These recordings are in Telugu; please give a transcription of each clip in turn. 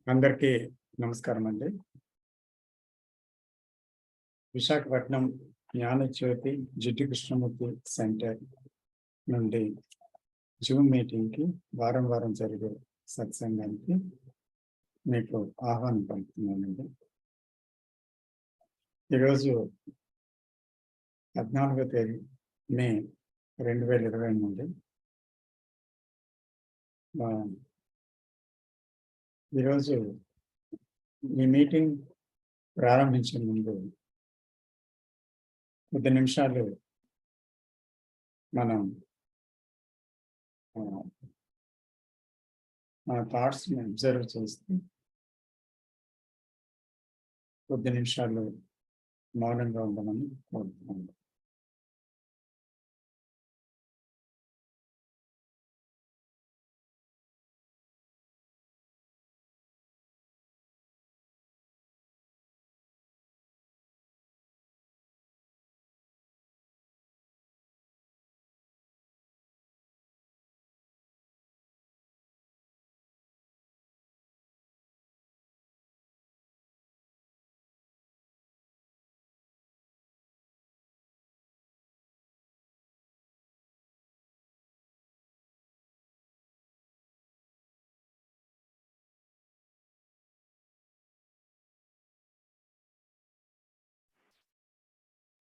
అందరికీ నమస్కారం అండి. విశాఖపట్నం జ్ఞానజ్యోతి జిడ్డు కృష్ణమూర్తి సెంటర్ నుండి జూమ్ మీటింగ్కి వారం జరిగే సత్సంగానికి మీకు ఆహ్వానం పంపుతున్నానండి. ఈరోజు 14వ తేదీ మే 2023. ఈరోజు ఈ మీటింగ్ ప్రారంభించే ముందు కొద్ది నిమిషాలు మనం మన థాట్స్ని అబ్జర్వ్ చేస్తూ కొద్ది నిమిషాలు మౌనంగా ఉండమని కోరుతున్నాను.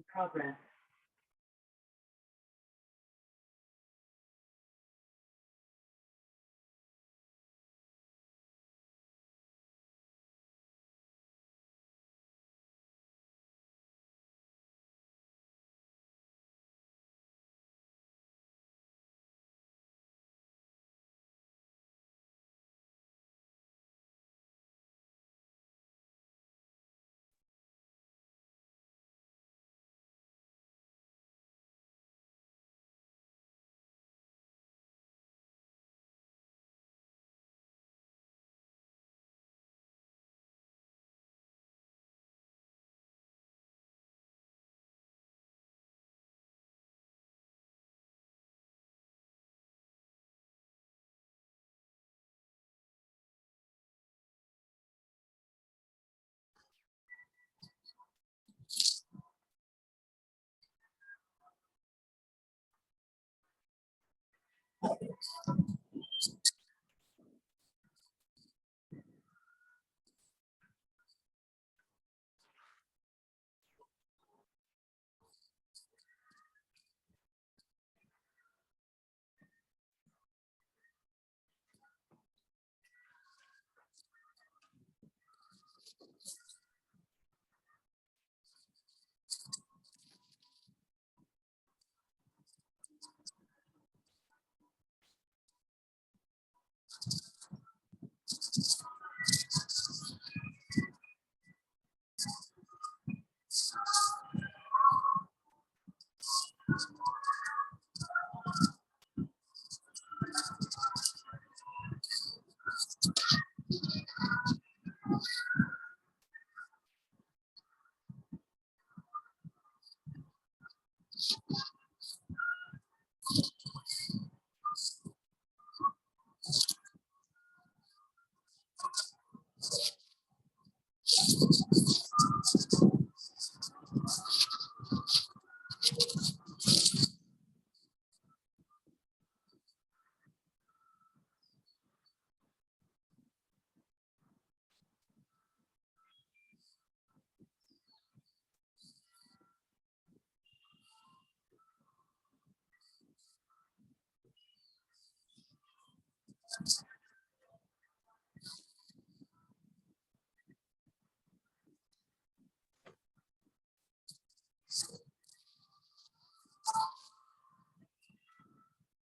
Program.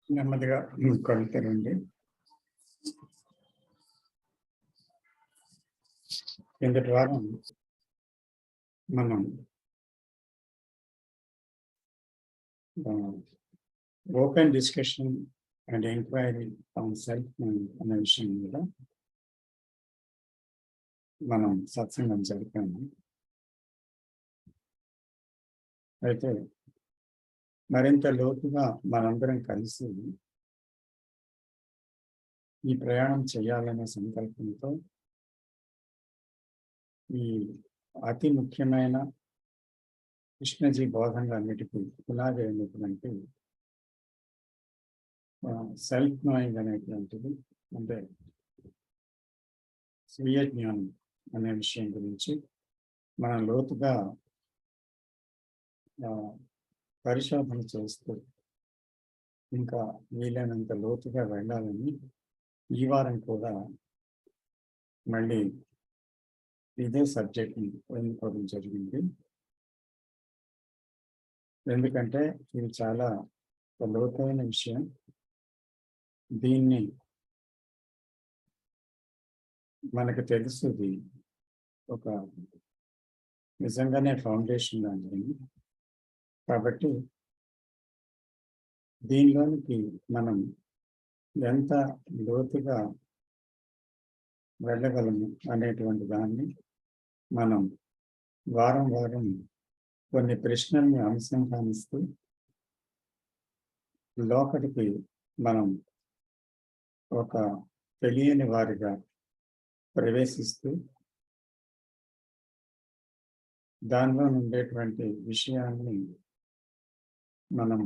నెమ్మదిగా కళ్ళు తెరవండి. కిందటి వారం మనం open discussion and enquiry on self అనే విషయం మీద మనం సత్సంగం జరిపాము. అయితే మరింత లోతుగా మనందరం కలిసి ఈ ప్రయాణం చేయాలనే సంకల్పంతో ఈ అతి ముఖ్యమైన కృష్ణజీ బోధనలన్నిటికీ పునాది అయినటువంటి సెల్ఫ్ నోయింగ్ అనేటువంటిది, అంటే స్వీయ జ్ఞానం అనే విషయం గురించి మనం లోతుగా పరిశోధన చేస్తూ ఇంకా వీలైనంత లోతుగా వెళ్ళాలని ఈ వారం కూడా మళ్ళీ ఇదే సబ్జెక్ట్ని ఎన్నుకోవడం జరిగింది. ఎందుకంటే ఇది చాలా లోతైన విషయం. దీన్ని మనకు తెలుస్తుంది ఒక నిజంగానే ఫౌండేషన్ లాంటిది. కాబట్టి దీనిలోనికి మనం ఎంత లోతుగా వెళ్ళగలము అనేటువంటి దాన్ని మనం వారం వారం కొన్ని ప్రశ్నల్ని అనుసంధానిస్తూ లోపలికి మనం ఒక తెలియని వారిగా ప్రవేశిస్తూ దానిలో ఉండేటువంటి విషయాన్ని మనం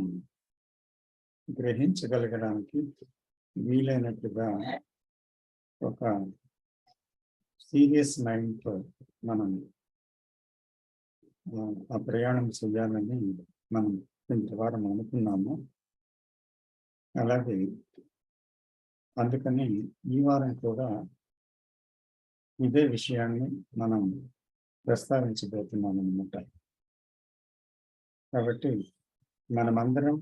గ్రహించగలగడానికి వీలైనట్టుగా ఒక సీరియస్ మైండ్తో మనం ఆ ప్రయాణం చేయాలని మనం ఇంతవారం అనుకున్నాము. అలాగే అందుకని ఈ వారం కూడా ఇదే విషయాన్ని మనం ప్రస్తావించబోతున్నాం అన్నమాట. కాబట్టి మనమందరం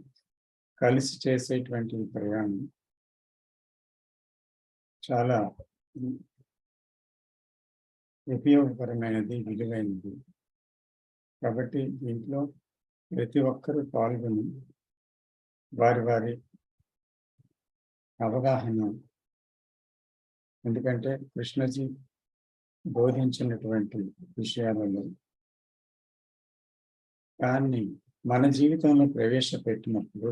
కలిసి చేసేటువంటి ప్రయాణం చాలా ఉపయోగకరమైనది, విలువైనది. కాబట్టి దీంట్లో ప్రతి ఒక్కరూ పాల్గొని వారి వారి అవగాహన, ఎందుకంటే కృష్ణజీ బోధించినటువంటి విషయాలలో దాన్ని మన జీవితంలో ప్రవేశపెట్టినప్పుడు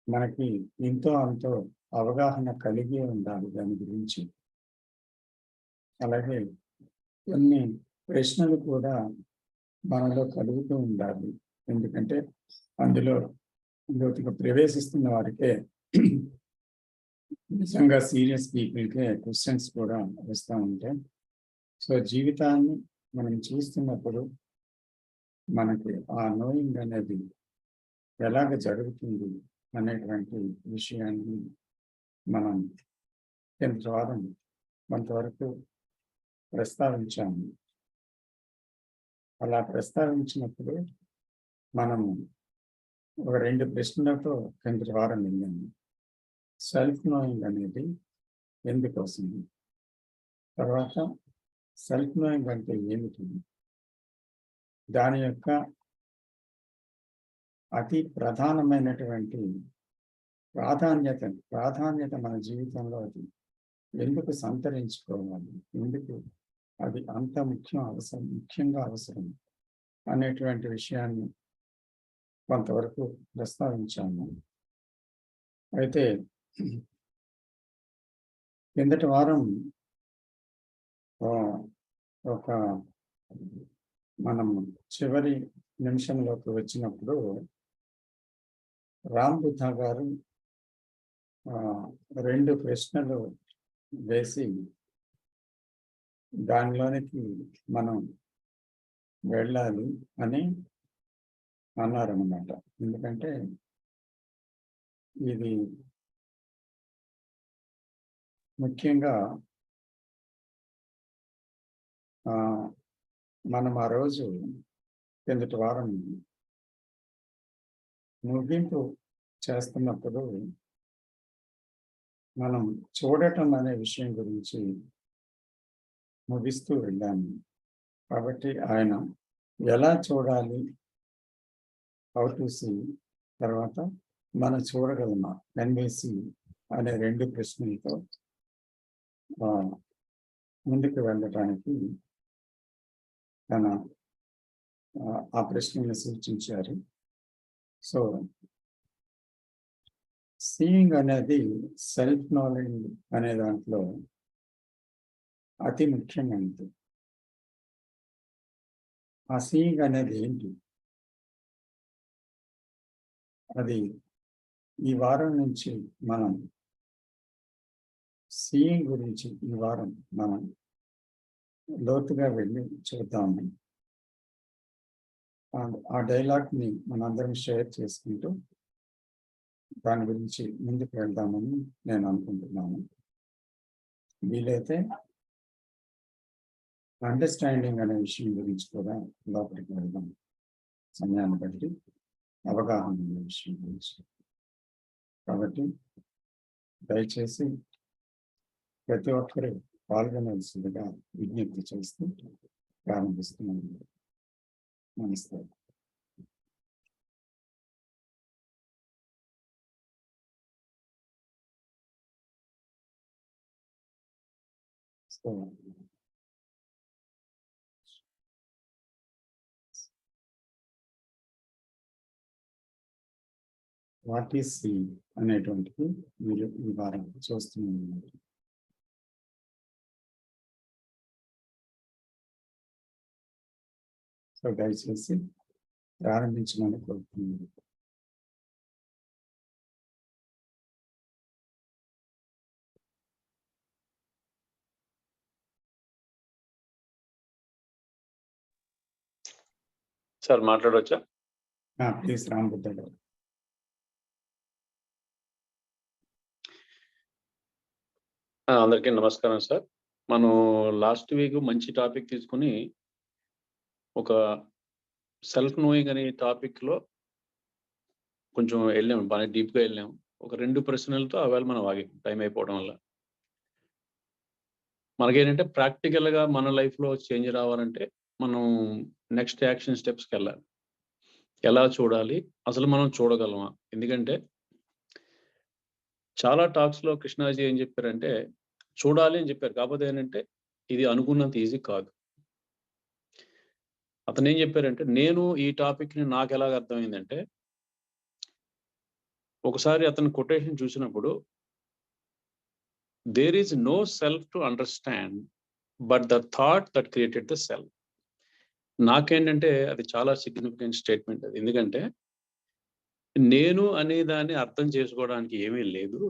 మనకి ఎంతో అంతో అవగాహన కలిగి ఉండాలి దాని గురించి. అలాగే కొన్ని ప్రశ్నలు కూడా మనలో కలుగుతూ ఉండాలి. ఎందుకంటే అందులో లోతుగా ప్రవేశిస్తున్న వారికే, నిజంగా సీరియస్ పీపుల్కే క్వశ్చన్స్ కూడా వస్తూ ఉంటాయి. సో జీవితాన్ని మనం చూస్తున్నప్పుడు మనకి ఆ నోయింగ్ అనేది ఎలాగ జరుగుతుంది అనేటువంటి విషయాన్ని మనం వారం కొంతవరకు ప్రస్తావించాము. అలా ప్రస్తావించినప్పుడు మనము ఒక 2 ప్రశ్నలతో కిందటి వారం వెళ్ళాము. సెల్ఫ్ నోయింగ్ అనేది ఎందుకోసం, తర్వాత సెల్ఫ్ నోయింగ్ అంటే ఏమిటి, దాని యొక్క అతి ప్రధానమైనటువంటి ప్రాధాన్యత మన జీవితంలో అది ఎందుకు సంతరించుకోవాలి, ఎందుకు అది అంత ముఖ్యంగా అవసరం అనేటువంటి విషయాన్ని కొంతవరకు ప్రస్తావించాము. అయితే కిందటి వారం ఒక మనం చివరి నిమిషంలోకి వచ్చినప్పుడు రామ్ బుద్ధ గారు 2 ప్రశ్నలు వేసి దానిలోనికి మనం వెళ్ళాలి అని అన్నారన్నమాట. ఎందుకంటే ఇది ముఖ్యంగా మనం ఆ రోజు కిందటి వారం ముగింపు చేస్తున్నప్పుడు మనం చూడటం అనే విషయం గురించి ముగిస్తూ వెళ్ళాము. కాబట్టి ఆయన ఎలా చూడాలి, హౌ టు సీ, తర్వాత మనం చూడగలమా, ఎన్వేసి అనే 2 ప్రశ్నలతో ముందుకు వెళ్ళడానికి తన ఆ ప్రశ్నని సూచించారు. సో సీయింగ్ అనేది సెల్ఫ్ నాలెడ్జ్ అనే దాంట్లో అతి ముఖ్యమైనది. ఆ సీయింగ్ అనేది ఏంటి? అది ఈ వారం నుంచి మనం సీయింగ్ గురించి ఈ వారం మనం లోతుగా వెళ్ళి చూద్దాము. ఆ డైలాగ్ని మనందరం షేర్ చేసుకుంటూ దాని గురించి ముందుకు వెళ్దామని నేను అనుకుంటున్నాను. వీలైతే అండర్స్టాండింగ్ అనే విషయం గురించి కూడా లోపలికి వెళ్దాం, సమయాన్ని బట్టి అవగాహన అనే విషయం గురించి. కాబట్టి దయచేసి ప్రతి ఒక్కరూ పాల్గొనవలసిందిగా విజ్ఞప్తి చేస్తూ ప్రారంభిస్తున్నాను. నమస్తే. సో వాట్ ఈస్ సీయింగ్ అనేటువంటిది మీరు ఈ వారం చూస్తున్నారు. సో దయచేసి ప్రారంభించమని కోరుతున్నాను. సార్ మాట్లాడవచ్చా? ప్లీజ్ రాంబుద్ధ గారు. అందరికీ నమస్కారం సార్. మనం లాస్ట్ వీక్ మంచి టాపిక్ తీసుకుని ఒక సెల్ఫ్ నోయింగ్ అనే టాపిక్లో కొంచెం వెళ్ళాము, బాగా డీప్గా వెళ్ళాము. ఒక 2 ప్రశ్నలతో అవేళ మనం ఆగాం టైం అయిపోవడం వల్ల. మనకేంటంటే ప్రాక్టికల్గా మన లైఫ్లో చేంజ్ రావాలంటే మనం నెక్స్ట్ యాక్షన్ స్టెప్స్కి వెళ్ళాలి. ఎలా చూడాలి, అసలు మనం చూడగలమా? ఎందుకంటే చాలా టాక్స్లో కృష్ణాజీ ఏం చెప్పారంటే చూడాలి అని చెప్పారు. కాకపోతే ఏంటంటే ఇది అనుకున్నంత ఈజీ కాదు. అతను ఏం చెప్పారంటే, నేను ఈ టాపిక్ని నాకు ఎలాగ అర్థమైందంటే, ఒకసారి అతని కొటేషన్ చూసినప్పుడు there is no self to understand but the thought that created the self. నాకేంటంటే అది చాలా సిగ్నిఫికెంట్ స్టేట్మెంట్ అది. ఎందుకంటే నేను అనే దాన్ని అర్థం చేసుకోవడానికి ఏమీ లేదు.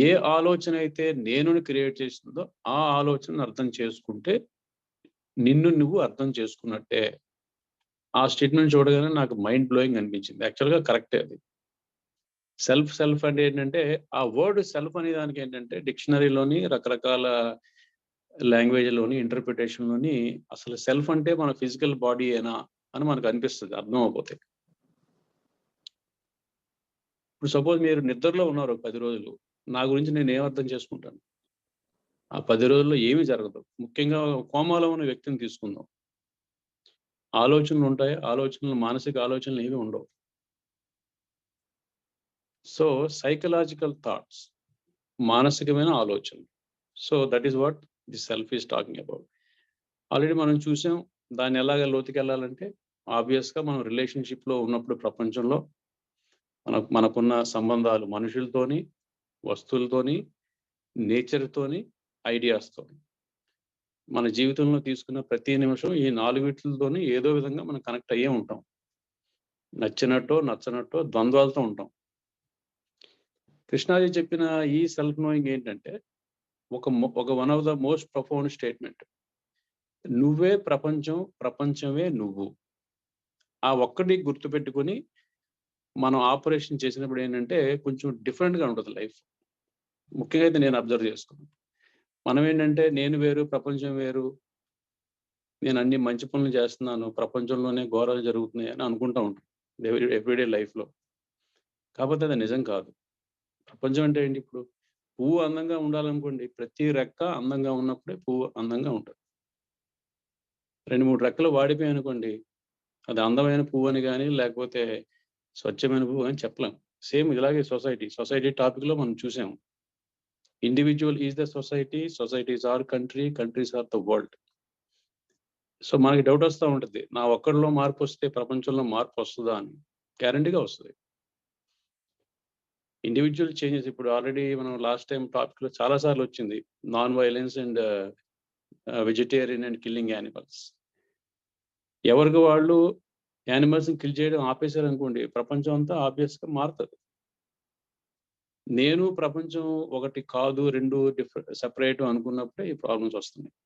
ఏ ఆలోచన అయితే నేనుని క్రియేట్ చేసిందో ఆ ఆలోచనను అర్థం చేసుకుంటే నిన్ను నువ్వు అర్థం చేసుకున్నట్టే. ఆ స్టేట్మెంట్ చూడగానే నాకు మైండ్ బ్లోయింగ్ అనిపించింది. యాక్చువల్గా కరెక్టే అది. సెల్ఫ్ అంటే ఏంటంటే, ఆ వర్డ్ సెల్ఫ్ అనే దానికి ఏంటంటే డిక్షనరీలోని రకరకాల లాంగ్వేజ్లోని ఇంటర్ప్రిటేషన్లోని అసలు సెల్ఫ్ అంటే మన ఫిజికల్ బాడీ ఏనా అని మనకు అనిపిస్తుంది అర్థం అయిపోతే. ఇప్పుడు సపోజ్ మీరు నిద్రలో ఉన్నారు 10 రోజులు, నా గురించి నేను ఏం అర్థం చేసుకుంటాను? ఆ 10 రోజుల్లో ఏమీ జరగదు. ముఖ్యంగా కోమాలో ఉన్న వ్యక్తిని తీసుకుందాం. ఆలోచనలు ఉంటాయి, మానసిక ఆలోచనలు ఏమీ ఉండవు. సో సైకలాజికల్ థాట్స్, మానసికమైన ఆలోచనలు. So that is what the self is talking about. Already మనం చూసాం. దాన్ని ఎలాగ లోతుకెళ్ళాలంటే ఆబ్వియస్గా మనం రిలేషన్షిప్లో ఉన్నప్పుడు ప్రపంచంలో మనకున్న సంబంధాలు మనుషులతోని, వస్తువులతోని, నేచర్తోని, ఐడియాస్తోని, మన జీవితంలో తీసుకున్న ప్రతి నిమిషం ఈ 4 వీటితోని ఏదో విధంగా మనం కనెక్ట్ అయ్యే ఉంటాం. నచ్చినట్టో నచ్చనట్టో ద్వంద్వాలతో ఉంటాం. కృష్ణాజీ చెప్పిన ఈ సెల్ఫ్ నోయింగ్ ఏంటంటే ఒక one of the most profound statement. నువ్వే ప్రపంచం, ప్రపంచమే నువ్వు. ఆ ఒక్కటి గుర్తుపెట్టుకొని మనం ఆపరేషన్ చేసినప్పుడు ఏంటంటే కొంచెం డిఫరెంట్గా ఉంటుంది లైఫ్. ముఖ్యంగా అయితే నేను అబ్జర్వ్ చేసుకున్నాను. మనం ఏంటంటే నేను వేరు, ప్రపంచం వేరు, నేను అన్ని మంచి పనులు చేస్తున్నాను, ప్రపంచంలోనే ఘోరాలు జరుగుతున్నాయి అని అనుకుంటూ ఉంటాం ఎవ్రీడే లైఫ్లో. కాకపోతే అది నిజం కాదు. ప్రపంచం అంటే ఏంటి? ఇప్పుడు పువ్వు అందంగా ఉండాలనుకోండి, ప్రతి రెక్క అందంగా ఉన్నప్పుడే పువ్వు అందంగా ఉంటుంది. 2-3 రెక్కలు వాడిపోయాయి అనుకోండి, అది అందమైన పువ్వు అని కానీ లేకపోతే స్వచ్ఛమైన పువ్వు అని చెప్పలేం. సేమ్ ఇలాగే సొసైటీ టాపిక్లో మనం చూసాము. Individual is the society, societies are country, countries are the world. So మనకి డౌట్ వస్తూ ఉంటుంది, నా ఒక్కడిలో మార్పు వస్తే ప్రపంచంలో మార్పు వస్తుందా అని. గ్యారంటీగా వస్తుంది. ఇండివిజువల్ చేంజెస్ ఇప్పుడు ఆల్రెడీ మనం లాస్ట్ టైం టాపిక్లో చాలాసార్లు వచ్చింది, non violence and vegetarian and killing animals. ఎవరికి వాళ్ళు యానిమల్స్ని కిల్ చేయడం ఆపేశారు అనుకోండి, ప్రపంచం అంతా ఆబ్వియస్గా మారుతుంది. నేను ప్రపంచం ఒకటి కాదు, రెండు సెపరేట్ అనుకున్నప్పుడే ఈ ప్రాబ్లమ్స్ వస్తున్నాయి.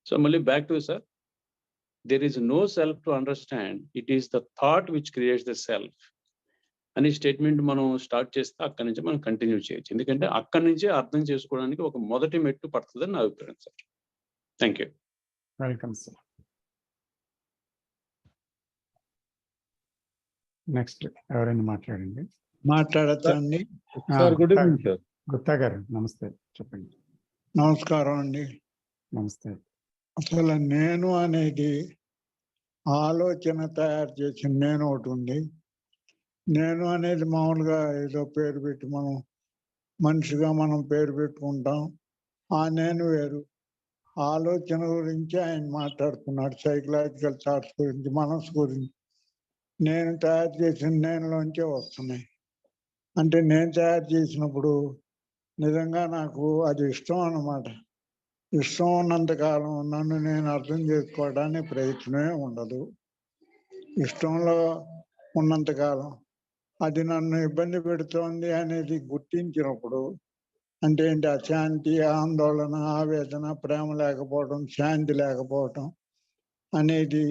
సో మళ్ళీ back to sir, there is no self to understand, it is the thought which creates the self అని స్టేట్మెంట్ మనం స్టార్ట్ చేస్తే అక్కడి నుంచి మనం కంటిన్యూ చేయొచ్చు. ఎందుకంటే అక్కడి నుంచే అర్థం చేసుకోవడానికి ఒక మొదటి మెట్టు పడుతుందని నా అభిప్రాయం sir. Thank you. Welcome sir. Next ఎవరైనా మాట్లాడండి. మాట్లాడతాండి. Sir good evening sir. Gupta గారు నమస్తే, చెప్పండి. నమస్కారం అండి. నమస్తే. అసలు నేను అనేది ఆలోచన తయారు చేసిన నేను ఒకటి ఉంది. నేను అనేది మామూలుగా ఏదో పేరు పెట్టి మనం మనిషిగా మనం పేరు పెట్టుకుంటాం. ఆ నేను వేరు. ఆలోచన గురించి ఆయన మాట్లాడుతున్నాడు, సైకలాజికల్ థాట్స్ గురించి, మనసు గురించి. నేను తయారు చేసిన నేనులోంచే వస్తున్నాయి. అంటే నేను తయారు చేసినప్పుడు నిజంగా నాకు అది ఇష్టం అన్నమాట. ఇష్టం ఉన్నంతకాలం నన్ను నేను అర్థం చేసుకోవడానికి ప్రయత్నమే ఉండదు. ఇష్టంలో ఉన్నంతకాలం అది నన్ను ఇబ్బంది పెడుతోంది అనేది గుర్తించినప్పుడు, అంటే ఏంటి, అశాంతి, ఆందోళన, ఆవేదన, ప్రేమ లేకపోవడం, శాంతి లేకపోవటం అనేది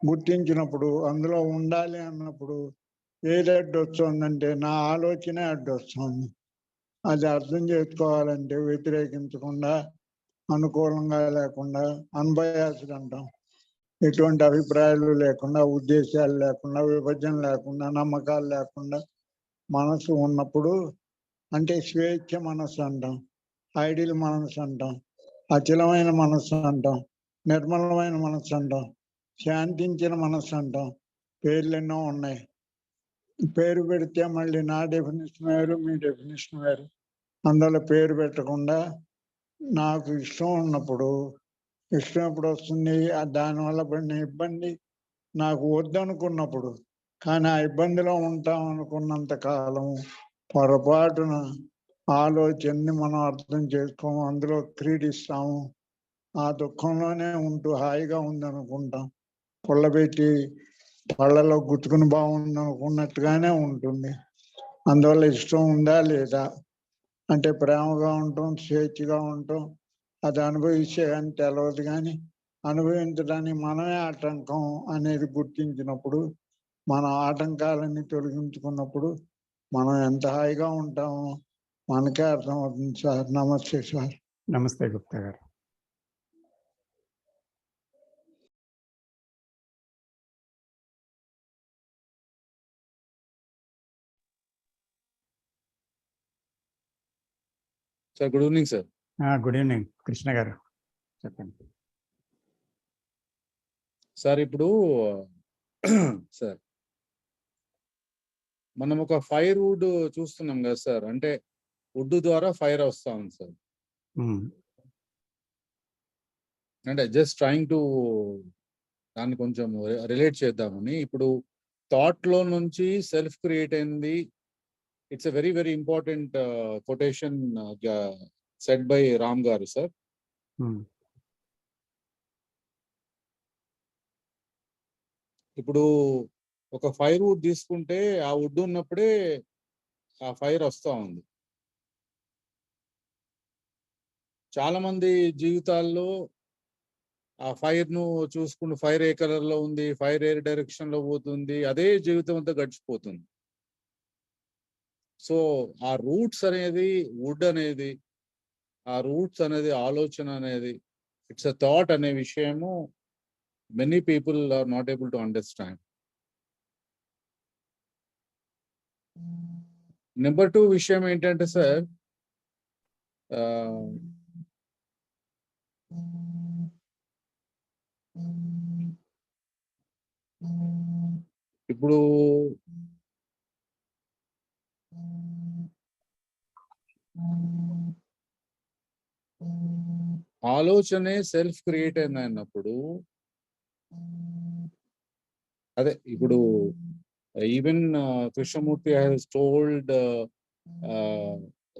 గుర్తించినప్పుడు, అందులో ఉండాలి అన్నప్పుడు ఏది అడ్డొస్తుందంటే నా ఆలోచనే అడ్డొస్తుంది. అది అర్థం చేసుకోవాలంటే వ్యతిరేకించకుండా, అనుకూలంగా లేకుండా, అన్బయాస్డ్ అంటాం, ఎటువంటి అభిప్రాయాలు లేకుండా, ఉద్దేశాలు లేకుండా, విభజన లేకుండా, నమ్మకాలు లేకుండా మనసు ఉన్నప్పుడు, అంటే స్వేచ్ఛ మనసు అంటాం, ఐడియల్ మనసు అంటాం, అచలమైన మనసు అంటాం, నిర్మలమైన మనసు అంటాం, శాంతించిన మనసు అంటాం. పేర్లు ఎన్నో ఉన్నాయి. పేరు పెడితే మళ్ళీ నా డెఫినేషన్ వేరు, మీ డెఫినేషన్ వేరు. అందువల్ల పేరు పెట్టకుండా నాకు ఇష్టం ఉన్నప్పుడు, ఇష్టం ఎప్పుడు వస్తుంది, దానివల్ల పడిన ఇబ్బంది నాకు వద్దనుకున్నప్పుడు, కానీ ఆ ఇబ్బందిలో ఉంటాం అనుకున్నంత కాలం పొరపాటున ఆలోచనని మనం అర్థం చేసుకోము, అందులో క్రీడిస్తాము, ఆ దుఃఖంలోనే ఉంటూ హాయిగా ఉందనుకుంటాం. పుల్లబెట్టి పళ్ళలో గుచ్చుకుని బాగుంది అనుకున్నట్టుగానే ఉంటుంది. అందువల్ల ఇష్టం ఉందా లేదా అంటే ప్రేమగా ఉంటాం, స్వేచ్ఛగా ఉంటాం, అది అనుభవించే కానీ తెలవదు. కానీ అనుభవించడానికి మనమే ఆటంకం అనేది గుర్తించినప్పుడు, మన ఆటంకాలన్నీ తొలగించుకున్నప్పుడు మనం ఎంత హాయిగా ఉంటామో మనకే అర్థమవుతుంది సార్. నమస్తే సార్. నమస్తే గుప్తా గారు. Sir good evening sir. Good evening Krishna గారు, చెప్పండి. సార్ ఇప్పుడు సార్ మనం ఒక ఫైర్ వుడ్ చూస్తున్నాం కదా సార్, అంటే వుడ్ ద్వారా ఫైర్ వస్తా ఉంది సార్. అంటే జస్ట్ ట్రైంగ్ టు దాన్ని కొంచెం రిలేట్ చేద్దామని. ఇప్పుడు థాట్ లో నుంచి సెల్ఫ్ క్రియేట్ అయింది. It's a very very important quotation set by Ram గారు సార్. ఇప్పుడు ఒక ఫైర్ వుడ్ తీసుకుంటే ఆ వుడ్ ఉన్నప్పుడే ఆ ఫైర్ వస్తూ ఉంది. చాలా మంది జీవితాల్లో ఆ ఫైర్ ను చూసుకుంటూ, ఫైర్ ఏ కలర్ లో ఉంది, ఫైర్ ఏ డైరెక్షన్ లో పోతుంది, అదే జీవితం అంతా గడిచిపోతుంది. సో ఆ రూట్స్ అనేది, వుడ్ అనేది, ఆ రూట్స్ అనేది, ఆలోచన అనేది, ఇట్స్ అ థాట్ అనే విషయము many people are not able to understand. Number 2 విషయం ఏంటంటే సార్, ఇప్పుడు ఆలోచనే సెల్ఫ్ క్రియేట్ అయింది అన్నప్పుడు అదే ఇప్పుడు even Krishnamurthy has told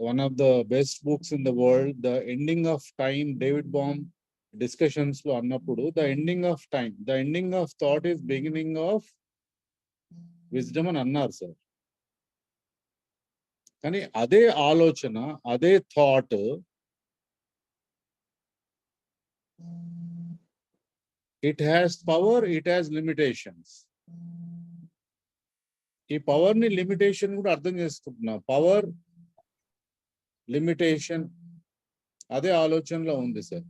one of the best books in the world, The Ending of Time, David Bohm discussions లో అన్నప్పుడు the ending of time, the ending of thought is beginning of wisdom అని అన్నారు సార్. కానీ అదే ఆలోచన, అదే thought it has power, it has limitations. ఈ పవర్ ని లిమిటేషన్ కూడా అర్థం చేసుకుంటున్నా. పవర్, లిమిటేషన్ అదే ఆలోచనలో ఉంది సార్.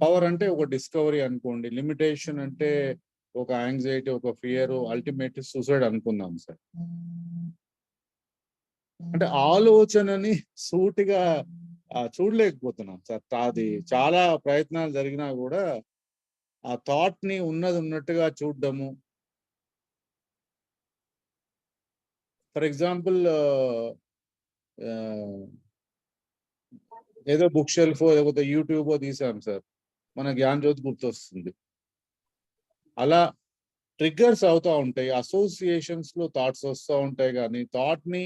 పవర్ అంటే ఒక డిస్కవరీ అనుకోండి, లిమిటేషన్ అంటే ఒక యాంగ్జైటీ, ఒక ఫియర్, అల్టిమేట్ సూసైడ్ అనుకుందాం సార్. అంటే ఆలోచనని సూటిగా చూడలేకపోతున్నాం సార్. అది చాలా ప్రయత్నాలు జరిగినా కూడా ఆ థాట్ ని ఉన్నది ఉన్నట్టుగా చూడడము. ఫర్ ఎగ్జాంపుల్ ఏదో బుక్ షెల్ఫ్ లేకపోతే యూట్యూబ్ తీసాం సార్, మన జ్ఞానజ్యోతి గుర్తొస్తుంది. అలా ట్రిగ్గర్స్ అవుతూ ఉంటాయి, అసోసియేషన్స్ లో థాట్స్ వస్తూ ఉంటాయి. కానీ థాట్ ని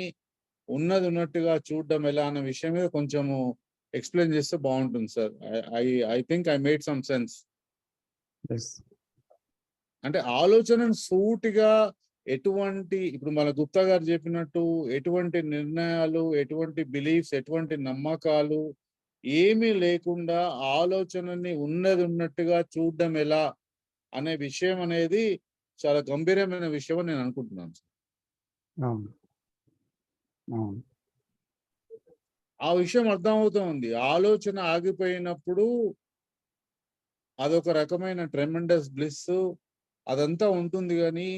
ఉన్నది ఉన్నట్టుగా చూడడం ఎలా అన్న విషయం మీద కొంచెము ఎక్స్ప్లెయిన్ చేస్తే బాగుంటుంది sir. I think I made some sense. అంటే ఆలోచనను సూటిగా ఎటువంటి, ఇప్పుడు మన గుప్తా గారు చెప్పినట్టు ఎటువంటి నిర్ణయాలు, ఎటువంటి బిలీఫ్స్, ఎటువంటి నమ్మకాలు ఏమీ లేకుండా ఆలోచనని ఉన్నది ఉన్నట్టుగా చూడడం ఎలా అనే విషయం అనేది చాలా గంభీరమైన విషయం అని నేను అనుకుంటున్నాను సార్. ఆ విషయం అర్థమవుతోంది. ఆలోచన ఆగిపోయినప్పుడు అదొక రకమైన ట్రెమెండస్ బ్లిస్ అదంతా ఉంటుంది. కానీ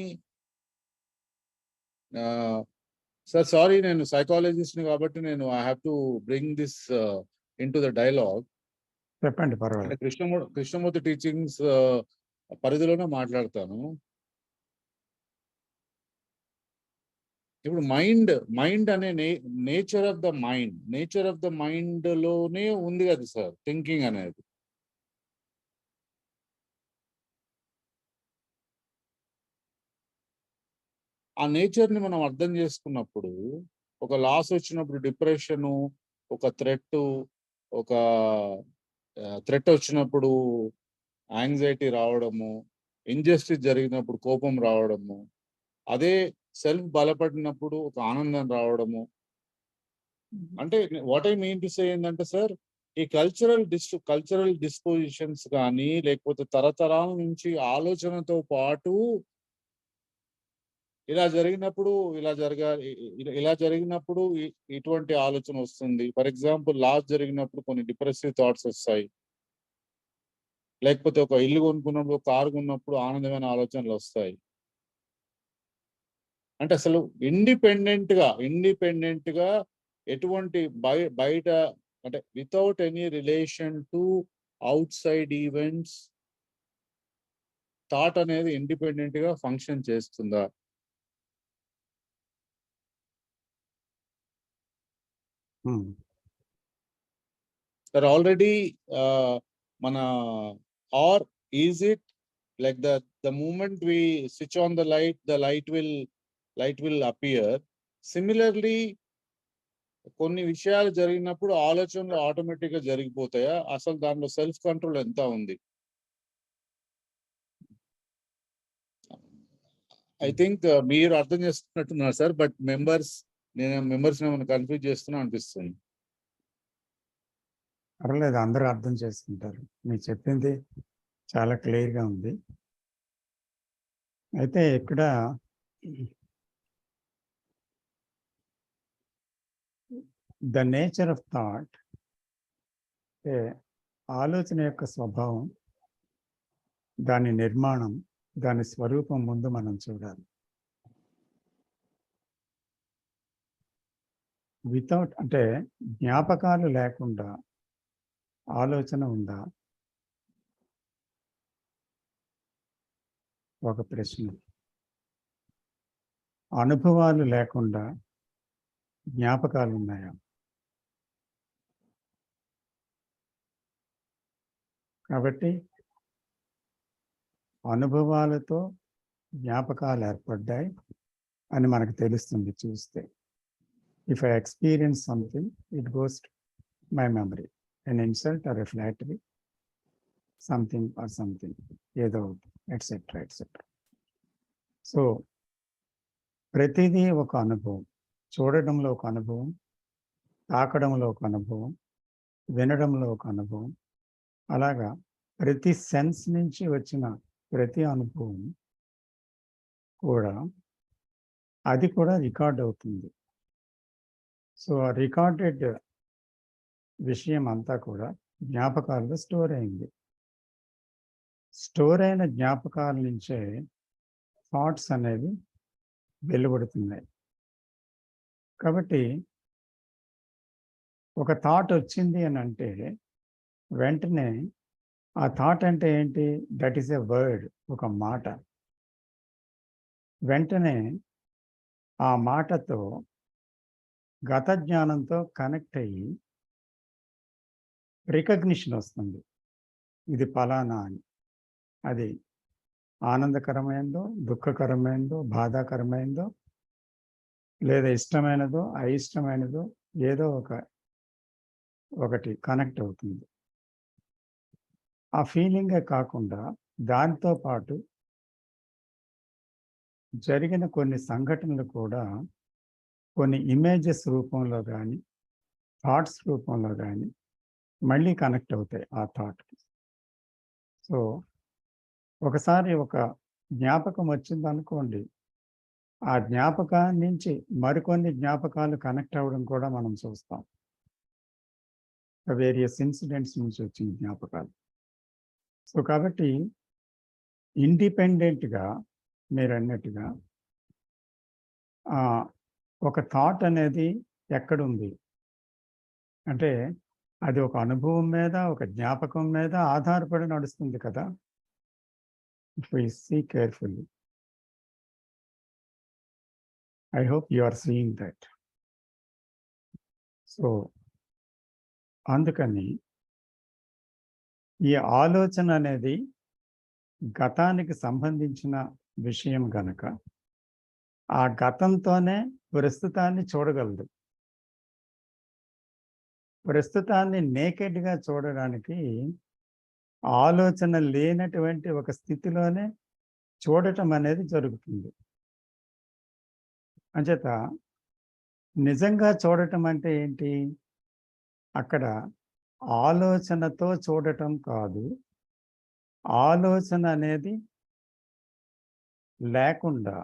సార్ సారీ, నేను సైకాలజిస్ట్ ని కాబట్టి నేను I have to bring this in to the dialogue. చెప్పండి, పర్వాలేదు. కృష్ణమూర్తి టీచింగ్స్ పరిధిలోనే మాట్లాడతాను. ఇప్పుడు మైండ్ అనే నేచర్ ఆఫ్ ద మైండ్ లోనే ఉంది కదా సార్ థింకింగ్ అనేది. ఆ నేచర్ని మనం అర్థం చేసుకున్నప్పుడు, ఒక లాస్ వచ్చినప్పుడు డిప్రెషను, ఒక థ్రెట్ వచ్చినప్పుడు యాంగ్జైటీ రావడము, ఇంజస్టిస్ జరిగినప్పుడు కోపం రావడము, అదే సెల్ఫ్ బలపడినప్పుడు ఒక ఆనందం రావడము. అంటే what I mean to say ఏంటంటే సార్, ఈ కల్చరల్ డిస్పోజిషన్స్ కానీ లేకపోతే తరతరాల నుంచి ఆలోచనతో పాటు ఇలా జరిగినప్పుడు ఇటువంటి ఆలోచన వస్తుంది. ఫర్ ఎగ్జాంపుల్ లాస్ జరిగినప్పుడు కొన్ని డిప్రెసివ్ థాట్స్ వస్తాయి. లేకపోతే ఒక ఇల్లు కొనుక్కున్నప్పుడు, కారు కొన్నప్పుడు ఆనందమైన ఆలోచనలు వస్తాయి. అంటే అసలు ఇండిపెండెంట్ గా ఎటువంటి బయట అంటే without any relation to out side events thought అనేది ఇండిపెండెంట్ గా ఫంక్షన్ చేస్తుందా? That already మన or is it like the moment we switch on the light will appear. Similarly, కొన్ని విషయాలు జరిగినప్పుడు ఆలోచనలు ఆటోమేటిక్ గా జరిగిపోతాయా? అసలు దానిలో సెల్ఫ్ కంట్రోల్ ఎంత ఉంది? ఐ థింక్ మీరు అర్థం చేసుకున్నట్టున్నారు సార్, బట్ నేను మెంబర్స్ ఏమైనా కన్ఫ్యూజ్ చేస్తున్నా అనిపిస్తుంది. పర్లేదు, అందరూ అర్థం చేసుకుంటారు. మీరు చెప్పింది చాలా క్లియర్గా ఉంది. అయితే ఇక్కడ ద నేచర్ ఆఫ్ థాట్, ఆలోచన యొక్క స్వభావం, దాని నిర్మాణం, దాని స్వరూపం ముందు మనం చూడాలి. వితౌట్ అంటే జ్ఞాపకాలు లేకుండా ఆలోచన ఉందా? ఒక ప్రశ్న. అనుభవాలు లేకుండా జ్ఞాపకాలు ఉన్నాయా? కాబట్టి అనుభవాలతో జ్ఞాపకాలు ఏర్పడ్డాయి అని మనకు తెలుస్తుంది చూస్తే. If I experience something, it goes to my memory, an insult or a flattery, something or something, ఏదో ఎట్సెట్రా ఎట్సెట్రా. సో ప్రతిదీ ఒక అనుభవం. చూడడంలో ఒక అనుభవం, తాకడంలో ఒక అనుభవం, వినడంలో ఒక అనుభవం. అలాగా ప్రతి సెన్స్ నుంచి వచ్చిన ప్రతి అనుభవం కూడా అది కూడా రికార్డ్ అవుతుంది. సో ఆ రికార్డెడ్ విషయం అంతా కూడా జ్ఞాపకాల్లో స్టోర్ అయింది. స్టోర్ అయిన జ్ఞాపకాల నుంచే థాట్స్ అనేవి వెలువడుతున్నాయి. కాబట్టి ఒక థాట్ వచ్చింది అని అంటే వెంటనే ఆ థాట్ అంటే ఏంటి? దట్ ఈస్ ఎ వర్డ్, ఒక మాట. వెంటనే ఆ మాటతో గత జ్ఞానంతో కనెక్ట్ అయ్యి రికగ్నిషన్ వస్తుంది, ఇది ఫలానా అని. అది ఆనందకరమైందో, దుఃఖకరమైందో, బాధాకరమైందో, లేదా ఇష్టమైనదో, అయిష్టమైనదో ఏదో ఒకటి కనెక్ట్ అవుతుంది. ఆ ఫీలింగే కాకుండా దాంతో పాటు జరిగిన కొన్ని సంఘటనలు కూడా కొన్ని ఇమేజెస్ రూపంలో కానీ, థాట్స్ రూపంలో కానీ మళ్ళీ కనెక్ట్ అవుతాయి ఆ థాట్కి. సో ఒకసారి ఒక జ్ఞాపకం వచ్చిందనుకోండి, ఆ జ్ఞాపకాన్ని నుంచి మరికొన్ని జ్ఞాపకాలు కనెక్ట్ అవ్వడం కూడా మనం చూస్తాం. వేరియస్ ఇన్సిడెంట్స్ నుంచి వచ్చిన జ్ఞాపకాలు. సో కాబట్టి ఇండిపెండెంట్గా మీరు అన్నట్టుగా ఒక థాట్ అనేది ఎక్కడుంది అంటే అది ఒక అనుభవం మీద, ఒక జ్ఞాపకం మీద ఆధారపడి నడుస్తుంది కదా. If we see carefully, I hope you are seeing that. So అందుకని ఈ ఆలోచన అనేది గతానికి సంబంధించిన విషయం గనక ఆ గతంతోనే ప్రస్తుతాన్ని చూడగలదు. ప్రస్తుతాన్ని నేకెడ్గా చూడడానికి ఆలోచన లేనటువంటి ఒక స్థితిలోనే చూడటం అనేది జరుగుతుంది. అంచేత నిజంగా చూడటం అంటే ఏంటి? అక్కడ ఆలోచనతో చూడటం కాదు, ఆలోచన అనేది లేకుండా,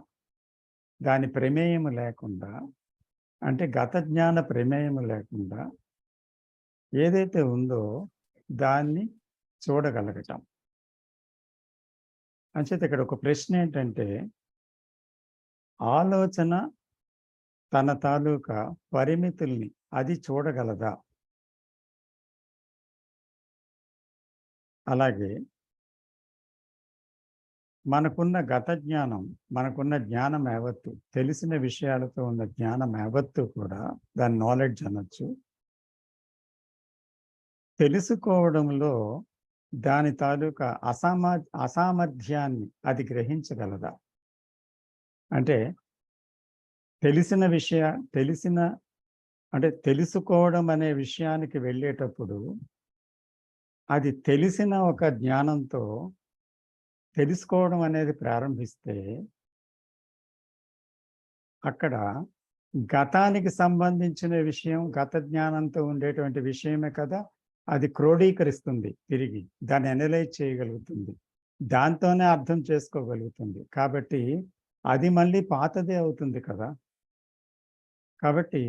దాని ప్రమేయం లేకుండా, అంటే గత జ్ఞాన ప్రమేయం లేకుండా ఏదైతే ఉందో దాన్ని చూడగలగటం. అంచేత ఇక్కడ ఒక ప్రశ్న ఏంటంటే, ఆలోచన తన తాలూకా పరిమితుల్ని అది చూడగలదా? అలాగే మనకున్న గత జ్ఞానం, మనకున్న జ్ఞానం యావత్తు, తెలిసిన విషయాలతో ఉన్న జ్ఞానం యావత్తు కూడా దాని నాలెడ్జ్ అనొచ్చు. తెలుసుకోవడంలో దాని తాలూకా అసామర్థ్యాన్ని అది గ్రహించగలదా? అంటే తెలుసుకోవడం అనే విషయానికి వెళ్ళేటప్పుడు అది తెలిసిన ఒక జ్ఞానంతో తెలుసుకోవడం అనేది ప్రారంభిస్తే అక్కడ గతానికి సంబంధించిన విషయం, గత జ్ఞానంతో ఉండేటువంటి విషయమే కదా, అది క్రోడీకరిస్తుంది, తిరిగి దాన్ని అనలైజ్ చేయగలుగుతుంది, దాంతోనే అర్థం చేసుకోగలుగుతుంది. కాబట్టి అది మళ్ళీ పాతదే అవుతుంది కదా. కాబట్టి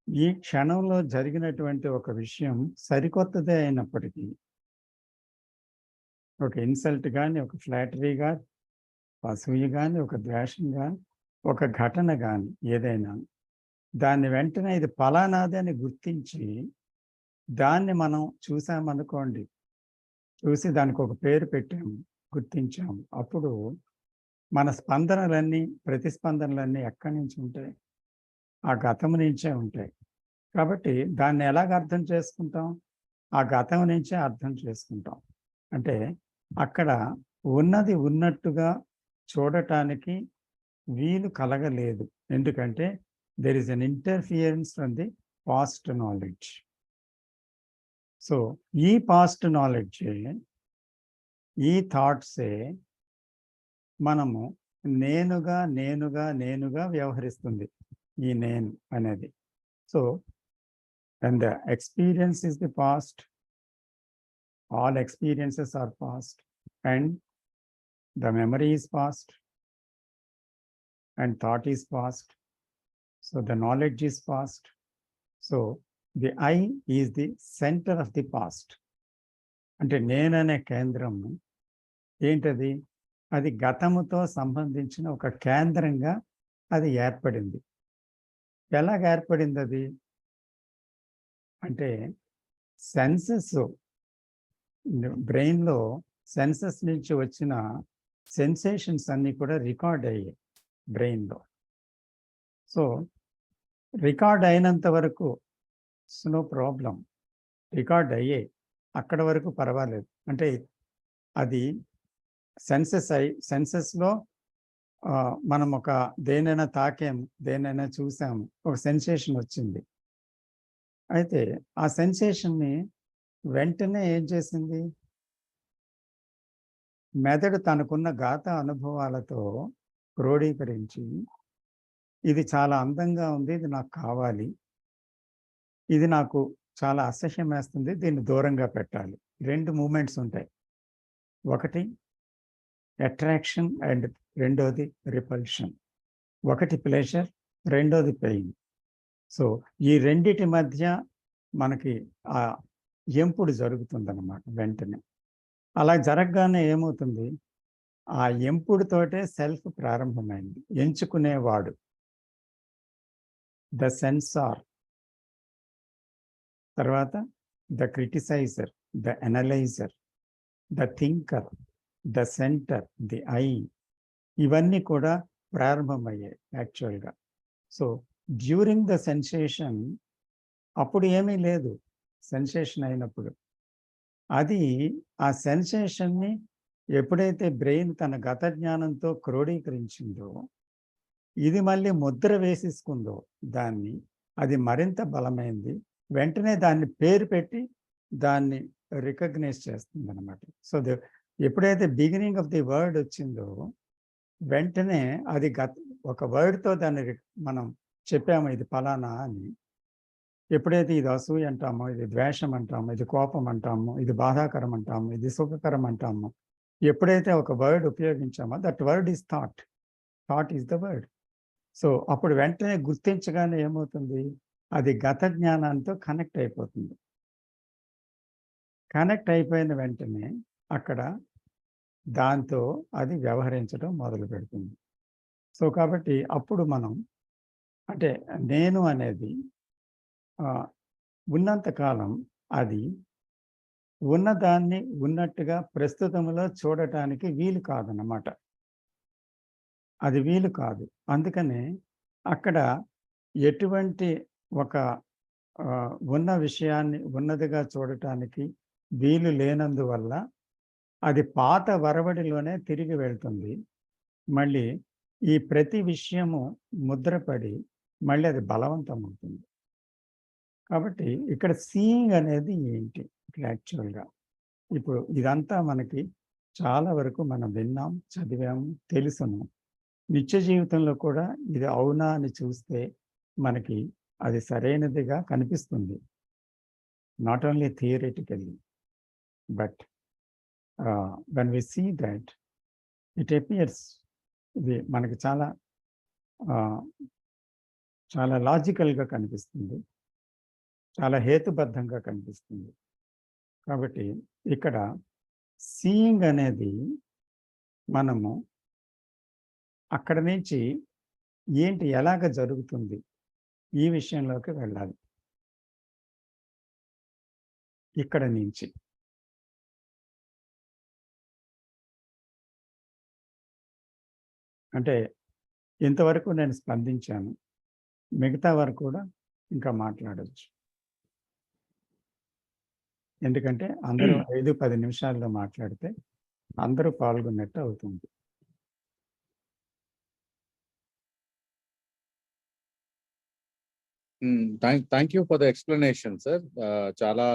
ఈ క్షణంలో జరిగినటువంటి ఒక విషయం సరికొత్తదే అయినప్పటికీ, ఒక ఇన్సల్ట్ కానీ, ఒక ఫ్లాటరీ కానీ, అసూయ కానీ, ఒక ద్వేషం కానీ, ఒక ఘటన కానీ ఏదైనా, దాన్ని వెంటనే ఇది ఫలానాది అని గుర్తించి దాన్ని మనం చూసామనుకోండి, చూసి దానికి ఒక పేరు పెట్టాము, గుర్తించాము, అప్పుడు మన ప్రతిస్పందనలన్నీ ఎక్కడి నుంచి ఉంటాయి? ఆ గతం నుంచే ఉంటాయి. కాబట్టి దాన్ని ఎలాగ అర్థం చేసుకుంటాం? ఆ గతం నుంచే అర్థం చేసుకుంటాం. అంటే అక్కడ ఉన్నది ఉన్నట్టుగా చూడటానికి వీలు కలగలేదు. ఎందుకంటే there is an interference from the past knowledge. So ఈ పాస్ట్ నాలెడ్జే, ఈ థాట్సే మనము నేనుగా వ్యవహరిస్తుంది ఈ నేను అనేది. So when the experience is the past, all experiences are past, and the memory is past, and thought is past, so the knowledge is past. So the I is the center of the past. అంటే నేననే కేంద్రం ఏంటది? అది గతముతో సంబంధించిన ఒక కేంద్రంగా అది ఏర్పడింది. ఎలాగ ఏర్పడింది అది? అంటే సెన్సెస్, బ్రెయిన్లో సెన్సెస్ నుంచి వచ్చిన సెన్సేషన్స్ అన్నీ కూడా రికార్డ్ అయ్యాయి బ్రెయిన్లో. సో రికార్డ్ అయినంత వరకు నో ప్రాబ్లం, రికార్డ్ అయ్యాయి, అక్కడ వరకు పర్వాలేదు. అంటే అది సెన్సెస్లో మనం ఒక దేనైనా తాకాము, దేనైనా చూసాము, ఒక సెన్సేషన్ వచ్చింది. అయితే ఆ సెన్సేషన్ని వెంటనే ఏం చేసింది? మెదడు తనకున్న గత అనుభవాలతో క్రోడీకరించి, ఇది చాలా అందంగా ఉంది, ఇది నాకు కావాలి, ఇది నాకు చాలా అసహ్యం వేస్తుంది, దీన్ని దూరంగా పెట్టాలి. 2 మూమెంట్స్ ఉంటాయి. ఒకటి అట్రాక్షన్ అండ్ రెండోది రిపల్షన్. ఒకటి ప్లెజర్, రెండోది పెయిన్. సో ఈ రెండిటి మధ్య మనకి ఆ ఎంపుడు జరుగుతుందన్నమాట వెంటనే. అలా జరగగానే ఏమవుతుంది? ఆ ఎంపుడుతోటే సెల్ఫ్ ప్రారంభమైంది. ఎంచుకునేవాడు, ద సెన్సార్, తర్వాత the criticiser, the analyser, the thinker, the centre, the I, ఇవన్నీ కూడా ప్రారంభమయ్యాయి యాక్చువల్గా. సో డ్యూరింగ్ ద సెన్సేషన్, అప్పుడు ఏమీ లేదు సెన్సేషన్ అయినప్పుడు. అది ఆ సెన్సేషన్ని ఎప్పుడైతే బ్రెయిన్ తన గత జ్ఞానంతో క్రోడీకరించిందో, ఇది మళ్ళీ ముద్ర వేసేసుకుందో దాన్ని, అది మరింత బలమైంది. వెంటనే దాన్ని పేరు పెట్టి దాన్ని రికగ్నైజ్ చేస్తుంది అనమాట. సో ఎప్పుడైతే బిగినింగ్ ఆఫ్ ది వర్డ్ వచ్చిందో, వెంటనే అది ఒక వర్డ్తో దాన్ని మనం చెప్పాము ఇది ఫలానా అని. ఎప్పుడైతే ఇది అసూయ అంటామో, ఇది ద్వేషం అంటాము, ఇది కోపం అంటాము, ఇది బాధాకరం అంటాము, ఇది సుఖకరం అంటాము, ఎప్పుడైతే ఒక వర్డ్ ఉపయోగించామో that word is thought, thought is the word. So అప్పుడు వెంటనే గుర్తించగానే ఏమవుతుంది? అది గత జ్ఞానంతో కనెక్ట్ అయిపోతుంది. కనెక్ట్ అయిపోయిన వెంటనే అక్కడ దాంతో అది వ్యవహరించడం మొదలు పెడుతుంది. సో కాబట్టి అప్పుడు మనం, అంటే నేను అనేది ఉన్నంతకాలం అది ఉన్నదాన్ని ఉన్నట్టుగా ప్రస్తుతంలో చూడటానికి వీలు కాదన్నమాట. అది వీలు కాదు. అందుకనే అక్కడ ఎటువంటి ఒక ఉన్న విషయాన్ని ఉన్నదిగా చూడటానికి వీలు లేనందువల్ల అది పాత వరవడిలోనే తిరిగి వెళ్తుంది. మళ్ళీ ఈ ప్రతి విషయము ముద్రపడి మళ్ళీ అది బలవంతం అవుతుంది. కాబట్టి ఇక్కడ సీయింగ్ అనేది ఏంటి యాక్చువల్గా? ఇప్పుడు ఇదంతా మనకి చాలా వరకు మనం విన్నాం, చదివాము, తెలుసును. నిత్య జీవితంలో కూడా ఇది అవునా అని చూస్తే మనకి అది సరైనదిగా కనిపిస్తుంది. Not only theoretically, but when we see that it appears, ఇది మనకి చాలా చాలా లాజికల్గా కనిపిస్తుంది, చాలా హేతుబద్ధంగా కనిపిస్తుంది. కాబట్టి ఇక్కడ సీయింగ్ అనేది మనము అక్కడ నుంచి ఏంటి, ఎలాగ జరుగుతుంది, ఈ విషయంలోకి వెళ్ళాలి. ఇక్కడ నుంచి అంటే ఇంతవరకు నేను స్పందించాను, మిగతా వారు కూడా ఇంకా మాట్లాడచ్చు. ఎందుకంటే అందరూ 5-10 నిమిషాల్లో మాట్లాడితే అందరూ పాల్గొన్నట్టు అవుతుంది. Thank you for the explanation sir. చాలా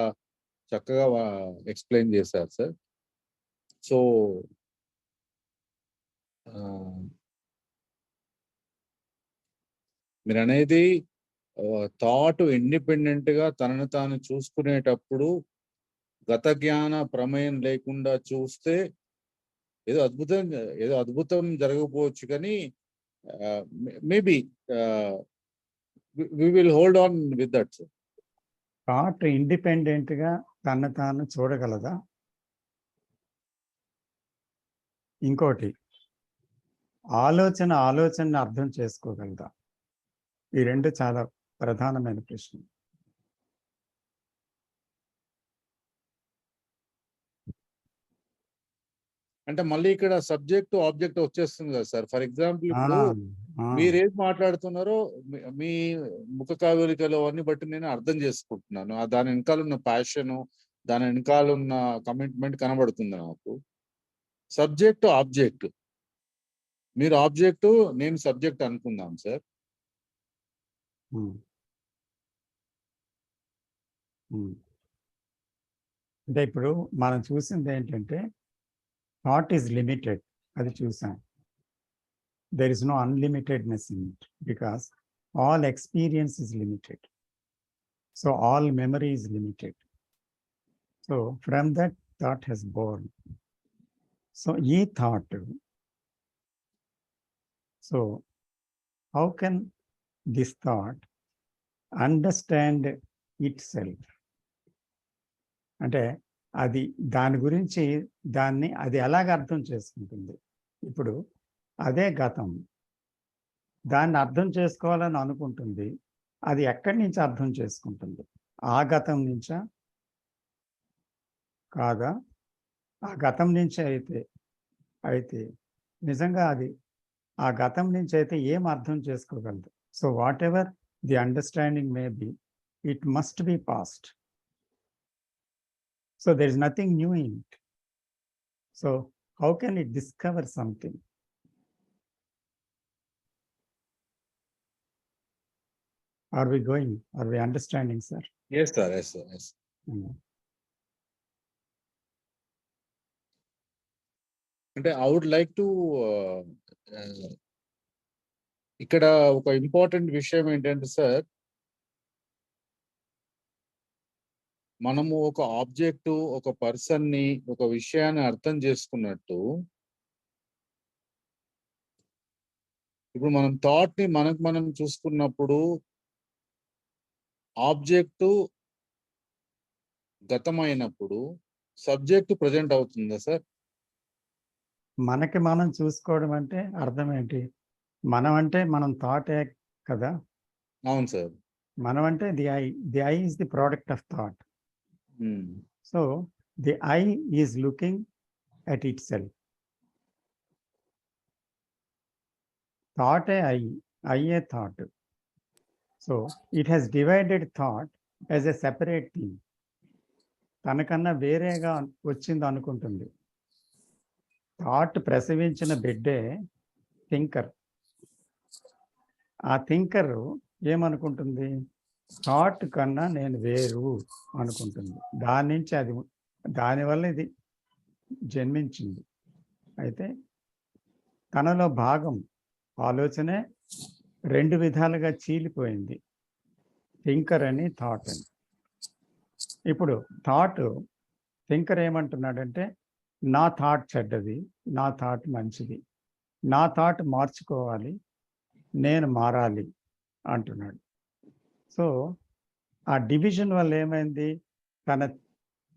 చక్కగా ఎక్స్ప్లెయిన్ చేశారు సార్. సో మీరు అనేది థాట్ ఇండిపెండెంట్ గా తనను తాను చూసుకునేటప్పుడు గత జ్ఞాన ప్రమేయం లేకుండా చూస్తే ఏదో అద్భుతం జరగకపోవచ్చు, కానీ maybe we will hold on with that sir. Thought independent గా తను తాను చూడగలదా? ఇంకోటి, ఆలోచనని అర్థం చేసుకోగలదా? ఈ రెండు చాలా ప్రధానమైన ప్రశ్న. అంటే మళ్ళీ ఇక్కడ సబ్జెక్ట్ ఆబ్జెక్ట్ వచ్చేస్తుంది కదా సార్. ఫర్ ఎగ్జాంపుల్ ఇప్పుడు మీరేం మాట్లాడుతున్నారో మీ ముఖ కవళికలు అన్ని బట్టి నేను అర్థం చేసుకుంటున్నాను. దాని వెనకాల ఉన్న ప్యాషన్, దాని వెనకాల ఉన్న కమిట్మెంట్ కనబడుతుంది నాకు. సబ్జెక్ట్ ఆబ్జెక్ట్, మీరు ఆబ్జెక్ట్ నేను సబ్జెక్ట్ అనుకుందాం సార్. అంటే ఇప్పుడు మనం చూసింది ఏంటంటే థాట్ ఈజ్ లిమిటెడ్, అది చూసాం. There is no unlimitedness in it because all experience is limited. So all memory is limited. So from that thought has born. So ye thought. So how can this thought understand itself? అంటే అది దాని గురించి దాన్ని అది ఎలాగ అర్థం చేసుకుంటుంది? ఇప్పుడు అదే గతం, దాన్ని అర్థం చేసుకోవాలని అనుకుంటుంది. అది ఎక్కడి నుంచి అర్థం చేసుకుంటుంది? ఆ గతం నుంచా కాదా? ఆ గతం నుంచి అయితే నిజంగా అది ఆ గతం నుంచి అయితే ఏం అర్థం చేసుకోగలదు? So whatever the understanding may be, it must be past. So there is nothing new in it. So how can it discover something? Are we understanding, sir? Yes sir, yes sir, yes. అంటే I would like to ఇక్కడ ఒక ఇంపార్టెంట్ విషయం ఏంటంటే సార్, మనము ఒక ఆబ్జెక్ట్, ఒక పర్సన్ ని, ఒక విషయాన్ని అర్థం చేసుకున్నట్టు, ఇప్పుడు మనం థాట్ ని మనం చూసుకున్నప్పుడు ఆబ్జెక్ట్ గతమైనప్పుడు సబ్జెక్ట్ ప్రజెంట్ అవుతుందా సార్? మనకి మనం చూసుకోవడం అంటే అర్థం ఏంటి? మనం అంటే మనం థాటే కదా. అవును సార్. మనం అంటే the I is the product of thought. So the I is looking at itself. Thought I a thought. So it has divided thought as a separate thing. తనకన్నా వేరేగా వచ్చింది అనుకుంటుంది. థాట్ ప్రసవించిన బిడ్డే థింకర్. ఆ థింకర్ ఏమనుకుంటుంది? థాట్ కన్నా నేను వేరు అనుకుంటుంది. దానివల్ల ఇది జన్మించింది. అయితే తనలో భాగం ఆలోచనే 2 విధాలుగా చీలిపోయింది, థింకర్ అని, థాట్ అని. ఇప్పుడు థింకర్ ఏమంటున్నాడంటే నా థాట్ చెడ్డది, నా థాట్ మంచిది, నా థాట్ మార్చుకోవాలి, నేను మారాలి అంటున్నాడు. సో ఆ డివిజన్ వల్ల ఏమైంది? తన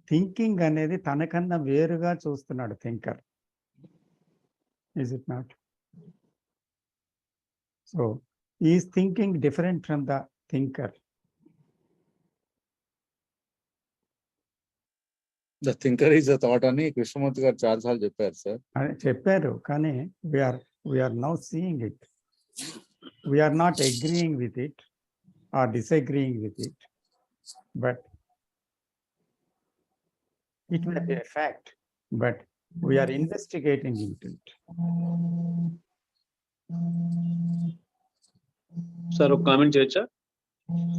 థింకింగ్ అనేది తనకన్నా వేరుగా చూస్తున్నాడు thinker. Is it not? So is thinking different from the thinker. The thinker is the thought అని కృష్ణమూర్తి గారు చాలాసార్లు చెప్పారు సార్. చెప్పారు, కానీ we are now seeing it. We are not agreeing with it. or disagreeing with it, but it may be a fact, but we are investigating into it. Sir ఒక కామెంట్ చేయొచ్చా?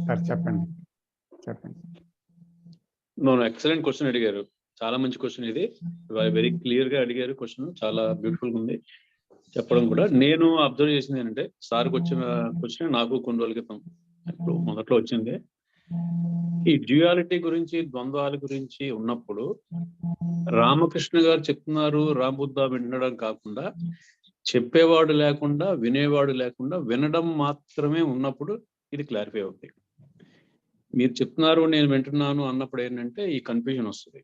సార్ చెప్పండి. ఎక్సలెంట్ క్వశ్చన్ అడిగారు, చాలా మంచి క్వశ్చన్ ఇది. వెరీ క్లియర్ గా అడిగారు క్వశ్చన్, చాలా బ్యూటిఫుల్ గా ఉంది చెప్పడం కూడా. నేను అబ్జర్వ్ చేసింది ఏంటంటే, సార్కి వచ్చిన క్వశ్చన్ నాకు కొన్ని రోజుల క్రితం ఇప్పుడు మొదట్లో వచ్చింది. ఈ డ్యూయాలిటీ గురించి, ద్వంద్వాల గురించి ఉన్నప్పుడు రామకృష్ణ గారు చెప్తున్నారు, రాంబుద్ధ వినడం కాకుండా, చెప్పేవాడు లేకుండా, వినేవాడు లేకుండా, వినడం మాత్రమే ఉన్నప్పుడు ఇది క్లారిఫై అవుతుంది. మీరు చెప్తున్నారు, నేను వింటున్నాను అన్నప్పుడు ఏంటంటే ఈ కన్ఫ్యూజన్ వస్తుంది.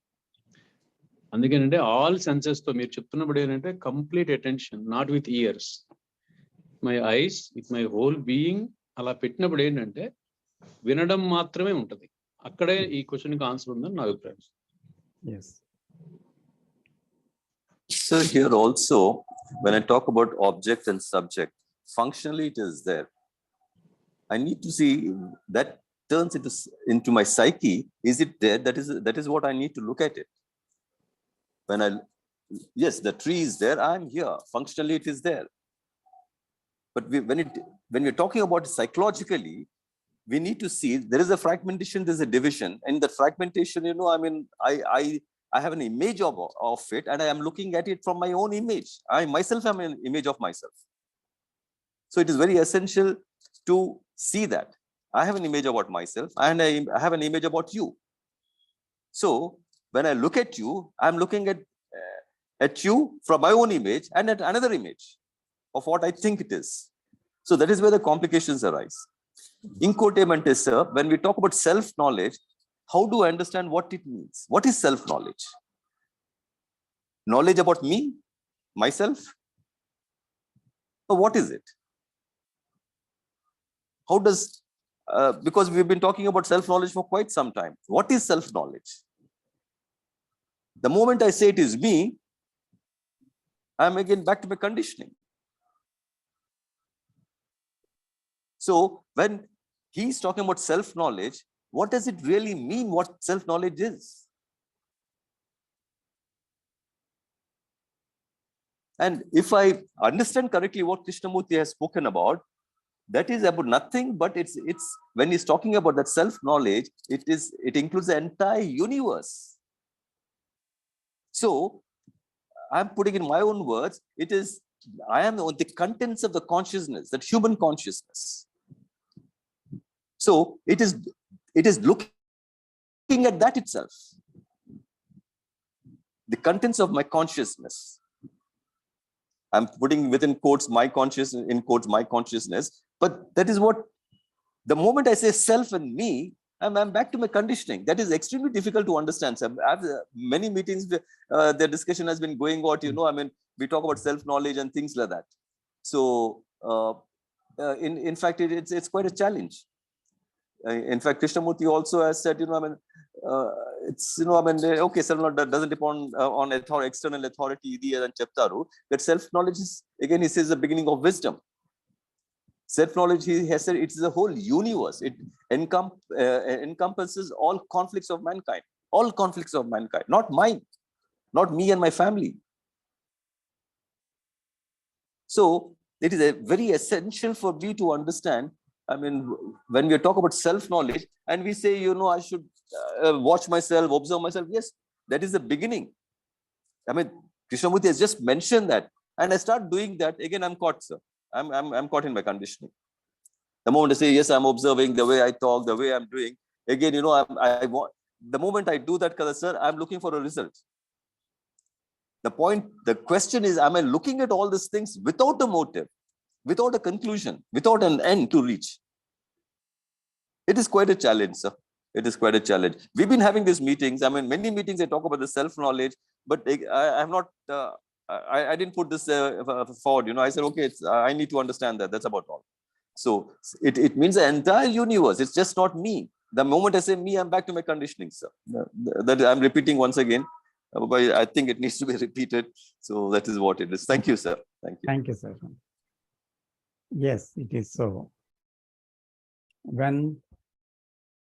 అందుకేనంటే ఆల్ సెన్సెస్ తో మీరు చెప్తున్నప్పుడు ఏంటంటే complete attention, not with years, my eyes, with my whole being అలా పెట్టినప్పుడు ఏంటంటే వినడం మాత్రమే ఉంటది. అక్కడే ఈ క్వశ్చన్ కి ఆన్సర్ ఉందని నా అభిప్రాయం. Yes. So here also, when I talk about object and subject, functionally it is there. I need to see that turns into my psyche. Is it there? That is what I need to look at it. When yes, the tree is there, I am here. Functionally it is there. But when we're talking about it psychologically, we need to see there is a fragmentation, there's a division. And the fragmentation, I mean, I have an image of it, and I am looking at it from my own image. I myself am an image of myself. So it is very essential to see that I have an image about myself, and I have an image about you. So when I look at you, I'm looking at you from my own image and at another image of what I think it is. So that is where the complications arise. Incotement is, sir, when we talk about self-knowledge, how do I understand what it means? What is self-knowledge? Knowledge about me, myself? Or what is it? How does, because we've been talking about self-knowledge for quite some time. What is self-knowledge? The moment I say it is me, I'm again back to my conditioning. So when he's talking about self-knowledge, what does it really mean, what self-knowledge is? And if I understand correctly what Krishnamurti has spoken about, that is about nothing but it's when he's talking about that self-knowledge, it includes the entire universe. So I'm putting in my own words, I am the contents of the consciousness, that human consciousness. So it is looking at that itself, the contents of my consciousness. I'm putting within quotes my consciousness, in quotes my consciousness, but that is what, the moment I say self and me, I'm back to my conditioning. That is extremely difficult to understand. So I've many meetings, the discussion has been going on, I mean, we talk about self-knowledge and things like that. So in fact, it's quite a challenge. In fact, Krishnamurti also has said, I mean, it's, I mean, okay, self-knowledge doesn't depend on external authority, and cheptaru, but self-knowledge is, again, he says, the beginning of wisdom. Self-knowledge, he has said, it's the whole universe. It encompasses all conflicts of mankind, not mine, not me and my family. So it is very essential for me to understand. I mean, when we talk about self-knowledge and we say, I should watch myself, observe myself. Yes, that is the beginning. I mean, Krishnamurti has just mentioned that, and I start doing that. Again, I'm caught, sir. I'm caught in my conditioning. The moment I say, yes, I'm observing the way I talk, the way I'm doing. Again, the moment I do that, sir, I'm looking for a result. The question is, am I looking at all these things without a motive, without a conclusion, without an end to reach? It is quite a challenge, sir. It is quite a challenge. We've been having these meetings. I mean, many meetings I talk about the self-knowledge, but I have not, I didn't put this forward. I said, okay, I need to understand that. That's about all. So it means the entire universe. It's just not me. The moment I say me, I'm back to my conditioning, sir. That I'm repeating once again. But I think it needs to be repeated. So that is what it is. Thank you, sir. Thank you. Thank you, sir. Yes, it is so.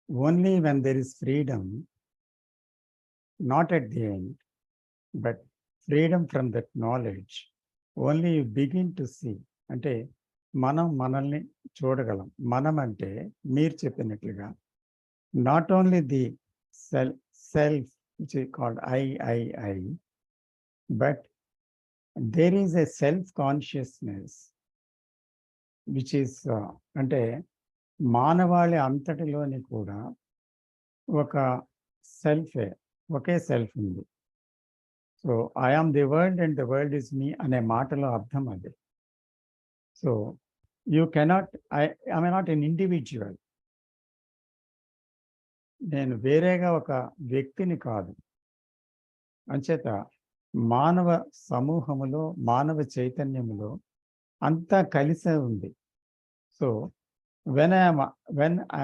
only when there is freedom, not at the end, but freedom from that knowledge, only you begin to see. అంటే మనం మనల్ని చూడగలం. మనం అంటే మీరు చెప్పినట్లుగా not only the self which is called I, but there is a self consciousness which is అంటే మానవాళి అంతటిలోని కూడా ఒక సెల్ఫే, ఒకే సెల్ఫ్ ఉంది. So I am the world and the world is me అనే మాటలో అర్థం అది. So you cannot, I not an individual. నేను వేరేగా ఒక వ్యక్తిని కాదు. అంచేత మానవ సమూహములో, మానవ చైతన్యములో అంతా కలిసే ఉంది. So when I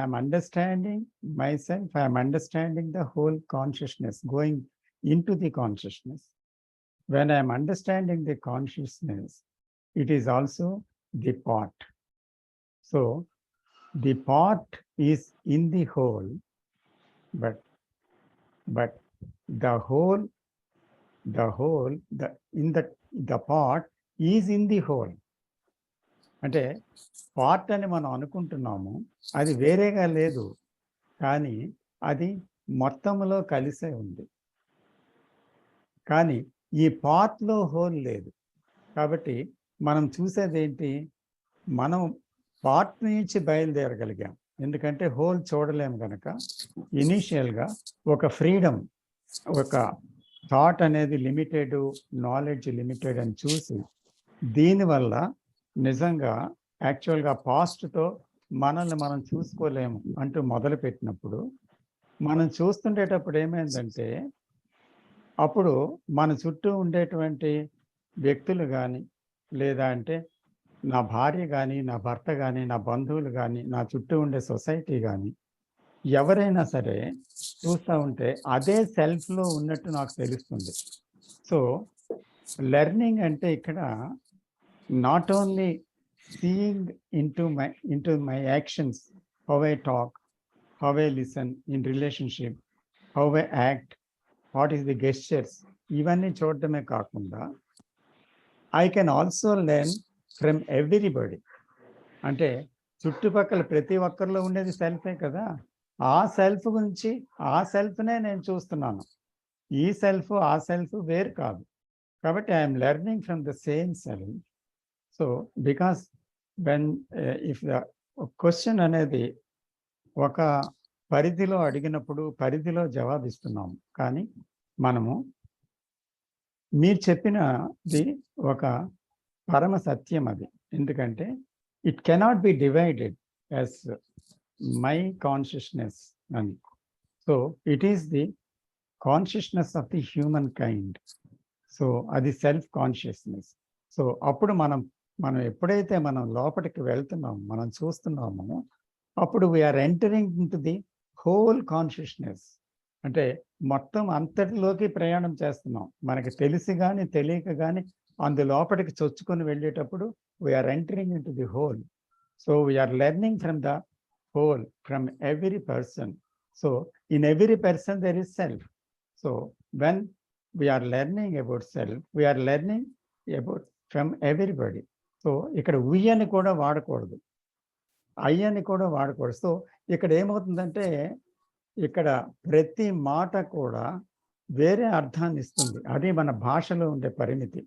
am understanding myself, I am understanding the whole consciousness, going into the consciousness. When I am understanding the consciousness, it is also the part. So the part is in the whole, but the part is in the whole. అంటే పార్ట్ అని మనం అనుకుంటున్నాము, అది వేరేగా లేదు, కానీ అది మొత్తంలో కలిసే ఉంది. కానీ ఈ పార్ట్లో హోల్ లేదు. కాబట్టి మనం చూసేది ఏంటి, మనం పార్ట్ నుంచి బయలుదేరగలిగాం. ఎందుకంటే హోల్ చూడలేము కనుక ఇనీషియల్గా ఒక ఫ్రీడమ్, ఒక థాట్ అనేది లిమిటెడ్, నాలెడ్జ్ లిమిటెడ్ అని చూసి దీనివల్ల నిజంగా యాక్చువల్గా పాస్ట్తో మనల్ని మనం చూసుకోలేము అంటూ మొదలుపెట్టినప్పుడు, మనం చూస్తుండేటప్పుడు ఏమైందంటే అప్పుడు మన చుట్టూ ఉండేటువంటి వ్యక్తులు కానీ, లేదా అంటే నా భార్య కానీ, నా భర్త కానీ, నా బంధువులు కానీ, నా చుట్టూ ఉండే సొసైటీ కానీ, ఎవరైనా సరే చూస్తూ ఉంటే అదే సెల్ఫ్లో ఉన్నట్టు నాకు తెలుస్తుంది. సో లెర్నింగ్ అంటే ఇక్కడ not only seeing into my actions, how I talk, how I listen in relationship, how I act, what is the gestures, ఇవన్నీ చూడటమే కాకుండా I can also learn from everybody. అంటే చుట్టుపక్కల ప్రతి ఒక్కరిలో ఉండేది సెల్ఫే కదా, ఆ సెల్ఫ్ గురించి, ఆ సెల్ఫ్నే నేను చూస్తున్నాను. ఈ సెల్ఫ్ ఆ సెల్ఫ్ వేరు కాదు. కాబట్టి I'm learning from the same self. So because when if the question అనేది ఒక పరిధిలో అడిగినప్పుడు పరిధిలో జవాబిస్తున్నాము, కానీ మనము మీరు చెప్పినది ఒక పరమ సత్యం అది. ఎందుకంటే it cannot be divided as my consciousness అని. So it is the consciousness of the human kind. So అది సెల్ఫ్ కాన్షియస్నెస్. సో అప్పుడు మనం ఎప్పుడైతే మనం లోపలికి వెళ్తున్నామో, మనం చూస్తున్నామో, అప్పుడు we are entering into the whole consciousness. అంటే మొత్తం అంతటిలోకి ప్రయాణం చేస్తున్నాం. మనకి తెలిసి కానీ తెలియక కానీ అందు లోపలికి చొచ్చుకొని వెళ్ళేటప్పుడు we are entering into the whole. So we are learning from the whole, from every person. So in every person there is self. So when we are learning about self, we are learning about from everybody. So ఇక్కడ వి అని కూడా వాడకూడదు, ఐ అని కూడా వాడకూడదు. సో ఇక్కడ ఏమవుతుందంటే ఇక్కడ ప్రతి మాట కూడా వేరే అర్థాన్ని ఇస్తుంది. అది మన భాషలో ఉండే పరిమితి,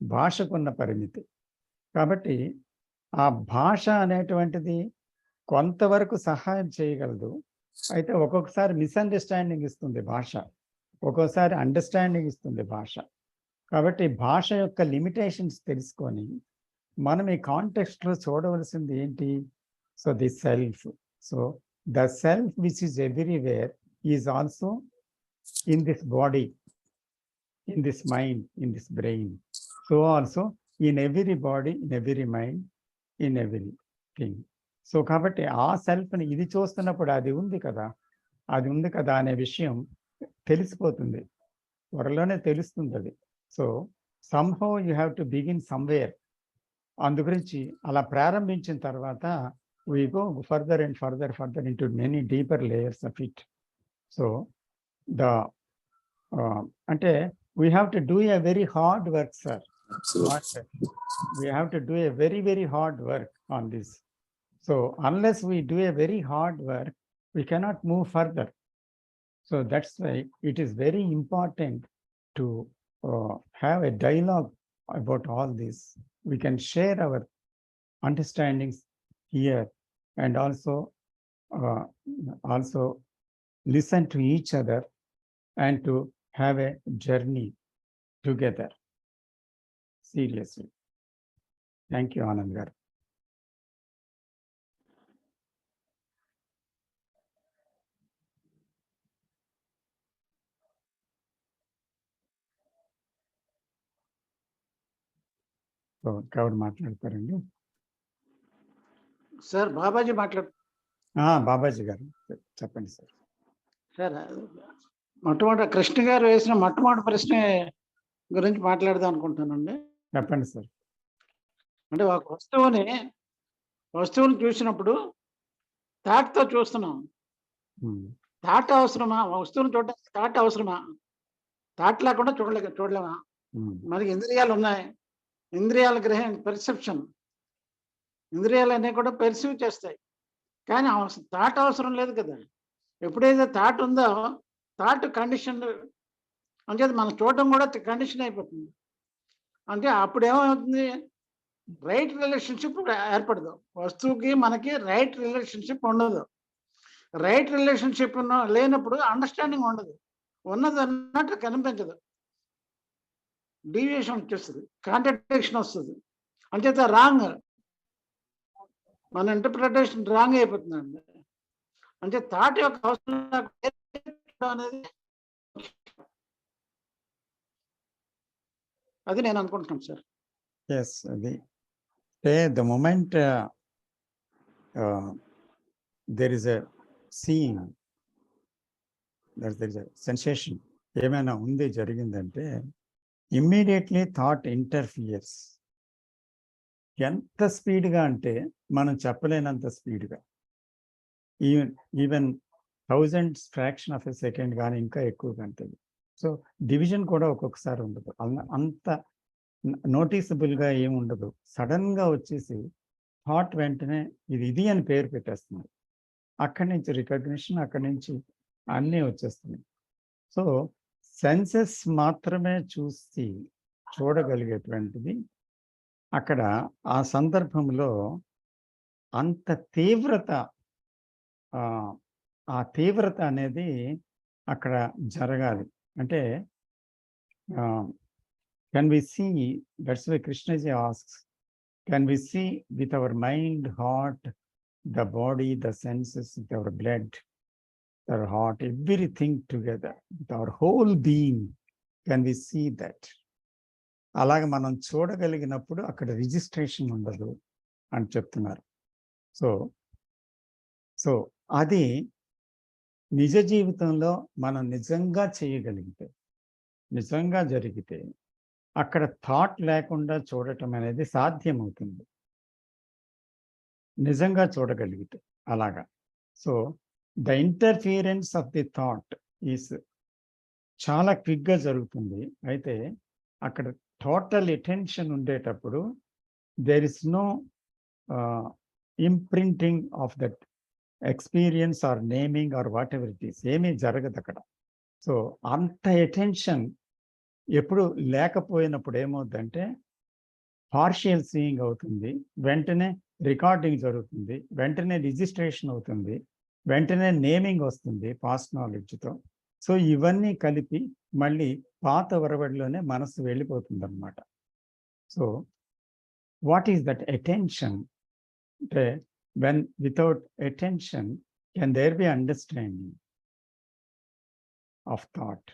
భాషకున్న పరిమితి. కాబట్టి ఆ భాష అనేటువంటిది కొంతవరకు సహాయం చేయగలదు. అయితే ఒక్కొక్కసారి మిస్అండర్స్టాండింగ్ ఇస్తుంది భాష, ఒక్కోసారి అండర్స్టాండింగ్ ఇస్తుంది భాష. కాబట్టి భాష యొక్క లిమిటేషన్స్ తెలుసుకొని మనం ఈ కాంటెక్స్ట్లో చూడవలసింది ఏంటి? So the self. So the self which is everywhere is also in this body, in this mind, in this brain. So also in every body, in every mind, in every thing. So కాబట్టి ఆ సెల్ఫ్ని ఇది చూస్తున్నప్పుడు అది ఉంది కదా, అది ఉంది కదా అనే విషయం తెలిసిపోతుంది, త్వరలోనే తెలుస్తుంది అది. So somehow you have to begin somewhere. అందు గురించి అలా ప్రారంభించిన తర్వాత we go further and further into many deeper layers of it. So the ante we have to do a very hard work, sir. Absolutely. We have to do a very, very hard work on this. So unless we do a very hard work, we cannot move further. So that's why it is very important to have a dialogue about all this. We can share our understandings here and also listen to each other and to have a journey together. Seriously. Thank you, Anand garu. So ఎవరు మాట్లాడతారండి? సార్ బాబాజీ మాట్లాడు. బాబాజీ గారు చెప్పండి సార్. సార్ మొట్టమొదటి కృష్ణ గారు వేసిన మొట్టమొదటి ప్రశ్న గురించి మాట్లాడదాం అనుకుంటానండి. చెప్పండి సార్. అంటే ఒక వస్తువుని చూసినప్పుడు థాట్తో చూస్తున్నాం. థాట్ అవసరమా? వస్తువుని చూడడానికి థాట్ అవసరమా? థాట్ లేకుండా చూడలేమా? మనకి ఇంద్రియాలు ఉన్నాయి. ఇంద్రియాల పెర్సెప్షన్, ఇంద్రియాలు అనేవి కూడా పెర్సీవ్ చేస్తాయి. కానీ థాట్ అవసరం లేదు కదా. ఎప్పుడైతే థాట్ ఉందో థాట్ కండిషన్ అంటే మనం చూడడం కూడా కండిషన్ అయిపోతుంది. అంటే అప్పుడు ఏమవుతుంది? రైట్ రిలేషన్షిప్ ఏర్పడదు. వస్తువుకి మనకి రైట్ రిలేషన్షిప్ ఉండదు. రైట్ రిలేషన్షిప్ లేనప్పుడు అండర్స్టాండింగ్ ఉండదు. ఉన్నది అన్నట్టు కనిపించదు. డీవియేషన్ వచ్చేస్తుంది, కాంట్రడిక్షన్ వస్తుంది. అంచేత రాంగ్, మన ఇంటర్ప్రిటేషన్ రాంగ్ అయిపోతుందండి. అంటే థాట్ యొక్క అవసరం అనేది అది నేను అనుకుంటున్నాను సార్. ఎస్, అది the moment there is a seeing, there is a sensation, ఏమైనా ఉంది జరిగిందంటే ఇమ్మీడియట్లీ థాట్ ఇంటర్ఫియర్స్. ఎంత స్పీడ్గా అంటే మనం చెప్పలేనంత స్పీడ్గా, even 1000 fraction of a second కానీ ఇంకా ఎక్కువగా ఉంటుంది. సో డివిజన్ కూడా ఒక్కొక్కసారి ఉండదు, అంత నోటీసబుల్గా ఏముండదు. సడన్గా వచ్చేసి థాట్ వెంటనే ఇది అని పేరు పెట్టేస్తుంది. అక్కడి నుంచి రికగ్నిషన్, అక్కడి నుంచి అన్నీ వచ్చేస్తున్నాయి. సో సెన్సెస్ మాత్రమే చూడగలిగేటువంటిది అక్కడ ఆ సందర్భంలో అంత తీవ్రత అనేది అక్కడ జరగాలి. అంటే can we see, that's why Krishnaji asks, can we see with our mind, heart, the body, the senses, with our blood, our heart, everything together, with our whole being, can we see that? అలాగే మనం చూడగలిగినప్పుడు అక్కడ రిజిస్ట్రేషన్ ఉండదు అని చెప్తున్నారు. సో అది నిజ జీవితంలో మనం నిజంగా చేయగలిగితే, నిజంగా జరిగితే అక్కడ థాట్ లేకుండా చూడటం అనేది సాధ్యమవుతుంది, నిజంగా చూడగలిగితే. అలాగా. So the interference of the thought is చాలా క్విక్గా జరుగుతుంది. అయితే అక్కడ టోటల్ అటెన్షన్ ఉండేటప్పుడు there is no imprinting of that experience or naming or whatever it is, ఏమీ జరగదు అక్కడ. సో అంత అటెన్షన్ ఎప్పుడు లేకపోయినప్పుడు ఏమవుతుందంటే పార్షియల్ సీయింగ్ అవుతుంది, వెంటనే రికార్డింగ్ జరుగుతుంది, వెంటనే రిజిస్ట్రేషన్ అవుతుంది, వెంటనే నేమింగ్ వస్తుంది పాస్ట్ నాలెడ్జ్తో. సో ఇవన్నీ కలిపి మళ్ళీ పాత ఒరవడిలోనే మనసు వెళ్ళిపోతుంది అన్నమాట. So what is that attention? అంటే when without attention can there be understanding of thought?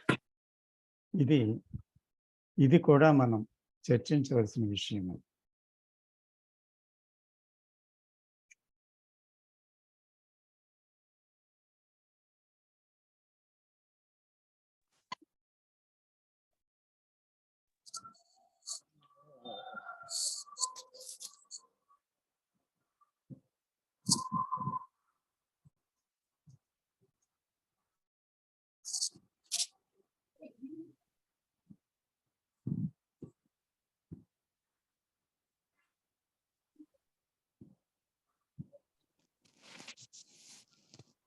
ఇది కూడా మనం చర్చించవలసిన విషయం.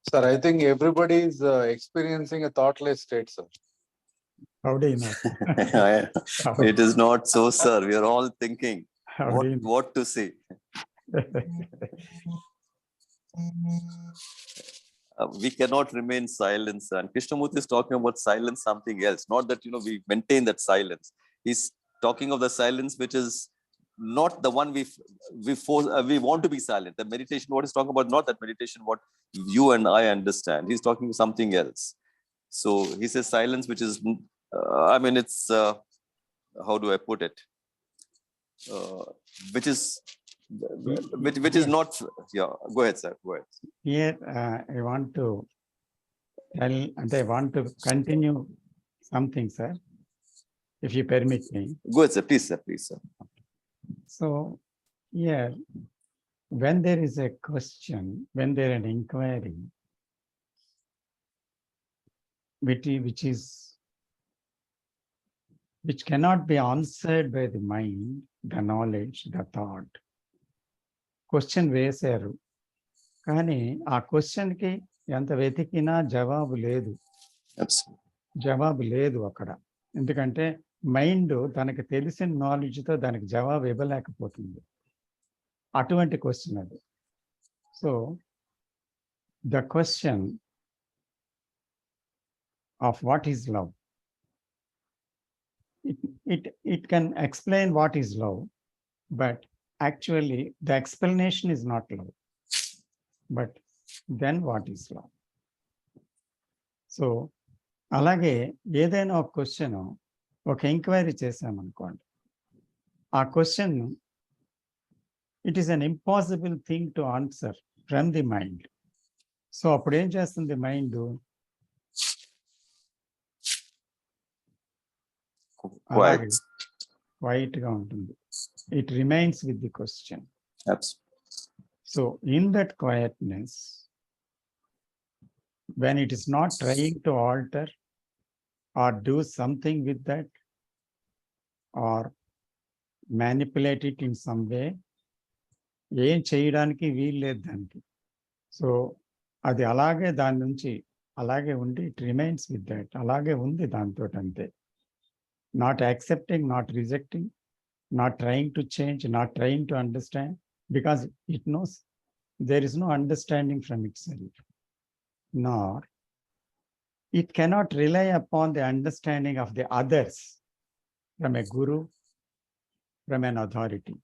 Sir, I think everybody is experiencing a thoughtless state, sir. How do you know? It is not so, sir. We are all thinking How do you know? what to say. We cannot remain silent, sir. And Krishnamurti is talking about silence, something else. Not that, we maintain that silence. He's talking of the silence which is not the one we want to be silent. The meditation, what he's talking about, not that meditation what you and I understand. He's talking something else. So he says silence which is, it's, how do I put it? Which is not, yeah, go ahead, sir, go ahead. Here, I want to tell, and I want to continue something, sir, if you permit me. Go ahead, sir, please, sir. So, here, when there is a question, when there is an inquiry, which cannot be answered by the mind, the knowledge, the thought. Question వేశారు, కానీ ఆ క్వశ్చన్కి ఎంత వెతికినా జవాబు లేదు అక్కడ. ఎందుకంటే మైండ్ తనకు తెలిసిన నాలెడ్జ్తో దానికి జవాబు ఇవ్వలేకపోతుంది. అటువంటి క్వశ్చన్ అది. So the question of what is love, it can explain what is love, but actually the explanation is not love. But then what is love? So అలాగే ఏదైనా ఒక క్వశ్చన్, ఒక ఎంక్వైరీ చేసామనుకోండి, ఆ question it is an impossible thing to answer from the mind. So అప్పుడు ఏం చేస్తుంది మైండ్? క్వైట్ గా ఉంటుంది. It remains with the question. Absolutely. So in that quietness, when it is not trying to alter or do something with that or manipulate it in some way, ఏం చేయడానికి వీల్లేదు దానికి. సో అది అలాగే దాని నుంచి అలాగే ఉండి ఇట్ రిమైన్స్ విత్ దట్, అలాగే ఉంది దాంతో అంతే. Not accepting, not rejecting, not trying to change, not trying to understand, because it knows there is no understanding from itself, nor it cannot rely upon the understanding of the others, from a guru, from an authority,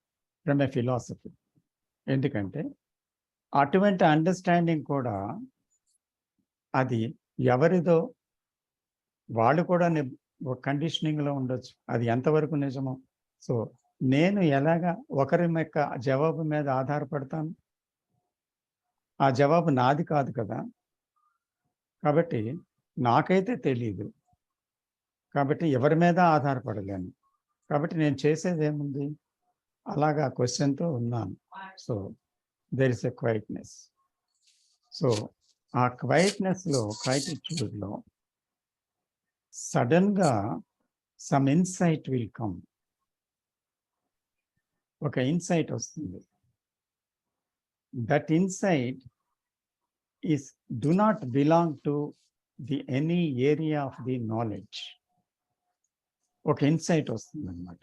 from a philosophy. ఎందుకంటే అటువంటి అండర్స్టాండింగ్ కూడా అది ఎవరిదో, వాళ్ళు కూడా కండిషనింగ్లో ఉండొచ్చు. అది ఎంతవరకు నిజమో. సో నేను ఎలాగా ఒకరి యొక్క జవాబు మీద ఆధారపడతాను? ఆ జవాబు నాది కాదు కదా. కాబట్టి నాకైతే తెలీదు, కాబట్టి ఎవరి మీద ఆధారపడలేను. కాబట్టి నేను చేసేది ఏముంది? అలాగా క్వశ్చన్తో ఉన్నాను. So there is a quietness. So ఆ క్వైట్నెస్లో, క్వైటిట్యూడ్లో సడన్గా సమ్ ఇన్సైట్ విల్ కమ్. ఒక ఇన్సైట్ వస్తుంది. That insight is do not belong to the any area of the knowledge. ఒక ఇన్సైట్ వస్తుంది అన్నమాట.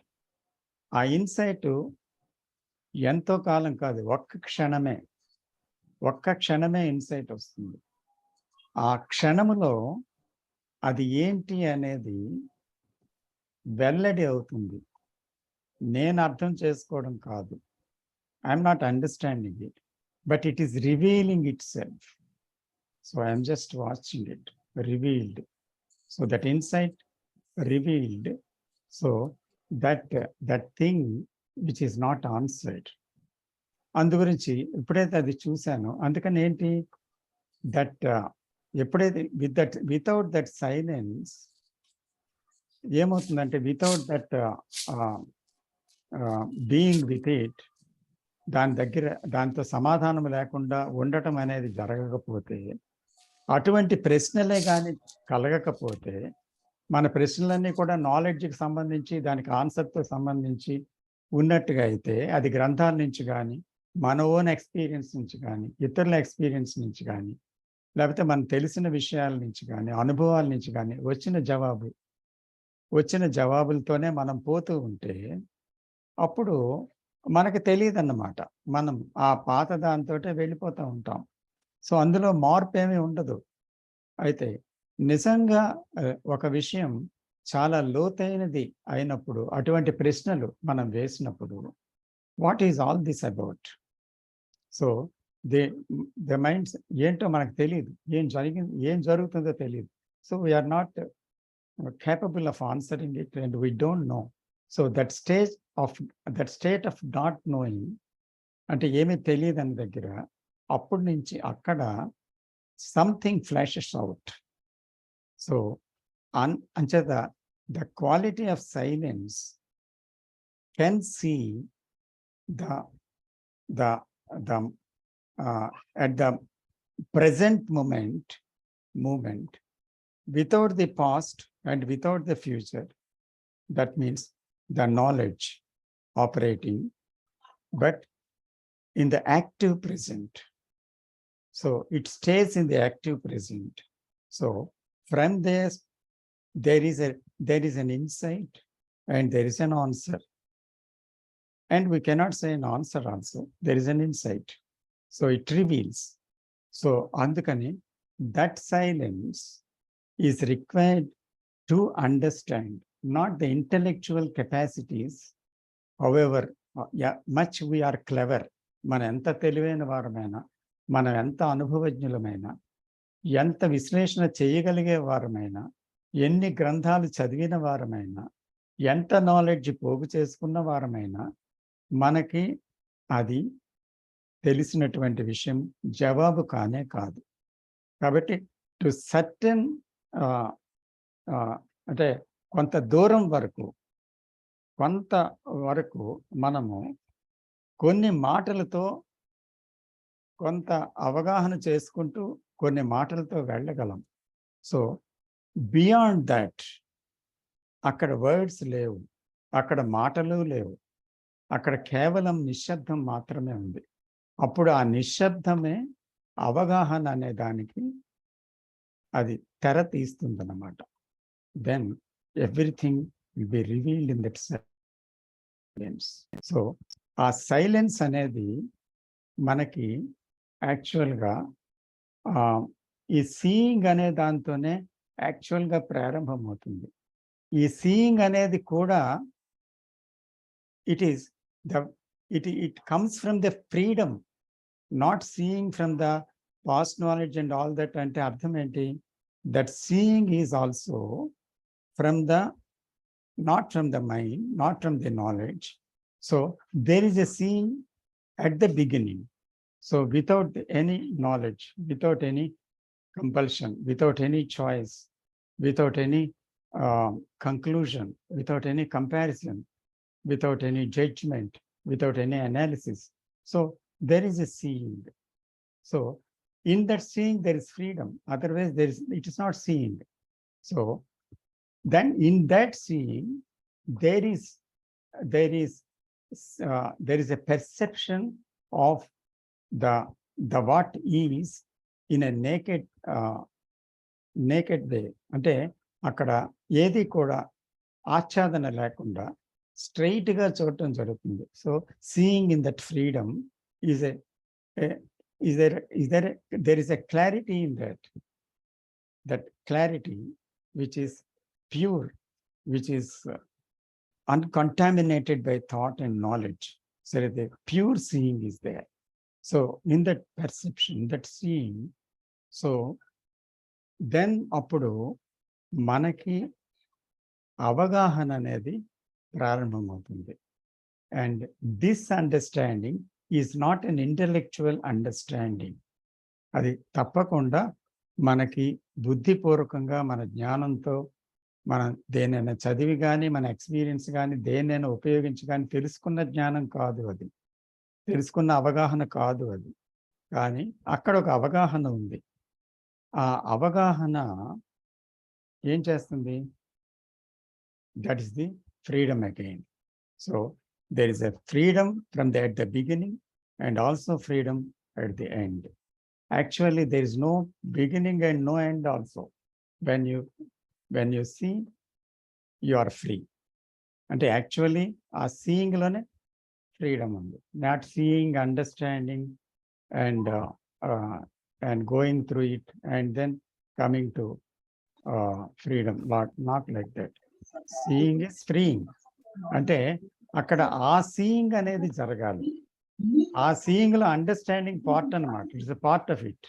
ఆ ఇన్సైట్ ఎంతో కాలం కాదు, ఒక్క క్షణమే ఇన్సైట్ వస్తుంది. ఆ క్షణములో అది ఏంటి అనేది వెల్లడి అవుతుంది. నేను అర్థం చేసుకోవడం కాదు. I'm not understanding it, but it is revealing it self. So I'm just watching it revealed. So that insight revealed. So that thing which is not answered. అందు గురించి ఎప్పుడైతే అది చూశానో, అందుకని ఏంటి దట్ ఎప్పుడైతే వితౌట్ దట్ సైలెన్స్ ఏమవుతుందంటే, without that being with it, దాంతో సమాధానం లేకుండా ఉండటం అనేది జరగకపోతే, అటువంటి ప్రశ్నలే కానీ కలగకపోతే, మన ప్రశ్నలన్నీ కూడా నాలెడ్జ్కి సంబంధించి, దానికి ఆన్సర్తో సంబంధించి ఉన్నట్టుగా అయితే, అది గ్రంథాల నుంచి కానీ, మన ఓన్ ఎక్స్పీరియన్స్ నుంచి కానీ, ఇతరుల ఎక్స్పీరియన్స్ నుంచి కానీ లేకపోతే మనం తెలిసిన విషయాల నుంచి కానీ, అనుభవాల నుంచి కానీ వచ్చిన జవాబులతోనే మనం పోతూ ఉంటే అప్పుడు మనకు తెలియదన్నమాట. మనం ఆ పాత దాంతోటే వెళ్ళిపోతూ ఉంటాం. సో అందులో మార్పు ఏమీ ఉండదు. అయితే నిజంగా ఒక విషయం చాలా లోతైనది అయినప్పుడు, అటువంటి ప్రశ్నలు మనం వేసినప్పుడు, what is all this about? So the minds ఏంటో మనకు తెలియదు, ఏం జరుగుతుందో తెలియదు. So we are not capable of answering it, and we don't know. So that state of not knowing, అంటే ఏమీ తెలియదని దగ్గర, అప్పటి నుంచి అక్కడ సంథింగ్ ఫ్లాషెస్ అవుట్. సో అంచేత the quality of silence can see at the present moment without the past and without the future. That means the knowledge operating, but in the active present. So it stays in the active present. So from this, there is an insight and there is an answer. And we cannot say an answer also. There is an insight. So it reveals. So andukani, that silence is required to understand, not the intellectual capacities, however much we are clever. మన ఎంత తెలివైన వారమైనా, మనం ఎంత అనుభవజ్ఞులమైనా, ఎంత విశ్లేషణ చేయగలిగే వారమైనా, ఎన్ని గ్రంథాలు చదివిన వారమైనా, ఎంత నాలెడ్జ్ పోగు చేసుకున్న వారమైనా, మనకి అది తెలిసినటువంటి విషయం జవాబు కానే కాదు. కాబట్టి టు సర్టెన్ అంటే కొంత దూరం వరకు మనము కొన్ని మాటలతో కొంత అవగాహన చేసుకుంటూ కొన్ని మాటలతో వెళ్ళగలం. సో బియాండ్ దట్ అక్కడ వర్డ్స్ లేవు, అక్కడ మాటలు లేవు, అక్కడ కేవలం నిశ్శబ్దం మాత్రమే ఉంది. అప్పుడు ఆ నిశ్శబ్దమే అవగాహన అనే దానికి అది తెర తీస్తుందన్నమాట. Then everything will be revealed in that silence. So ఆ సైలెన్స్ అనేది మనకి యాక్చువల్గా ఈ సీయింగ్ అనే దాంతోనే యాక్చువల్గా ప్రారంభమవుతుంది. ఈ సీయింగ్ అనేది కూడా it comes from the freedom, not seeing from the past knowledge and all that. అంటే అర్థం ఏంటి? That seeing is also not from the mind, not from the knowledge. So there is a seeing at the beginning. So without any knowledge, without any compulsion, without any choice, without any conclusion, without any comparison, without any judgment, without any analysis. So there is a seeing. So in that seeing there is freedom. Otherwise it is not seeing. So then in that seeing there is a perception of the what is in a naked way. అంటే అక్కడ ఏది కూడా ఆచ్ఛాదన లేకుండా స్ట్రైట్ గా చూడటం జరుగుతుంది. So seeing in that freedom there is a clarity in that clarity which is pure, which is uncontaminated by thought and knowledge. So the pure seeing is there. So in that perception, that seeing, so then appudu manaki avagahana anedi ప్రారంభమవుతుంది. And this understanding is not an intellectual understanding. అది తప్పకుండా మనకి బుద్ధిపూర్వకంగా మన జ్ఞానంతో మనం దేనైనా చదివి కానీ, మన ఎక్స్పీరియన్స్ కానీ, దేనైనా ఉపయోగించి కానీ తెలుసుకున్న జ్ఞానం కాదు, అది తెలుసుకున్న అవగాహన కాదు అది. కానీ అక్కడ ఒక అవగాహన ఉంది. ఆ అవగాహన ఏం చేస్తుంది? That is the freedom again. So there is a freedom at the beginning and also freedom at the end. Actually, there is no beginning and no end also. When you see, you are free. అంటే యాక్చువల్లీ ఆ సీయింగ్లోనే ఫ్రీడమ్ ఉంది. Not seeing, understanding and going through it and then coming to freedom. Not like that. Seeing is freeing. అంటే అక్కడ ఆ సీయింగ్ అనేది జరగాలి. ఆ సీయింగ్ లో అండర్స్టాండింగ్ పార్ట్ అన్నమాట. It's a part of it.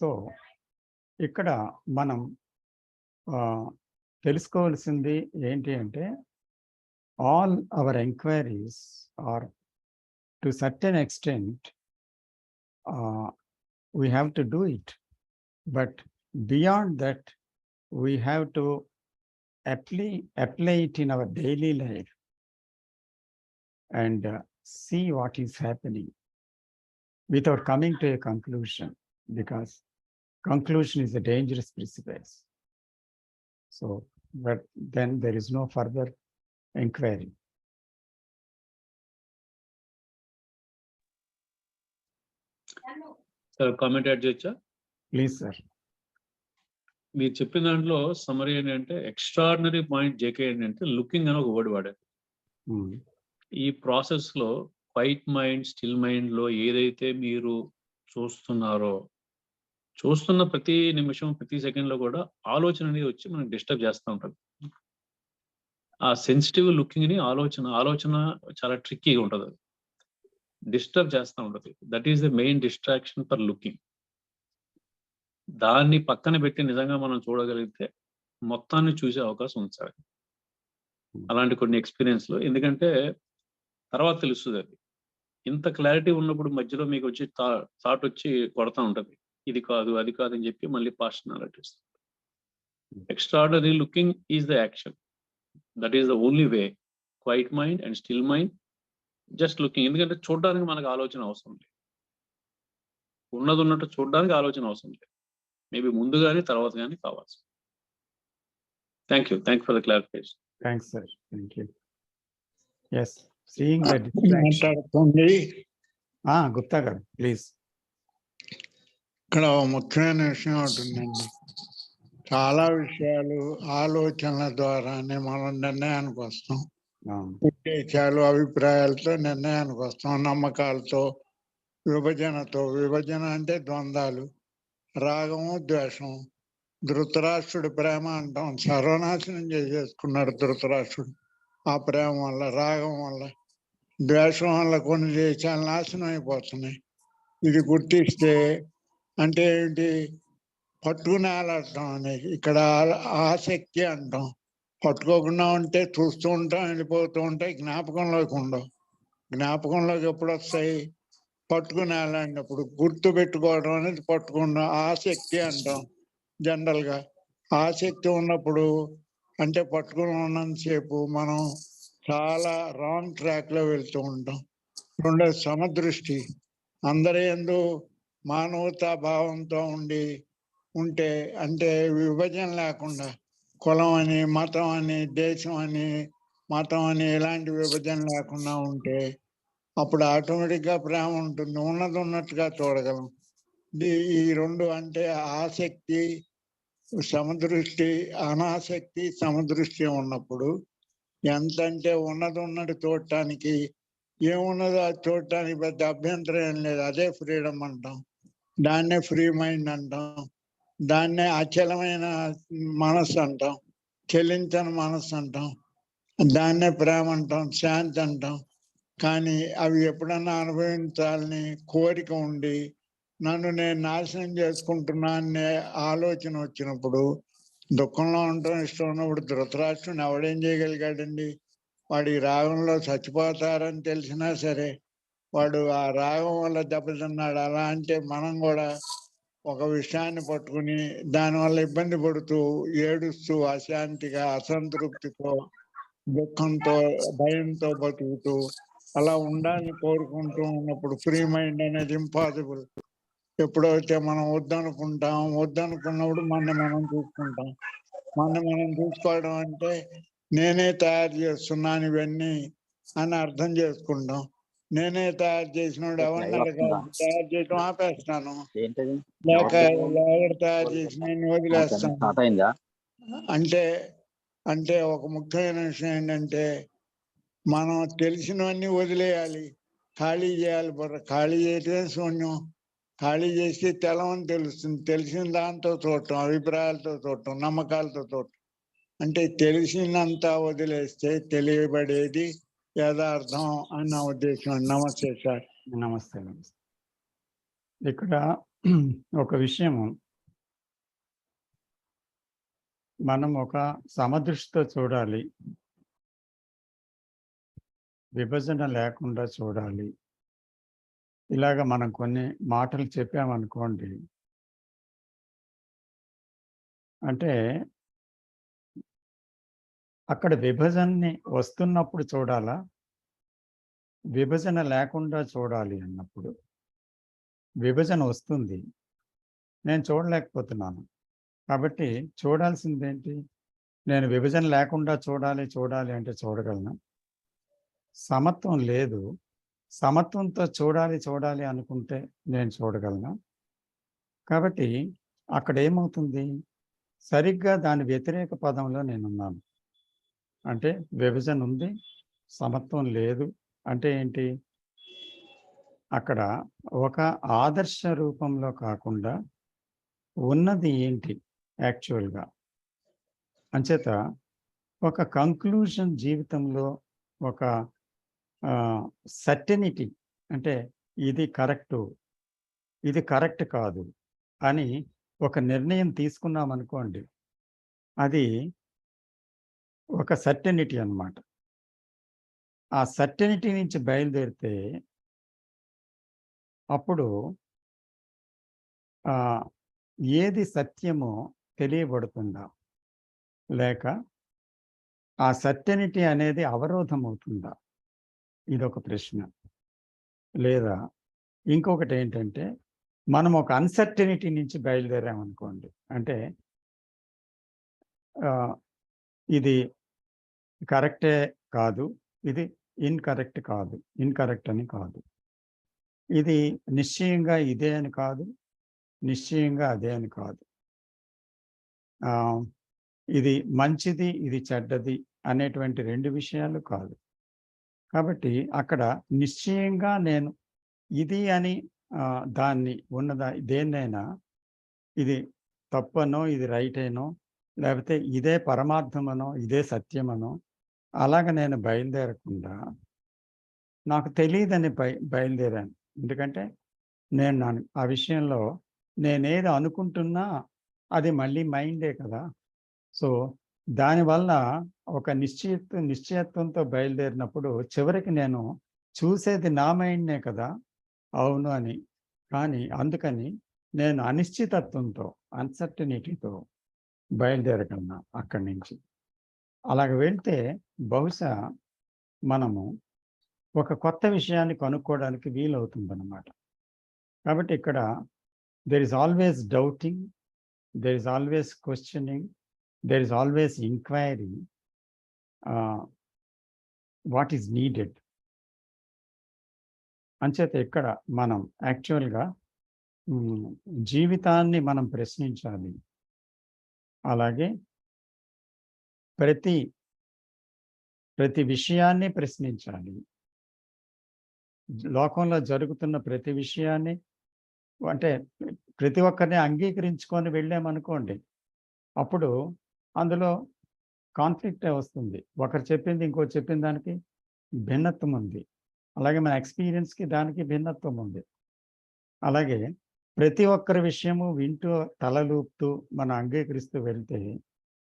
So ఇక్కడ మనం తెలుసుకోవాల్సింది ఏంటి అంటే, all our enquiries are to certain extent we have to do it, but beyond that we have to apply it in our daily life and see what is happening without coming to a conclusion, because conclusion is a dangerous precipice. So but then there is no further inquiry. Sir comment add చేయొచ్చా? Please, sir. మీరు చెప్పిన దాంట్లో సమరీ ఏంటంటే, ఎక్స్ట్రాడినరీ పాయింట్ జేకే ఏంటంటే లుకింగ్ అని ఒక వర్డ్ వాడారు. ఈ ప్రాసెస్ లో క్వైట్ మైండ్, స్టిల్ మైండ్ లో ఏదైతే మీరు చూస్తున్నారో, చూస్తున్న ప్రతి నిమిషం, ప్రతి సెకండ్ లో కూడా ఆలోచన అనేది వచ్చి మనకి డిస్టర్బ్ చేస్తూ ఉంటుంది. ఆ సెన్సిటివ్ లుకింగ్ ని ఆలోచన చాలా ట్రిక్కీగా ఉంటుంది, అది డిస్టర్బ్ చేస్తూ ఉంటుంది. That is the main distraction for looking. దాన్ని పక్కన పెట్టి నిజంగా మనం చూడగలిగితే మొత్తాన్ని చూసే అవకాశం ఉంది సార్. అలాంటి కొన్ని ఎక్స్పీరియన్స్ లో, ఎందుకంటే తర్వాత తెలుస్తుంది అది. ఇంత క్లారిటీ ఉన్నప్పుడు మధ్యలో మీకు వచ్చి థాట్ వచ్చి కొడతా ఉంటుంది, ఇది కాదు అది కాదు అని చెప్పి మళ్ళీ past knowledge. Extraordinary looking is the action. That is the only way. Quiet mind and still mind, just looking. ఎందుకంటే చూడడానికి మనకు ఆలోచన అవసరం లేదు, ఉన్నది ఉన్నట్టు చూడడానికి ఆలోచన అవసరం లేదు. మేబీ ముందు కానీ తర్వాత కానీ కావాల్సి. Thank you for the clarification. Thanks, sir. Thank you. Yes, seeing that. మాట్లాడుతుంది Gupta garu, please. ఇక్కడ ముఖ్యమైన విషయం ఉంటుందండి. చాలా విషయాలు ఆలోచనల ద్వారానే మనం నిర్ణయానికి వస్తాం. ఉద్దేశాలు, అభిప్రాయాలతో నిర్ణయానికి వస్తాం. నమ్మకాలతో, విభజన అంటే ద్వంద్వాలు, రాగము, ద్వేషం. ధృతరాష్ట్రుడు ప్రేమ అంటాం, సర్వనాశనం చేసేసుకున్నాడు ధృతరాష్ట్రుడు. ఆ ప్రేమ వల్ల, రాగం వల్ల, ద్వేషం వల్ల కొన్ని దేశాలు నాశనం అయిపోతున్నాయి. ఇది గుర్తిస్తే అంటే ఏంటి? పట్టుకునేలాడటం అనేది. ఇక్కడ ఆసక్తి అంటాం. పట్టుకోకుండా ఉంటే చూస్తూ ఉంటాం, వెళ్ళిపోతూ ఉంటాయి, జ్ఞాపకంలోకి ఉండవు. జ్ఞాపకంలోకి ఎప్పుడు వస్తాయి? పట్టుకునేలాడినప్పుడు. గుర్తు పెట్టుకోవడం అనేది పట్టుకుంటాం. ఆసక్తి అంటాం జనరల్గా. ఆసక్తి ఉన్నప్పుడు అంటే పట్టుకుని ఉన్నంతసేపు మనం చాలా రాంగ్ ట్రాక్లో వెళ్తూ ఉంటాం. రెండోది సమదృష్టి. అందరి యందు మానవతా భావంతో ఉంటే, అంటే విభజన లేకుండా, కులం అని, మతం అని, దేశం అని, మతం అని ఇలాంటి విభజన లేకుండా ఉంటే అప్పుడు ఆటోమేటిక్గా ప్రేమ ఉంటుంది. ఉన్నది ఉన్నట్టుగా చూడగలం. ఈ రెండు అంటే ఆసక్తి, సమదృష్టి, అనాసక్తి, సమదృష్టి ఉన్నప్పుడు ఎంతంటే ఉన్నది ఉన్నట్టు చూడటానికి, ఏమున్నదో అది చూడటానికి పెద్ద అభ్యంతరం ఏం లేదు. అదే ఫ్రీడమ్ అంటాం. దాన్నే ఫ్రీ మైండ్ అంటాం. దాన్నే అచలమైన మనస్సు అంటాం, చెల్లించని మనస్సు అంటాం. దాన్నే ప్రేమ అంటాం, శాంతి అంటాం. కానీ అవి ఎప్పుడన్నా అనుభవించాలని కోరిక ఉండి నన్ను నేను నాశనం చేసుకుంటున్నా అనే ఆలోచన వచ్చినప్పుడు, దుఃఖంలో ఉండటం ఇష్టం ఉన్నప్పుడు ధృతరాష్ట్రుని ఎవడేం చేయగలిగాడండి? వాడి రాగంలో చచ్చిపోతారని తెలిసినా సరే వాడు ఆ రాగం వల్ల దెబ్బతిన్నాడు. అలా అంటే మనం కూడా ఒక విషయాన్ని పట్టుకుని దానివల్ల ఇబ్బంది పడుతూ, ఏడుస్తూ, అశాంతిగా, అసంతృప్తితో, దుఃఖంతో, భయంతో బతుకుతూ అలా ఉండాలని కోరుకుంటూ ఉన్నప్పుడు ఫ్రీ మైండ్ అనేది ఇంపాసిబుల్. ఎప్పుడైతే మనం వద్దనుకున్నప్పుడు మనం చూసుకుంటాం. మనం చూసుకోవడం అంటే నేనే తయారు చేస్తున్నాను ఇవన్నీ అని అర్థం చేసుకుంటాం. నేనే తయారు చేసినోడు ఎవరిని అడగాలి, తయారు చేయడం ఆపేస్తాను. ఏంటది లేక ఎవరు తయారు చేసిన వదిలేస్తాను. స్టార్ట్ అయిందా? అంటే అంటే ఒక ముఖ్యమైన విషయం ఏంటంటే మనం తెలిసినవన్నీ వదిలేయాలి, ఖాళీ చేయాలి. ఖాళీ చేయటమే శూన్యం. ఖాళీ చేసి తెలవని తెలుస్తుంది. తెలిసిన దాంతో చూడటం, అభిప్రాయాలతో చూడటం, నమ్మకాలతో చూడటం. అంటే తెలిసినంత వదిలేస్తే తెలియబడేది యథార్థం అని నా ఉద్దేశం. నమస్తే సార్. నమస్తే. నమస్తే. ఇక్కడ ఒక విషయము, మనం ఒక సమదృష్టితో చూడాలి, విభజన లేకుండా చూడాలి. ఇలాగ మనం కొన్ని మాటలు చెప్పామనుకోండి, అంటే అక్కడ విభజనని వస్తున్నప్పుడు చూడాలా, విభజన లేకుండా చూడాలి అన్నప్పుడు విభజన వస్తుంది, నేను చూడలేకపోతున్నాను. కాబట్టి చూడాల్సిందేంటి? నేను విభజన లేకుండా చూడాలి చూడాలి అంటే చూడగలను. సమత్వం లేదు, సమత్వంతో చూడాలి చూడాలి అనుకుంటే నేను చూడగలను. కాబట్టి అక్కడ ఏమవుతుంది? సరిగ్గా దాని వ్యతిరేక పదంలో నేనున్నాను. అంటే విభజన ఉంది, సమత్వం లేదు. అంటే ఏంటి? అక్కడ ఒక ఆదర్శ రూపంలో కాకుండా ఉన్నది ఏంటి యాక్చువల్గా? అంచేత ఒక కంక్లూజన్ జీవితంలో, ఒక సర్టెనిటీ, అంటే ఇది కరెక్టు, ఇది కరెక్ట్ కాదు అని ఒక నిర్ణయం తీసుకున్నాం అనుకోండి, అది ఒక సర్టెనిటీ అన్నమాట. ఆ సర్టెనిటీ నుంచి బయలుదేరితే అప్పుడు ఏది సత్యమో తెలియబడుతుందా, లేక ఆ సర్టెనిటీ అనేది అవరోధం అవుతుందా? ఇదొక ప్రశ్న. లేదా ఇంకొకటి ఏంటంటే, మనం ఒక అన్సర్టెనిటీ నుంచి బయలుదేరామనుకోండి, అంటే ఇది కరెక్టే కాదు, ఇది ఇన్కరెక్ట్ కాదు, ఇన్కరెక్ట్ అని కాదు, ఇది నిశ్చయంగా ఇదే అని కాదు, నిశ్చయంగా అదే అని కాదు, ఇది మంచిది, ఇది చెడ్డది అనేటువంటి రెండు విషయాలు కాదు. కాబట్టి అక్కడ నిశ్చయంగా నేను ఇది అని దాన్ని దేన్నైనా ఇది తప్పనో, ఇది రైట్ అయినో, లేకపోతే ఇదే పరమార్థమనో, ఇదే సత్యమనో అలాగ నేను బయలుదేరకుండా నాకు తెలియదని బయలుదేరాను. ఎందుకంటే నేను ఆ విషయంలో నేనేది అనుకుంటున్నా అది మళ్ళీ మైండే కదా. సో దానివల్ల ఒక నిశ్చయత్వంతో బయలుదేరినప్పుడు చివరికి నేను చూసేది నా మైండ్నే కదా, అవును అని. కానీ అందుకని నేను అనిశ్చితత్వంతో, అన్సర్టనిటీతో బయలుదేరగలను అక్కడి నుంచి. అలాగ వెళ్తే బహుశా మనము ఒక కొత్త విషయాన్ని కనుక్కోవడానికి వీలవుతుందన్నమాట. కాబట్టి ఇక్కడ there is always doubting, there is always questioning, there is always inquiry, what is needed. అంచేత ఇక్కడ మనం యాక్చువల్గా జీవితాన్ని మనం ప్రశ్నించాలి. అలాగే ప్రతి విషయాన్ని ప్రశ్నించాలి. లోకంలో జరుగుతున్న ప్రతి విషయాన్ని, అంటే ప్రతి ఒక్కరిని అంగీకరించుకొని వెళ్ళామనుకోండి, అప్పుడు అందులో కాన్ఫ్లిక్టే వస్తుంది. ఒకరు చెప్పింది ఇంకోటి చెప్పిన దానికి భిన్నత్వం ఉంది. అలాగే మన ఎక్స్పీరియన్స్కి దానికి భిన్నత్వం ఉంది. అలాగే ప్రతి ఒక్కరి విషయము వింటూ తలలూపుతూ మనం అంగీకరిస్తూ వెళ్తే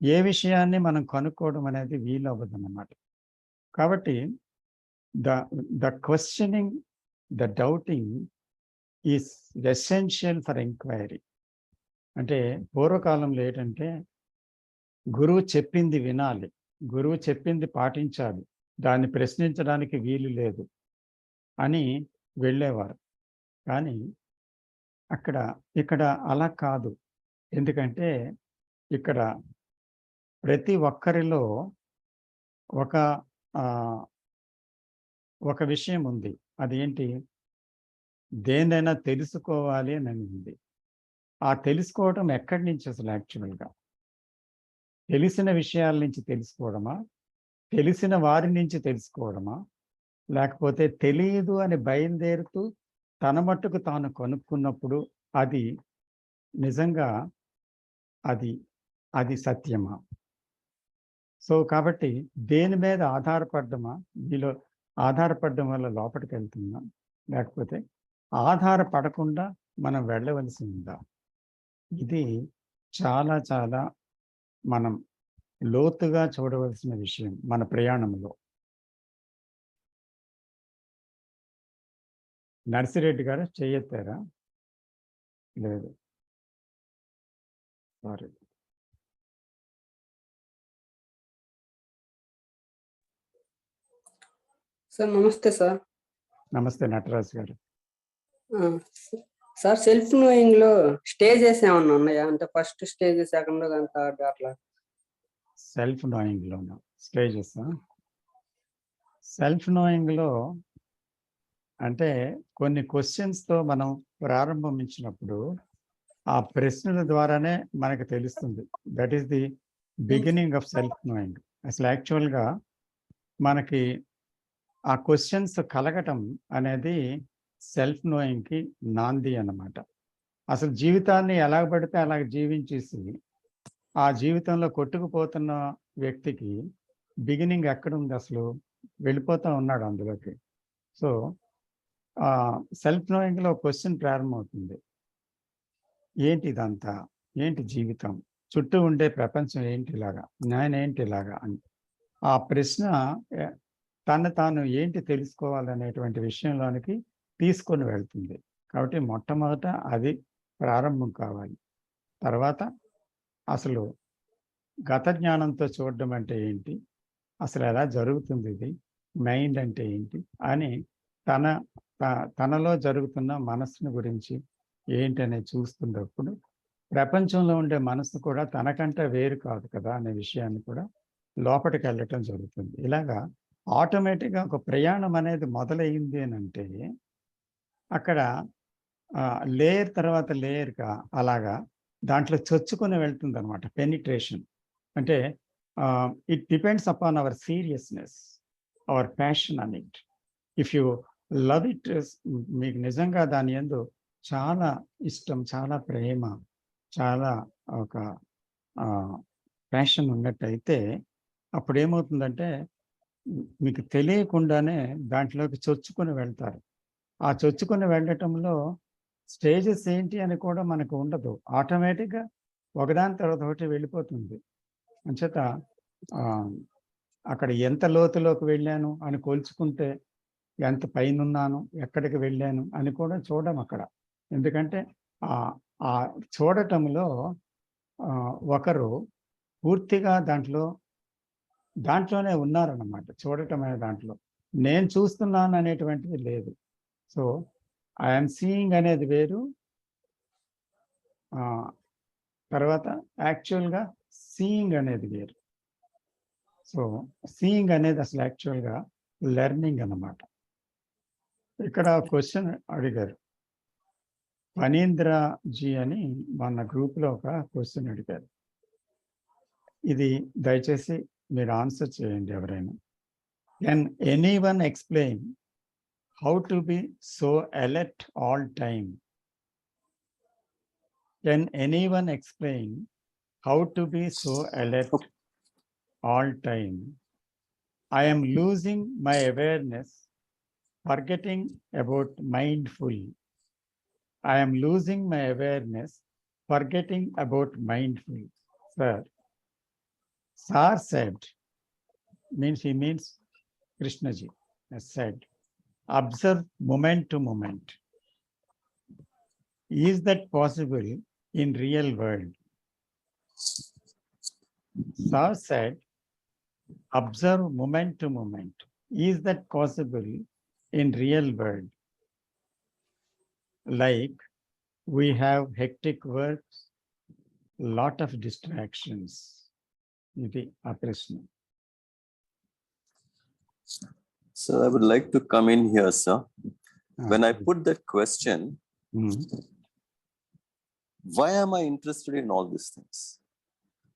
ఏ విషయాన్ని మనం కనుక్కోవడం అనేది వీలవ్వదన్నమాట. కాబట్టి the questioning, the doubting is essential for enquiry. అంటే పూర్వకాలంలో ఏంటంటే గురువు చెప్పింది వినాలి, గురువు చెప్పింది పాటించాలి, దాన్ని ప్రశ్నించడానికి వీలు లేదు అని వెళ్ళేవారు. కానీ ఇక్కడ అలా కాదు. ఎందుకంటే ఇక్కడ ప్రతి ఒక్కరిలో ఒక విషయం ఉంది. అదేంటి? దేన్నైనా తెలుసుకోవాలి అని ఉంది. ఆ తెలుసుకోవటం ఎక్కడి నుంచి అసలు యాక్చువల్గా? తెలిసిన విషయాల నుంచి తెలుసుకోవడమా? తెలిసిన వారి నుంచి తెలుసుకోవడమా? లేకపోతే తెలియదు అని బయలుదేరుతూ తన మట్టుకు తాను కనుక్కున్నప్పుడు అది నిజంగా అది అది సత్యమా? సో కాబట్టి దేని మీద ఆధారపడ్డమా? మీలో ఆధారపడడం వల్ల లోపలికి వెళ్తుందా? లేకపోతే ఆధారపడకుండా మనం వెళ్ళవలసి ఉందా? ఇది చాలా చాలా మనం లోతుగా చూడవలసిన విషయం మన ప్రయాణంలో. నర్సిరెడ్డి గారు చేయెత్తారా? లేదు, సారీ. సార్ నమస్తే సార్. నమస్తే నటరాజ్ గారు. సార్ సెల్ఫ్ నోయింగ్ లో స్టేజెస్ ఏమన్నా ఉన్నాయా? అంటే ఫస్ట్ స్టేజ్, సెకండ్, థర్డ్ అట్లా. సెల్ఫ్ నోయింగ్ లోనా స్టేజెస్? సెల్ఫ్ నోయింగ్ లో అంటే కొన్ని క్వశ్చన్స్ తో మనం ప్రారంభించినప్పుడు ఆ ప్రశ్నల ద్వారానే మనకు తెలుస్తుంది. That is the beginning of self knowing. అసలు యాక్చువల్గా మనకి ఆ క్వశ్చన్స్ కలగటం అనేది సెల్ఫ్ నోయింగ్కి నాంది అన్నమాట. అసలు జీవితాన్ని ఎలా పడితే అలా జీవించేసి ఆ జీవితంలో కొట్టుకుపోతున్న వ్యక్తికి బిగినింగ్ ఎక్కడుంది? అసలు వెళ్ళిపోతూ ఉన్నాడు అందులోకి. సో సెల్ఫ్ నోయింగ్లో క్వశ్చన్ ప్రారంభమవుతుంది. ఏంటి ఇదంతా? ఏంటి జీవితం? చుట్టూ ఉండే ప్రపంచం ఏంటి ఇలాగా? నేనేంటి ఇలాగా అని ఆ ప్రశ్న తను తాను ఏంటి తెలుసుకోవాలనేటువంటి విషయంలోనికి తీసుకొని వెళ్తుంది. కాబట్టి మొట్టమొదట అది ప్రారంభం కావాలి. తర్వాత అసలు గత జ్ఞానంతో చూడడం అంటే ఏంటి, అసలు ఎలా జరుగుతుంది, ఇది మైండ్ అంటే ఏంటి అని తనలో జరుగుతున్న మనస్సును గురించి ఏంటనేది చూస్తున్నప్పుడు ప్రపంచంలో ఉండే మనస్సు కూడా తనకంటే వేరు కాదు కదా అనే విషయాన్ని కూడా లోపలికి వెళ్ళటం జరుగుతుంది. ఇలాగా ఆటోమేటిక్గా ఒక ప్రయాణం అనేది మొదలైంది అని అంటే అక్కడ లేయర్ తర్వాత లేయర్గా అలాగా దాంట్లో చొచ్చుకొని వెళ్తుంది అనమాట. పెనిట్రేషన్ అంటే it depends upon our seriousness, hour passion an it. If you love it, మీకు నిజంగా దాని యందు చాలా ఇష్టం, చాలా ప్రేమ, చాలా ఒక ప్యాషన్ ఉన్నట్టయితే అప్పుడు ఏమవుతుందంటే మీకు తెలియకుండానే దాంట్లోకి చొచ్చుకొని వెళ్తారు. ఆ చొచ్చుకొని వెళ్ళటంలో స్టేజెస్ ఏంటి అని కూడా మనకు ఉండదు. ఆటోమేటిక్గా ఒకదాని తర్వాత ఒకటి వెళ్ళిపోతుంది. అంచేత అక్కడ ఎంత లోతులోకి వెళ్ళాను అని కొలుచుకుంటే ఎంత పైన ఉన్నాను, ఎక్కడికి వెళ్ళాను అని కూడా చూడడం అక్కడ. ఎందుకంటే ఆ చూడటంలో ఒకరు పూర్తిగా దాంట్లోనే ఉన్నారన్నమాట. చూడటం అనే దాంట్లో నేను చూస్తున్నాను అనేటువంటిది లేదు. సో ఐఎమ్ సీయింగ్ అనేది వేరు, తర్వాత యాక్చువల్గా సీయింగ్ అనేది వేరు. సో సీయింగ్ అనేది అసలు యాక్చువల్గా లెర్నింగ్ అన్నమాట. ఇక్కడ క్వశ్చన్ అడిగారు ఫణీంద్రజీ అని మన గ్రూప్లో ఒక క్వశ్చన్ అడిగారు. ఇది దయచేసి మీరు ఆన్సర్ చేయండి ఎవరైనా. Can anyone explain how to be so alert all time? Can anyone explain how to be so alert all time? I am losing my awareness, forgetting about mindful. I am losing my awareness, forgetting about mindful. Sir, Sar said, he means Krishnaji has said, observe moment to moment. Is that possible in real world? Sar said, observe moment to moment. Is that possible in real world? Like we have hectic works, lot of distractions. ఇది ఆ ప్రశ్న. So I would like to come in here, sir. When I please. put that question, why am I interested in all these things?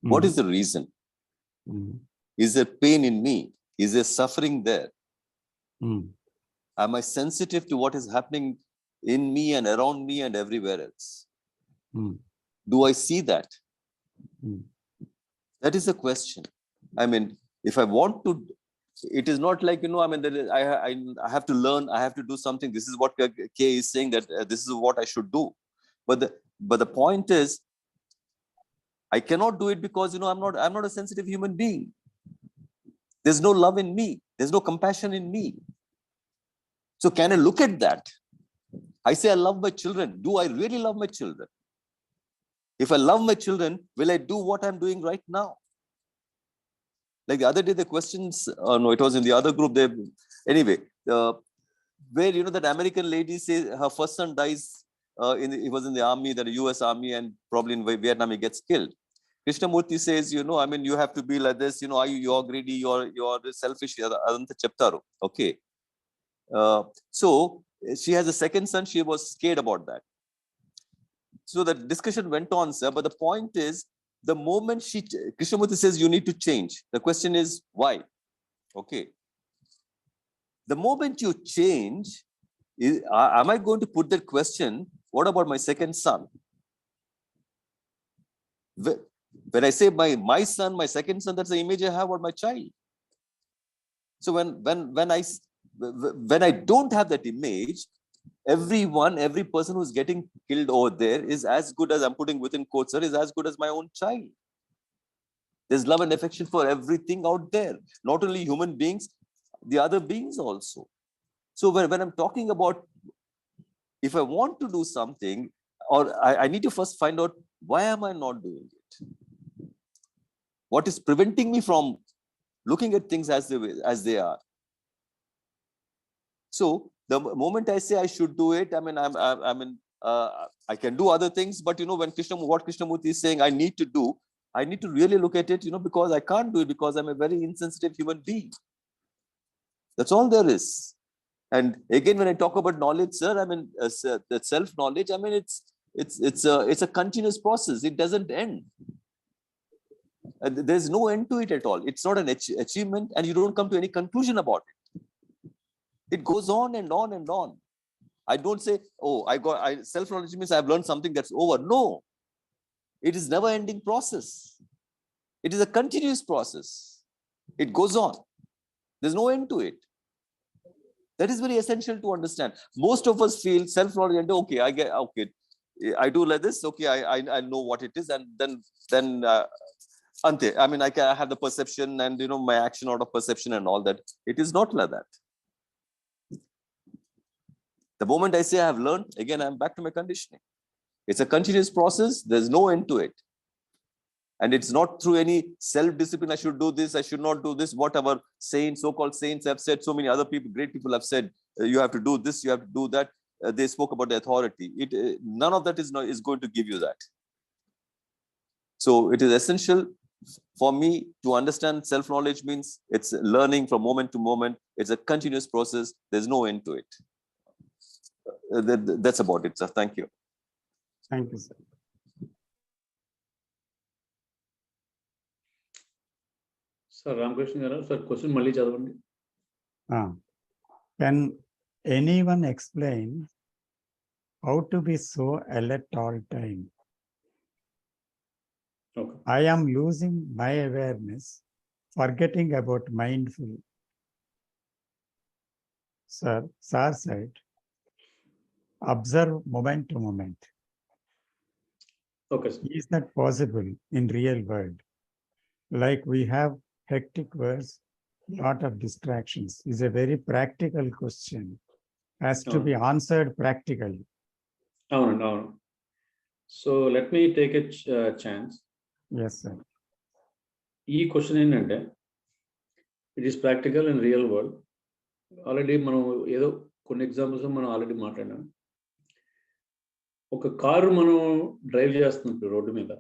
What is the reason? Is there pain in me? Is there suffering there? Am I sensitive to what is happening in me and around me and everywhere else? Do I see that? That is the question. I mean, if I want to, it is not like, I mean, I have to learn, I have to do something. This is what K is saying, that this is what I should do. But the point is, I cannot do it because, I'm not a sensitive human being. There's no love in me. There's no compassion in me. So can I look at that? I say I love my children. Do I really love my children? If I love my children, will I do what I'm doing right now? Like the other day, the questions, no, it was in the other group. Anyway, where, that American lady says her first son dies, he was in the army, the US army, and probably in Vietnam, he gets killed. Krishnamurti says, I mean, you have to be like this, you're greedy, you're selfish, okay. So she has a second son, she was scared about that. So the discussion went on, sir, but the point is, the moment Krishnamurti says you need to change, the question is why? Okay. The moment you change, am I going to put that question, what about my second son? When I say my son, my second son, that's the image I have about my child. So when I don't have that image, every person who's getting killed over there is as good as, I'm putting within quotes, sir, is as good as my own child. There's love and affection for everything out there, not only human beings, the other beings also. So when I'm talking about, if I want to do something, or I need to first find out, why am I not doing it? What is preventing me from looking at things as they are? So the moment I say I should do it, I mean, I can do other things, but when what Krishnamurti is saying I need to do, I need to really look at it, because I can't do it because I'm a very insensitive human being. That's all there is. And again, when I talk about knowledge, sir, I mean, that self-knowledge, I mean, it's a continuous process. It doesn't end. There's no end to it at all. It's not an achievement, and you don't come to any conclusion about it. It goes on and on and on. I don't say, oh, self-knowledge means I've learned something that's over. No, it is never ending process. It is a continuous process. It goes on. There's no end to it. That is very essential to understand. Most of us feel self-knowledge and okay, I do like this. Okay, I know what it is, and then ante. I mean, I have the perception and my action out of perception and all that. It is not like that. The moment I say I have learned, again, I'm back to my conditioning. It's a continuous process. There's no end to it. And it's not through any self-discipline. I should do this, I should not do this. Whatever so-called saints have said, so many other people, great people have said, you have to do this, you have to do that. They spoke about the authority. None of that is going to give you that. So it is essential for me to understand self-knowledge means it's learning from moment to moment. It's a continuous process. There's no end to it. That's about it, sir. Thank you. Thank you, sir. Sir, Ramakrishna garu, sir, question malli chadavandi. Can anyone explain how to be so alert all time? Okay. I am losing my awareness, forgetting about mindful. Sir said, observe moment to moment. Okay, sir. Is that possible in real world? Like we have hectic words, lot of distractions. Is a very practical question. Has to be answered practically. No. So let me take a chance. Yes, sir. ఈ క్వశ్చన్ ఏంటంటే, it is practical in real world. Already మనం ఏదో కొన్ని ఎగ్జాంపుల్స్ మనం ఆల్రెడీ మాట్లాడాం. ఒక కారు మనం డ్రైవ్ చేస్తున్నప్పుడు రోడ్డు మీద,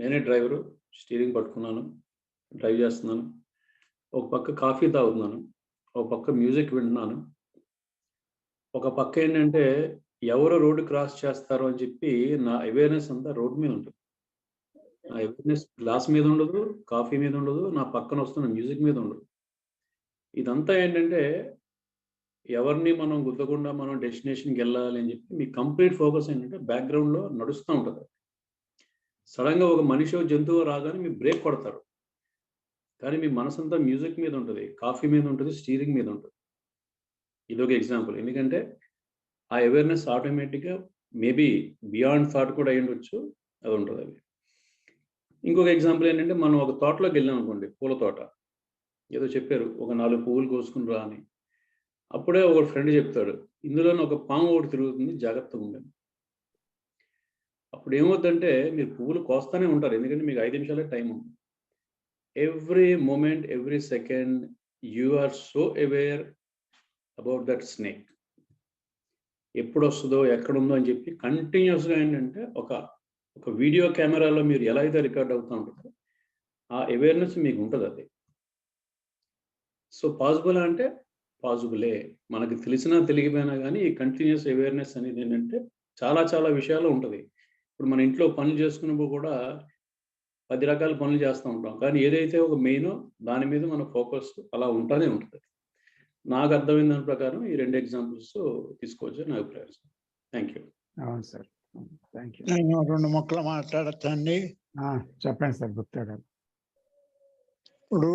నేనే డ్రైవరు, స్టీరింగ్ పట్టుకున్నాను, డ్రైవ్ చేస్తున్నాను, ఒక పక్క కాఫీ తాగుతున్నాను, ఒక పక్క మ్యూజిక్ వింటున్నాను, ఒక పక్క ఏంటంటే ఎవరు రోడ్డు క్రాస్ చేస్తారో అని చెప్పి నా అవేర్నెస్ అంతా రోడ్డు మీద ఉంటుంది. నా అవేర్నెస్ గ్లాస్ మీద ఉండదు, కాఫీ మీద ఉండదు, నా పక్కన వస్తున్న మ్యూజిక్ మీద ఉండదు. ఇదంతా ఏంటంటే ఎవరిని మనం గుద్దకుండా మనం డెస్టినేషన్కి వెళ్ళాలి అని చెప్పి మీ కంప్లీట్ ఫోకస్ ఏంటంటే బ్యాక్గ్రౌండ్లో నడుస్తూ ఉంటుంది. సడన్గా ఒక మనిషి జంతువు రాగానే మీరు బ్రేక్ కొడతారు, కానీ మీ మనసంతా మ్యూజిక్ మీద ఉంటుంది, కాఫీ మీద ఉంటుంది, స్టీరింగ్ మీద ఉంటుంది. ఇదొక ఎగ్జాంపుల్. ఎందుకంటే ఆ అవేర్నెస్ ఆటోమేటిక్గా మేబీ బియాండ్ థాట్ కూడా అయ్యి ఉండొచ్చు, అది ఉంటుంది. అది ఇంకొక ఎగ్జాంపుల్ ఏంటంటే మనం ఒక తోటలోకి వెళ్ళాం అనుకోండి, పూల తోట, ఏదో చెప్పారు ఒక 4 పువ్వులు కోసుకుని రా అని. అప్పుడే ఒక ఫ్రెండ్ చెప్తాడు, ఇందులోనే ఒక పాము ఒకటి తిరుగుతుంది, జాగ్రత్తగా ఉండండి. అప్పుడు ఏమవుతుందంటే మీరు పువ్వులు కోస్తానే ఉంటారు, ఎందుకంటే మీకు 5 నిమిషాలే టైం ఉంది. Every moment, every second you are so aware about that snake. ఎప్పుడు వస్తుందో ఎక్కడుందో అని చెప్పి కంటిన్యూస్గా ఏంటంటే ఒక వీడియో కెమెరాలో మీరు ఎలా అయితే రికార్డ్ అవుతూ ఉంటుందో ఆ అవేర్నెస్ మీకు ఉంటుంది. అది సో పాసిబుల్ అంటే పాసిబులే, మనకి తెలిసినా తెలియకపోయినా కానీ ఈ కంటిన్యూస్ అవేర్నెస్ అనేది ఏంటంటే చాలా చాలా విషయాలు ఉంటుంది. ఇప్పుడు మన ఇంట్లో పనులు చేసుకున్నప్పుడు కూడా 10 రకాల పనులు చేస్తూ ఉంటాం, కానీ ఏదైతే ఒక మెయినో దాని మీద మన ఫోకస్ అలా ఉంటూనే ఉంటుంది. నాకు అర్థమైన దాని ప్రకారం ఈ 2 ఎగ్జాంపుల్స్ తీసుకోవచ్చు నా అభిప్రాయం. Thank you. అవును సార్, థ్యాంక్ యూ. నేను 2 ముక్కలు మాట్లాడచ్చండి. చెప్పండి సార్ గుప్తా గారు. ఇప్పుడు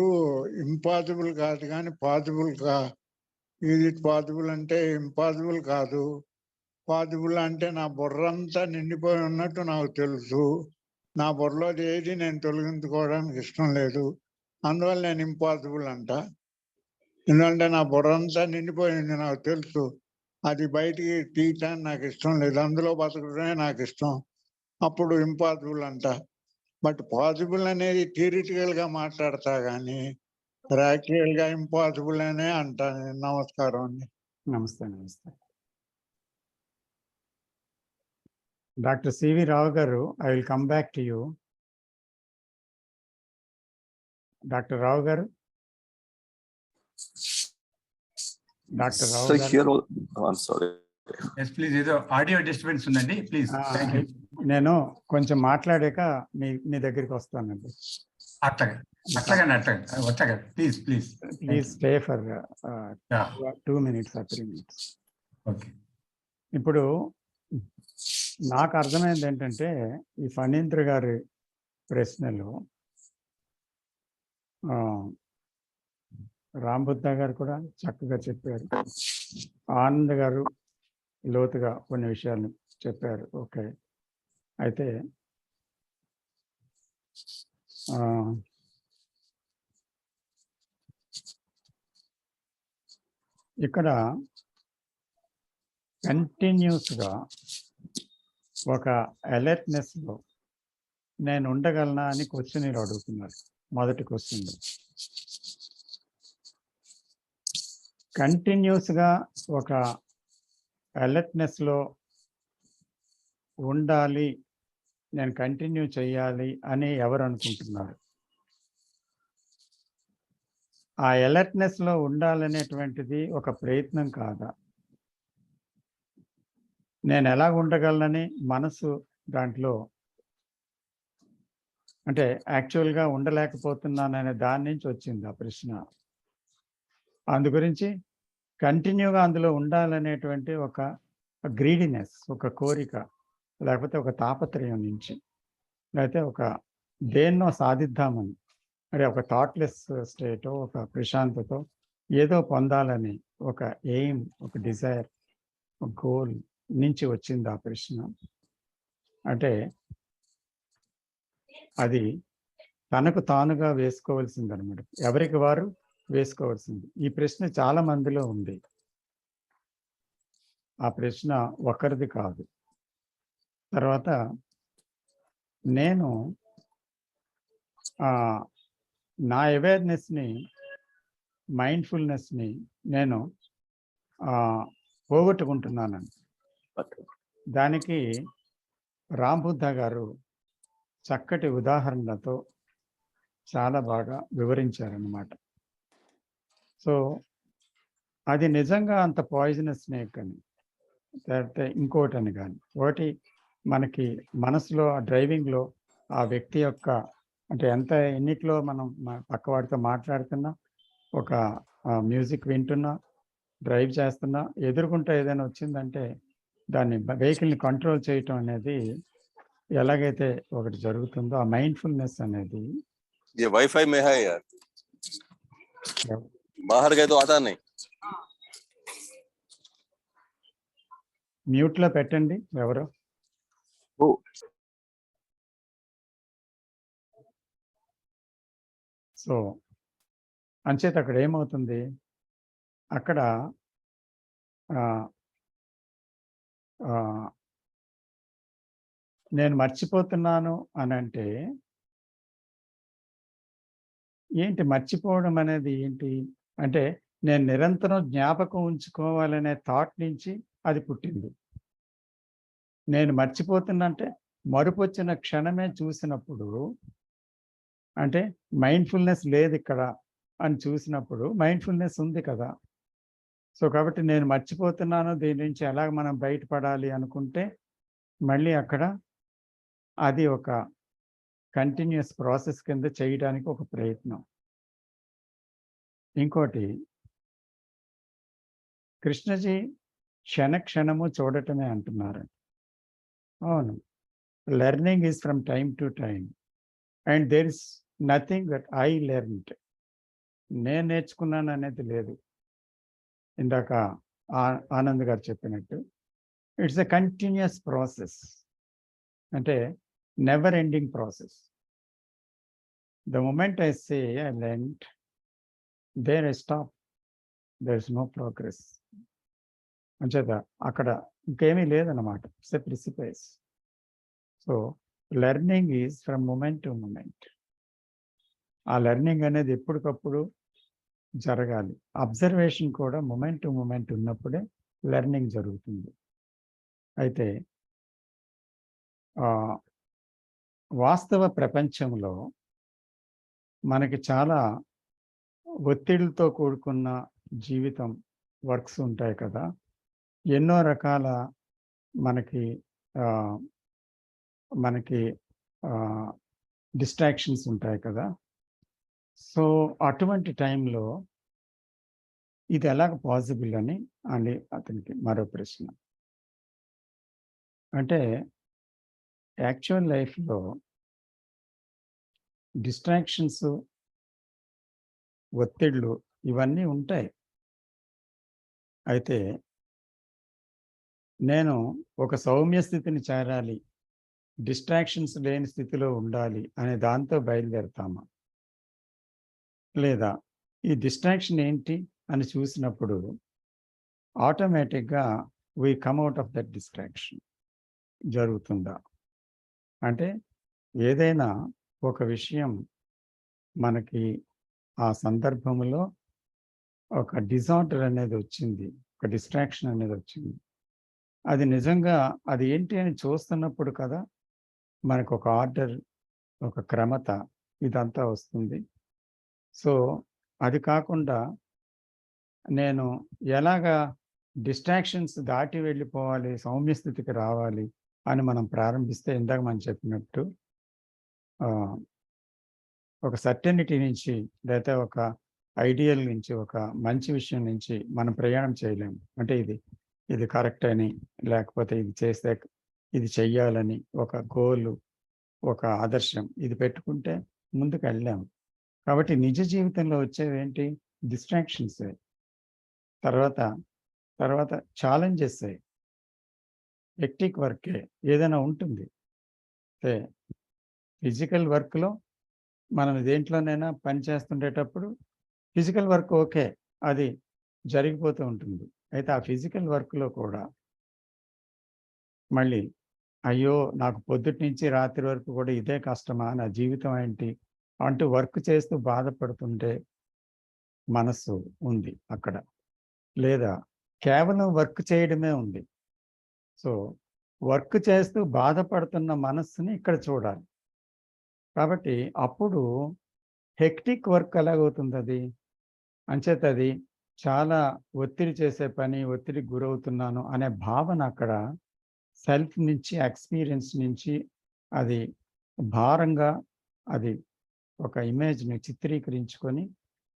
ఇంపాసిబుల్ కాదు కానీ పాసిబుల్ ఇది పాసిబుల్ అంటే ఇంపాసిబుల్ కాదు. పాసిబుల్ అంటే నా బుర్రంతా నిండిపోయి ఉన్నట్టు నాకు తెలుసు. నా బుర్రలో ఏది నేను తొలగించుకోవడానికి ఇష్టం లేదు, అందువల్ల నేను ఇంపాసిబుల్ అంట. ఎందుకంటే నా బుర్రంతా నిండిపోయింది, నాకు తెలుసు. అది బయటికి తీయటానికి నాకు ఇష్టం లేదు, అందులో బతకడమే నాకు ఇష్టం. అప్పుడు ఇంపాసిబుల్ అంట. బట్ పాసిబుల్ అనేది థియరిటికల్ గా మాట్లాడతా కానీ ప్రాక్టికల్ గా ఇంపాసిబుల్ అనే అంటా. నమస్కారం అండి. నమస్తే. నమస్తే. డాక్టర్ సివి రావు గారు, I will come back to you. Doctor Rao గారు, డాక్టర్ రావు So గారు. here, I'm sorry. Yes, please. ఏదో ఆడియో డిస్టర్బెన్స్ ఉందండి, ప్లీజ్. Thank you. నేను కొంచెం మాట్లాడాక మీ దగ్గరికి వస్తానండి. అట్లాగే please please stay for 2 minutes or 3 minutes. Okay. ఇప్పుడు నాకు అర్థమైంది ఏంటంటే ఈ ఫణీంద్ర గారి ప్రశ్నలు రాంబుద్ధ గారు కూడా చక్కగా చెప్పారు, ఆనంద్ గారు లోతుగా కొన్ని విషయాలు చెప్పారు. ఓకే, అయితే ఇక్కడ కంటిన్యూస్గా ఒక అలర్ట్నెస్లో నేను ఉండగలనా అని క్వశ్చన్ అడుగుతున్నారు. మొదటి క్వశ్చన్, కంటిన్యూస్గా ఒక అలర్ట్నెస్లో ఉండాలి, నేను కంటిన్యూ చేయాలి అని ఎవరు అనుకుంటున్నారు? ఆ అలర్ట్నెస్లో ఉండాలనేటువంటిది ఒక ప్రయత్నం కాదా? నేను ఎలా ఉండగలనని మనసు దాంట్లో అంటే యాక్చువల్గా ఉండలేకపోతున్నాననే దాని నుంచి వచ్చింది ఆ ప్రశ్న. అందు గురించి కంటిన్యూగా అందులో ఉండాలనేటువంటి ఒక గ్రీడినెస్, ఒక కోరిక, లేకపోతే ఒక తాపత్రయం నుంచి, లేకపోతే ఒక దేన్నో సాధిద్దామని, అంటే ఒక థాట్లెస్ స్టేటో, ఒక ప్రశాంతతో ఏదో పొందాలని ఒక ఎయిమ్, ఒక డిజైర్, ఒక గోల్ నుంచి వచ్చింది ఆ ప్రశ్న. అంటే అది తనకు తానుగా వేసుకోవాల్సింది అనమాట, ఎవరికి వారు వేసుకోవాల్సింది. ఈ ప్రశ్న చాలా మందిలో ఉంది, ఆ ప్రశ్న ఒకరిది కాదు. తర్వాత నేను నా అవేర్నెస్ని, మైండ్ఫుల్నెస్ని నేను పోగొట్టుకుంటున్నానండి. దానికి రాంబుద్ధ గారు చక్కటి ఉదాహరణలతో చాలా బాగా వివరించారన్నమాట. సో అది నిజంగా అంత పాయిజనస్ స్నేక్ అని, లేకపోతే ఇంకోటని కానీ, ఒకటి మనకి మనసులో ఆ డ్రైవింగ్లో ఆ వ్యక్తి యొక్క అంటే ఎన్నిట్లో మనం పక్కవాడితో మాట్లాడుతున్నా, ఒక మ్యూజిక్ వింటున్నా, డ్రైవ్ చేస్తున్నా, ఎదుర్కొంటే ఏదైనా వచ్చిందంటే దాన్ని వెహికల్ని కంట్రోల్ చేయటం అనేది ఎలాగైతే ఒకటి జరుగుతుందో, ఆ మైండ్ఫుల్నెస్ అనేది ये वाईफाई में है यार, बाहर गए तो आता नहीं. మ్యూట్లో పెట్టండి ఎవరో. సో అంచేత అక్కడ ఏమవుతుంది, అక్కడ నేను మర్చిపోతున్నాను అని అంటే ఏంటి మర్చిపోవడం అనేది ఏంటి అంటే, నేను నిరంతరం జ్ఞాపకం ఉంచుకోవాలనే థాట్ నుంచి అది పుట్టింది. నేను మర్చిపోతున్నంటే మరుపు వచ్చిన క్షణమే చూసినప్పుడు, అంటే మైండ్ఫుల్నెస్ లేదు ఇక్కడ అని చూసినప్పుడు మైండ్ఫుల్నెస్ ఉంది కదా. సో కాబట్టి నేను మర్చిపోతున్నాను, దీని నుంచి ఎలాగ మనం బయటపడాలి అనుకుంటే మళ్ళీ అక్కడ అది ఒక కంటిన్యూస్ ప్రాసెస్ కింద చేయడానికి ఒక ప్రయత్నం. ఇంకోటి, కృష్ణజీ క్షణము చూడటమే అంటున్నారు. అవును, learning is from time to time and there is nothing that I learned. నేను నేర్చుకున్నాను అనేది లేదు. ఇందాక ఆనంద్ గారు చెప్పినట్టు ఇట్స్ ఎ కంటిన్యూస్ ప్రాసెస్, అంటే never ending process. The moment I say I learned, there I stop, there is no progress. అంచేత అక్కడ ఇంకేమీ లేదన్నమాట, it's a precipice. So learning is from moment to moment. ఆ లెర్నింగ్ అనేది ఎప్పటికప్పుడు జరగాలి. అబ్జర్వేషన్ కూడా మూమెంట్ టు మూమెంట్ ఉన్నప్పుడే లెర్నింగ్ జరుగుతుంది. అయితే వాస్తవ ప్రపంచంలో మనకి చాలా ఒత్తిడితో కూడుకున్న జీవితం, వర్క్స్ ఉంటాయి కదా. ఎన్నో రకాల మనకి డిస్ట్రాక్షన్స్ ఉంటాయి కదా. సో అటువంటి టైంలో ఇది ఎలాగ పాసిబుల్ అని అతనికి మరో ప్రశ్న. అంటే యాక్చువల్ లైఫ్లో డిస్ట్రాక్షన్స్, ఒత్తిళ్ళు ఇవన్నీ ఉంటాయి. అయితే నేను ఒక సౌమ్య స్థితిని చేరాలి, డిస్ట్రాక్షన్స్ లేని స్థితిలో ఉండాలి అనే దాంతో బయలుదేరుతామా, లేదా ఈ డిస్ట్రాక్షన్ ఏంటి అని చూసినప్పుడు ఆటోమేటిక్గా we come out of that distraction జరుగుతుందా? అంటే ఏదైనా ఒక విషయం మనకి ఆ సందర్భంలో ఒక డిజార్డర్ అనేది వచ్చింది, ఒక డిస్ట్రాక్షన్ అనేది వచ్చింది, అది నిజంగా అది ఏంటి అని చూస్తున్నప్పుడు కదా మనకు ఒక ఆర్డర్, ఒక క్రమత ఇదంతా వస్తుంది. సో అది కాకుండా నేను ఎలాగా డిస్ట్రాక్షన్స్ దాటి వెళ్ళిపోవాలి, సౌమ్య స్థితికి రావాలి అని మనం ప్రారంభిస్తే, ఇందాక మనం చెప్పినట్టు ఒక సర్టెనిటీ నుంచి, లేదా ఒక ఐడియల్ నుంచి, ఒక మంచి విషయం నుంచి మనం ప్రయాణం చేయలేము. అంటే ఇది కరెక్ట్ అని, లేకపోతే ఇది చేస్తే ఇది చెయ్యాలని ఒక గోలు, ఒక ఆదర్శం ఇది పెట్టుకుంటే ముందుకు వెళ్ళాము. కాబట్టి నిజ జీవితంలో వచ్చేవి ఏంటి? డిస్ట్రాక్షన్స్, తర్వాత ఛాలెంజెస్, హెక్టిక్ వర్కే ఏదైనా ఉంటుంది. అంటే ఫిజికల్ వర్క్లో మనం దేంట్లోనైనా పని చేస్తుండేటప్పుడు ఫిజికల్ వర్క్ ఓకే, అది జరిగిపోతూ ఉంటుంది. అయితే ఆ ఫిజికల్ వర్క్లో కూడా మళ్ళీ అయ్యో నాకు పొద్దుటి నుంచి రాత్రి వరకు కూడా ఇదే కష్టమా, నా జీవితం ఏంటి అంటూ వర్క్ చేస్తూ బాధపడుతుంటే మనస్సు ఉంది అక్కడ, లేదా కేవలం వర్క్ చేయడమే ఉంది. సో వర్క్ చేస్తూ బాధపడుతున్న మనస్సుని ఇక్కడ చూడాలి. కాబట్టి అప్పుడు హెక్టిక్ వర్క్ ఎలాగవుతుంది? అది అంచేత అది చాలా ఒత్తిడి చేసే పని, ఒత్తిడికి గురవుతున్నాను అనే భావన అక్కడ సెల్ఫ్ నుంచి, ఎక్స్పీరియన్స్ నుంచి అది భారంగా అది ఒక ఇమేజ్‌ని చిత్రీకరించుకొని,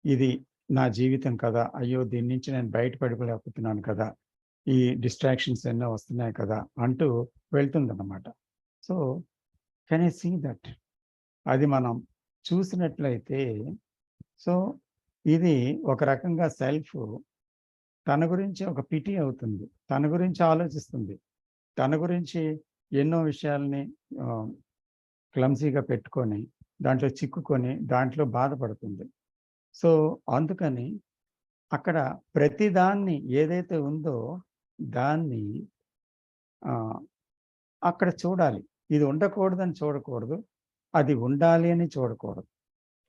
ఇది నా జీవితం కదా! అయ్యో! దీని నుంచి నేను బయటపడిపోలేకపోతున్నాను కదా! ఈ డిస్ట్రాక్షన్స్ ఎన్నో వస్తున్నాయి కదా! అంటూ వెళ్తుందన్నమాట. So, can you see that? అది మనం చూసినట్లయితే, సో, ఇది ఒక రకంగా సెల్ఫ్ తన గురించి ఒక పిటీ అవుతుంది. తన గురించి ఆలోచిస్తుంది. తన గురించి ఎన్నో విషయాల్ని క్లమ్సీగా పెట్టుకొని, దాంట్లో చిక్కుకొని, దాంట్లో బాధపడుతుంది. సో, అందుకని అక్కడ ప్రతిదాన్ని ఏదైతే ఉందో దాన్ని అక్కడ చూడాలి. ఇది ఉండకూడదని చూడకూడదు. అది ఉండాలి అని చూడకూడదు.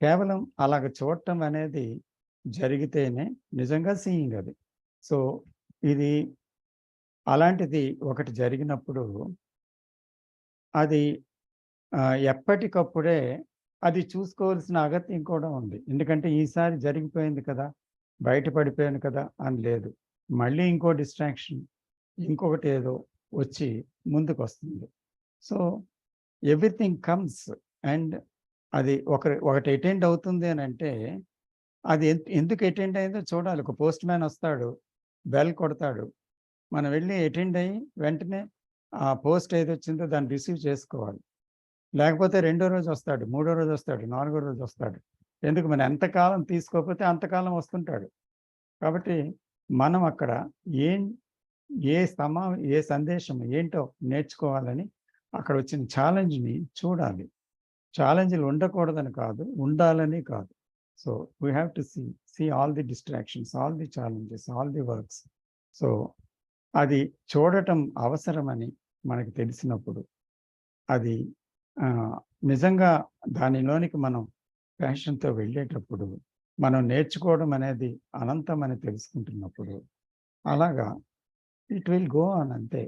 కేవలం అలాగ చూడటం అనేది జరిగితేనే నిజంగా సీయింగ్ అది. సో, ఇది అలాంటిది ఒకటి జరిగినప్పుడు అది ఎప్పటికప్పుడే అది చూసుకోవాల్సిన అగత్యం కూడా ఉంది. ఎందుకంటే ఈసారి జరిగిపోయింది కదా! బయటపడిపోయాను కదా! అని లేదు. మళ్ళీ ఇంకో డిస్ట్రాక్షన్, ఇంకొకటి ఏదో వచ్చి ముందుకొస్తుంది. సో, ఎవ్రీథింగ్ కమ్స్ అండ్ అది ఒకటి అటెండ్ అవుతుంది అనంటే, అది ఎందుకు అటెండ్ అయిందో చూడాలి. ఒక పోస్ట్ మ్యాన్ వస్తాడు, బెల్ కొడతాడు. మనం వెళ్ళి అటెండ్ అయ్యి వెంటనే ఆ పోస్ట్ ఏదొచ్చిందో దాన్ని రిసీవ్ చేసుకోవాలి. లేకపోతే రెండో రోజు వస్తాడు, మూడో రోజు వస్తాడు, నాలుగో రోజు వస్తాడు. ఎందుకు మనం ఎంతకాలం తీసుకోకపోతే అంతకాలం వస్తుంటాడు. కాబట్టి మనం అక్కడ ఏ సందేశం ఏంటో నేర్చుకోవాలని అక్కడ వచ్చిన ఛాలెంజ్‌ని చూడాలి. ఛాలెంజ్‌లు ఉండకూడదని కాదు, ఉండాలని కాదు. So, we have to see all the distractions, all the challenges, all the works. So, అది చూడటం అవసరమని మనకు తెలిసినప్పుడు, అది నిజంగా దానిలోనికి మనం ప్యాషన్‌తో వెళ్ళేటప్పుడు, మనం నేర్చుకోవడం అనేది అనంతమని తెలుసుకుంటున్నప్పుడు, అలాగా ఇట్ విల్ గో ఆన్ అంతే.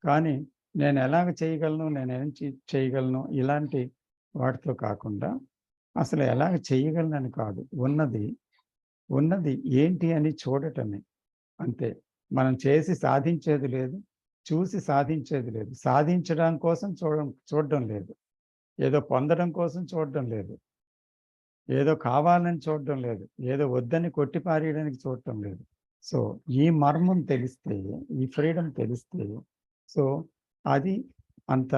కానీ నేను ఎలాగ చేయగలను, నేనేం చేయగలను ఇలాంటి వాటితో కాకుండా, అసలు ఎలాగ చేయగలనని కాదు. ఉన్నది ఏంటి అని చూడటమే అంతే. మనం చేసి సాధించేది లేదు. చూసి సాధించేది లేదు. సాధించడం కోసం చూడడం లేదు. ఏదో పొందడం కోసం చూడడం లేదు. ఏదో కావాలని చూడడం లేదు. ఏదో వద్దని కొట్టి పారేయడానికి చూడటం లేదు. సో, ఈ మర్మం తెలిస్తే, ఈ ఫ్రీడమ్ తెలిస్తే, సో, అది అంత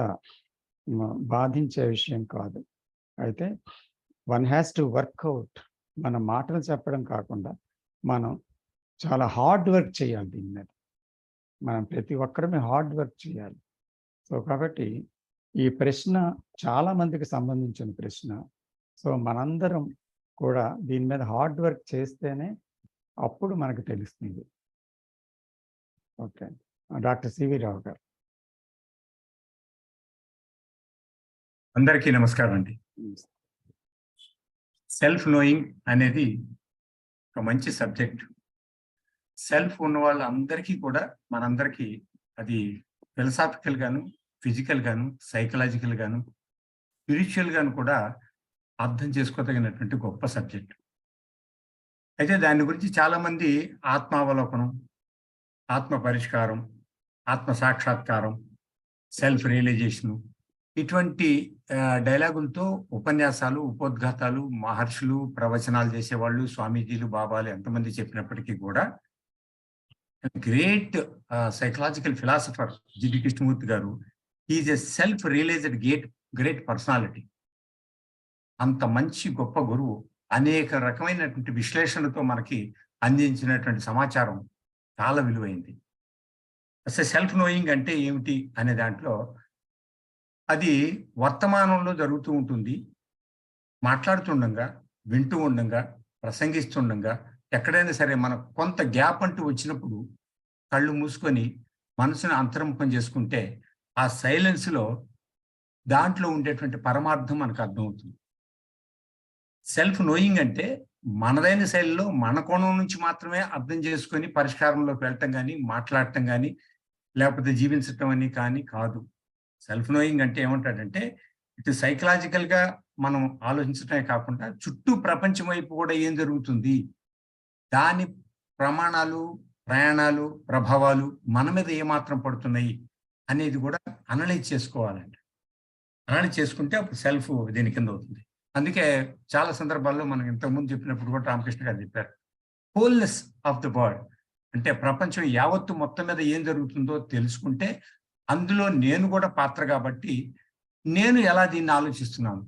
బాధించే విషయం కాదు. అయితే one has to work out. మన మాటలు చెప్పడం కాకుండా, మనం చాలా హార్డ్ వర్క్ చేయాలి దీని మీద. మనం ప్రతి ఒక్కరమే హార్డ్ వర్క్ చేయాలి. సో, కాబట్టి ఈ ప్రశ్న చాలా మందికి సంబంధించిన ప్రశ్న. సో, మనందరం కూడా దీని మీద హార్డ్ వర్క్ చేస్తేనే అప్పుడు మనకు తెలుస్తుంది. ఓకే. డాక్టర్ సివి రావు గారు. అందరికీ నమస్కారం అండి. సెల్ఫ్ నోయింగ్ అనేది ఒక మంచి సబ్జెక్ట్. సెల్ఫ్ ఉన్న వాళ్ళందరికీ కూడా, మనందరికీ అది ఫిలసాఫికల్ గాను, ఫిజికల్ గాను, సైకలాజికల్ గాను, స్పిరిచువల్ గాను కూడా అర్థం చేసుకోదగినటువంటి గొప్ప సబ్జెక్ట్. అయితే దాని గురించి చాలామంది ఆత్మావలోకనం, ఆత్మ పరిష్కారం, ఆత్మ సాక్షాత్కారం, సెల్ఫ్ రియలైజేషను ఇటువంటి డైలాగులతో ఉపన్యాసాలు, ఉపోద్ఘాతాలు, మహర్షులు, ప్రవచనాలు చేసేవాళ్ళు, స్వామీజీలు, బాబాలు ఎంతమంది చెప్పినప్పటికీ కూడా great psychological philosopher Jiddu Krishnamurti గారు is a self realised great personality. అంత మంచి గొప్ప గురువు అనేక రకమైనటువంటి విశ్లేషణలతో మనకి అందించినటువంటి సమాచారం చాలా విలువైంది. అసలు సెల్ఫ్ నోయింగ్ అంటే ఏమిటి అనే దాంట్లో, అది వర్తమానంలో జరుగుతూ ఉంటుంది. మాట్లాడుతుండగా, వింటూ ఉండంగా, ప్రసంగిస్తుండగా, ఎక్కడైనా సరే మనకు కొంత గ్యాప్ అంటూ వచ్చినప్పుడు కళ్ళు మూసుకొని మనసును అంతర్ముఖం చేసుకుంటే ఆ సైలెన్స్లో దాంట్లో ఉండేటువంటి పరమార్థం మనకు అర్థమవుతుంది. సెల్ఫ్ నోయింగ్ అంటే మనదైన శైలిలో మన కోణం నుంచి మాత్రమే అర్థం చేసుకొని పరిష్కారంలోకి వెళ్ళటం కానీ, మాట్లాడటం కానీ, లేకపోతే జీవించటం అని కానీ కాదు. సెల్ఫ్ నోయింగ్ అంటే ఏమంటాడంటే, ఇటు సైకలాజికల్ గా మనం ఆలోచించటమే కాకుండా చుట్టూ ప్రపంచం వైపు కూడా ఏం జరుగుతుంది, దాని ప్రమాణాలు, ప్రయాణాలు, ప్రభావాలు మన మీద ఏమాత్రం పడుతున్నాయి అనేది కూడా అనలైజ్ చేసుకోవాలండి. అనలైజ్ చేసుకుంటే అప్పుడు సెల్ఫ్ దీని కింద అవుతుంది. అందుకే చాలా సందర్భాల్లో మనం ఇంతకుముందు చెప్పినప్పుడు కూడా రామకృష్ణ గారు చెప్పారు, హోల్నెస్ ఆఫ్ ద వరల్డ్ అంటే ప్రపంచం యావత్తు మొత్తం మీద ఏం జరుగుతుందో తెలుసుకుంటే అందులో నేను కూడా పాత్ర కాబట్టి నేను ఎలా దీన్ని ఆలోచిస్తున్నాను,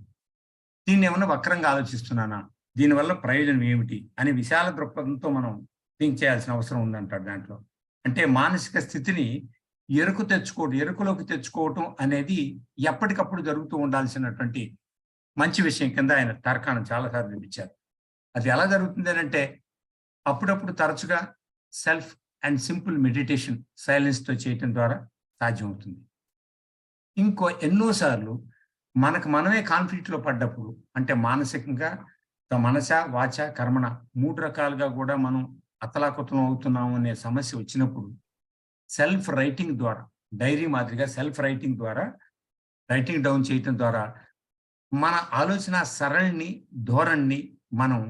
దీన్ని ఏమన్నా వక్రంగా ఆలోచిస్తున్నానా, దీనివల్ల ప్రయోజనం ఏమిటి అనే విశాల దృక్పథంతో మనం థింక్ చేయాల్సిన అవసరం ఉందంటారు దాంట్లో. అంటే మానసిక స్థితిని ఎరుకలోకి తెచ్చుకోవటం అనేది ఎప్పటికప్పుడు జరుగుతూ ఉండాల్సినటువంటి మంచి విషయం కింద ఆయన తర్కాన్ని చాలాసార్లు చూపించారు. అది ఎలా జరుగుతుంది అంటే అప్పుడప్పుడు తరచుగా సెల్ఫ్ అండ్ సింపుల్ మెడిటేషన్ సైలెన్స్తో చేయటం ద్వారా సాధ్యమవుతుంది. ఇంకో ఎన్నోసార్లు మనకు మనమే కాన్ఫ్లిక్ట్లో పడ్డప్పుడు, అంటే మానసికంగా మనస వాచ కర్మణ 3 రకాలుగా కూడా మనం అతలాకుతలం అవుతున్నాము అనే సమస్య వచ్చినప్పుడు సెల్ఫ్ రైటింగ్ ద్వారా, డైరీ మాదిరిగా సెల్ఫ్ రైటింగ్ ద్వారా రైటింగ్ డౌన్ చేయటం ద్వారా మన ఆలోచన సరళిని, ధోరణిని మనం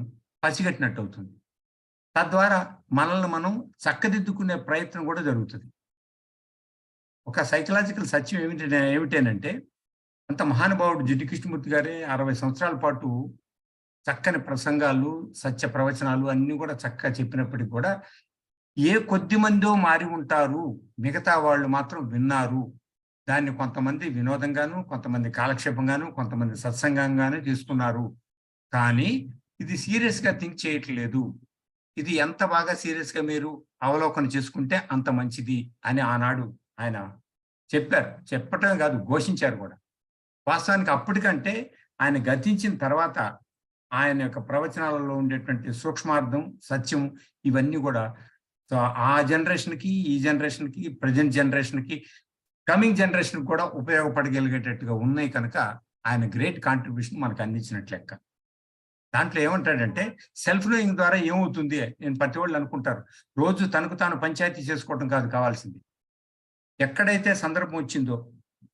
పసిగట్టినట్టు అవుతుంది. తద్వారా మనల్ని మనం చక్కదిద్దుకునే ప్రయత్నం కూడా జరుగుతుంది. ఒక సైకలాజికల్ సత్యం ఏమిటేనంటే అంత మహానుభావుడు జిడ్డు కృష్ణమూర్తి గారే 60 సంవత్సరాల పాటు చక్కని ప్రసంగాలు, సత్య ప్రవచనాలు అన్నీ కూడా చక్కగా చెప్పినప్పటికీ కూడా ఏ కొద్ది మందో మారి ఉంటారు, మిగతా వాళ్ళు మాత్రం విన్నారు. దాన్ని కొంతమంది వినోదంగాను, కొంతమంది కాలక్షేపంగాను, కొంతమంది సత్సంగంగాను తీసుకున్నారు. కానీ ఇది సీరియస్గా థింక్ చేయట్లేదు. ఇది ఎంత బాగా సీరియస్గా మీరు అవలోకన చేసుకుంటే అంత మంచిది అని ఆనాడు ఆయన చెప్పారు. చెప్పటం కాదు, ఘోషించారు కూడా. వాస్తవానికి అప్పటికంటే ఆయన గతించిన తర్వాత ఆయన యొక్క ప్రవచనాలలో ఉండేటువంటి సూక్ష్మార్థం, సత్యం ఇవన్నీ కూడా ఆ జనరేషన్కి, ఈ జనరేషన్కి, ప్రజెంట్ జనరేషన్కి, కమింగ్ జనరేషన్కి కూడా ఉపయోగపడగలిగేటట్టుగా ఉన్నాయి కనుక ఆయన గ్రేట్ కాంట్రిబ్యూషన్ మనకు అందించినట్లు లెక్క. దాంట్లో ఏమంటాడంటే సెల్ఫ్ నోయింగ్ ద్వారా ఏమవుతుంది, నేను ప్రతి వాళ్ళు అనుకుంటారు రోజు తనకు తాను పంచాయతీ చేసుకోవడం కాదు కావాల్సింది. ఎక్కడైతే సందర్భం వచ్చిందో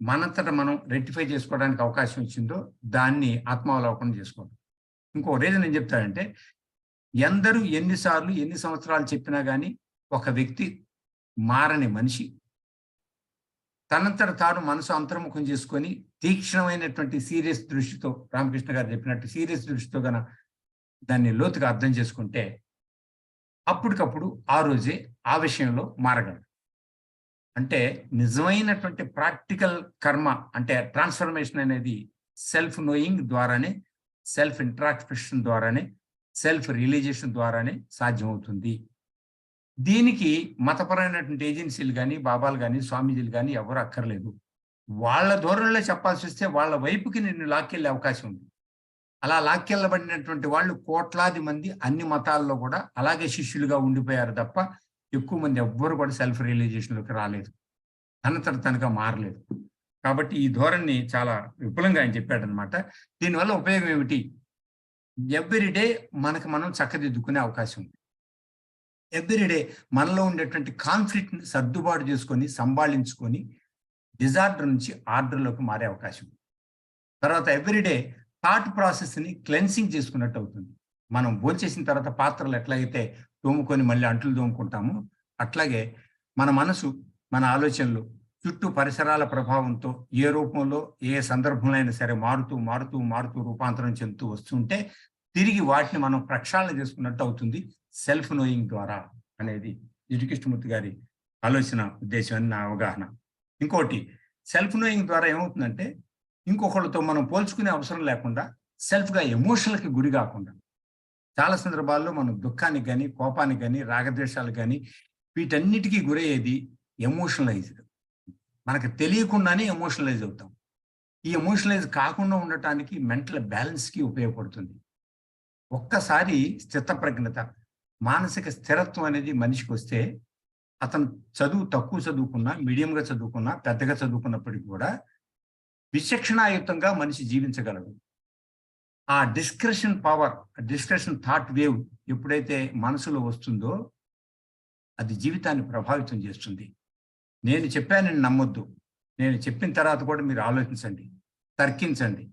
మనంతట మనం రెక్టిఫై చేసుకోవడానికి అవకాశం వచ్చిందో దాన్ని ఆత్మావలోకనం చేసుకోవడం. ఇంకో రీజన్ ఏం చెప్తాడంటే ఎందరూ ఎన్నిసార్లు ఎన్ని సంవత్సరాలు చెప్పినా కానీ ఒక వ్యక్తి మారని మనిషి తనంతట తాను మనసు అంతర్ముఖం చేసుకొని తీక్షణమైనటువంటి సీరియస్ దృష్టితో, రామకృష్ణ గారు చెప్పినట్టు సీరియస్ దృష్టితో గన దాన్ని లోతుగా అర్థం చేసుకుంటే అప్పటికప్పుడు ఆ రోజే ఆ విషయంలో మారగలడు. అంటే నిజమైనటువంటి ప్రాక్టికల్ కర్మ అంటే ట్రాన్స్ఫర్మేషన్ అనేది సెల్ఫ్ నోయింగ్ ద్వారానే, సెల్ఫ్ ఇంట్రాస్పెక్షన్ ద్వారానే, సెల్ఫ్ రియలైజేషన్ ద్వారానే సాధ్యమవుతుంది. దీనికి మతపరమైనటువంటి ఏజెన్సీలు కానీ, బాబాలు కానీ, స్వామీజీలు కానీ ఎవరు అక్కర్లేదు. వాళ్ళ ధోరణిలో చెప్పాల్సి వస్తే వాళ్ళ వైపుకి నిన్ను లాక్కెళ్ళే అవకాశం ఉంది. అలా లాక్కెళ్ళబడినటువంటి వాళ్ళు కోట్లాది మంది అన్ని మతాల్లో కూడా అలాగే శిష్యులుగా ఉండిపోయారు తప్ప ఎక్కువ మంది ఎవ్వరు కూడా సెల్ఫ్ రియలైజేషన్లోకి రాలేదు, తనంతట తనగా మారలేదు. కాబట్టి ఈ ధోరణిని చాలా విపులంగా ఆయన చెప్పాడనమాట. దీనివల్ల ఉపయోగం ఏమిటి? ఎవ్రీడే మనకు మనం చక్కదిద్దుకునే అవకాశం ఉంది. ఎవ్రీడే మనలో ఉండేటువంటి కాన్ఫ్లిక్ట్ని సర్దుబాటు చేసుకొని, సంభాళించుకొని డిజార్డర్ నుంచి ఆర్డర్లోకి మారే అవకాశం ఉంది. తర్వాత ఎవ్రీడే థాట్ ప్రాసెస్ని క్లెన్సింగ్ చేసుకున్నట్టు అవుతుంది. మనం భోంచేసిన తర్వాత పాత్రలు ఎట్లాగైతే తోముకొని మళ్ళీ అంట్లు తోముకుంటామో అట్లాగే మన మనసు, మన ఆలోచనలు చుట్టూ పరిసరాల ప్రభావంతో ఏ రూపంలో, ఏ సందర్భంలో అయినా సరే మారుతూ మారుతూ మారుతూ రూపాంతరం చెందుతూ వస్తుంటే తిరిగి వాటిని మనం ప్రక్షాళన చేసుకున్నట్టు అవుతుంది సెల్ఫ్ నోయింగ్ ద్వారా అనేది కృష్ణమూర్తి గారి ఆలోచన, ఉద్దేశం అని నా అవగాహన. ఇంకోటి, సెల్ఫ్ నోయింగ్ ద్వారా ఏమవుతుందంటే ఇంకొకళ్ళతో మనం పోల్చుకునే అవసరం లేకుండా సెల్ఫ్గా ఎమోషన్లకి గురి కాకుండా, చాలా సందర్భాల్లో మనం దుఃఖానికి కానీ, కోపానికి కానీ, రాగద్వేషాలకు కానీ వీటన్నిటికీ గురయ్యేది ఎమోషనలైజ్డ్. మనకు తెలియకుండానే ఎమోషనలైజ్ అవుతాం. ఈ ఎమోషనలైజ్ కాకుండా ఉండటానికి మెంటల్ బ్యాలెన్స్కి ఉపయోగపడుతుంది. ఒక్కసారి స్థితప్రజ్ఞత, మానసిక స్థిరత్వం అనేది మనిషికి వస్తే అతను తక్కువ చదువుకున్నా, మీడియంగా చదువుకున్నా, పెద్దగా చదువుకున్నప్పటికీ కూడా విచక్షణాయుతంగా మనిషి జీవించగలడు. ఆ discretion power, discretion thought wave ఎప్పుడైతే మనసులో వస్తుందో అది జీవితాన్ని ప్రభావితం చేస్తుంది. నేను చెప్పానని నమ్మొద్దు, నేను చెప్పిన తర్వాత కూడా మీరు ఆలోచించండి, తర్కించండి,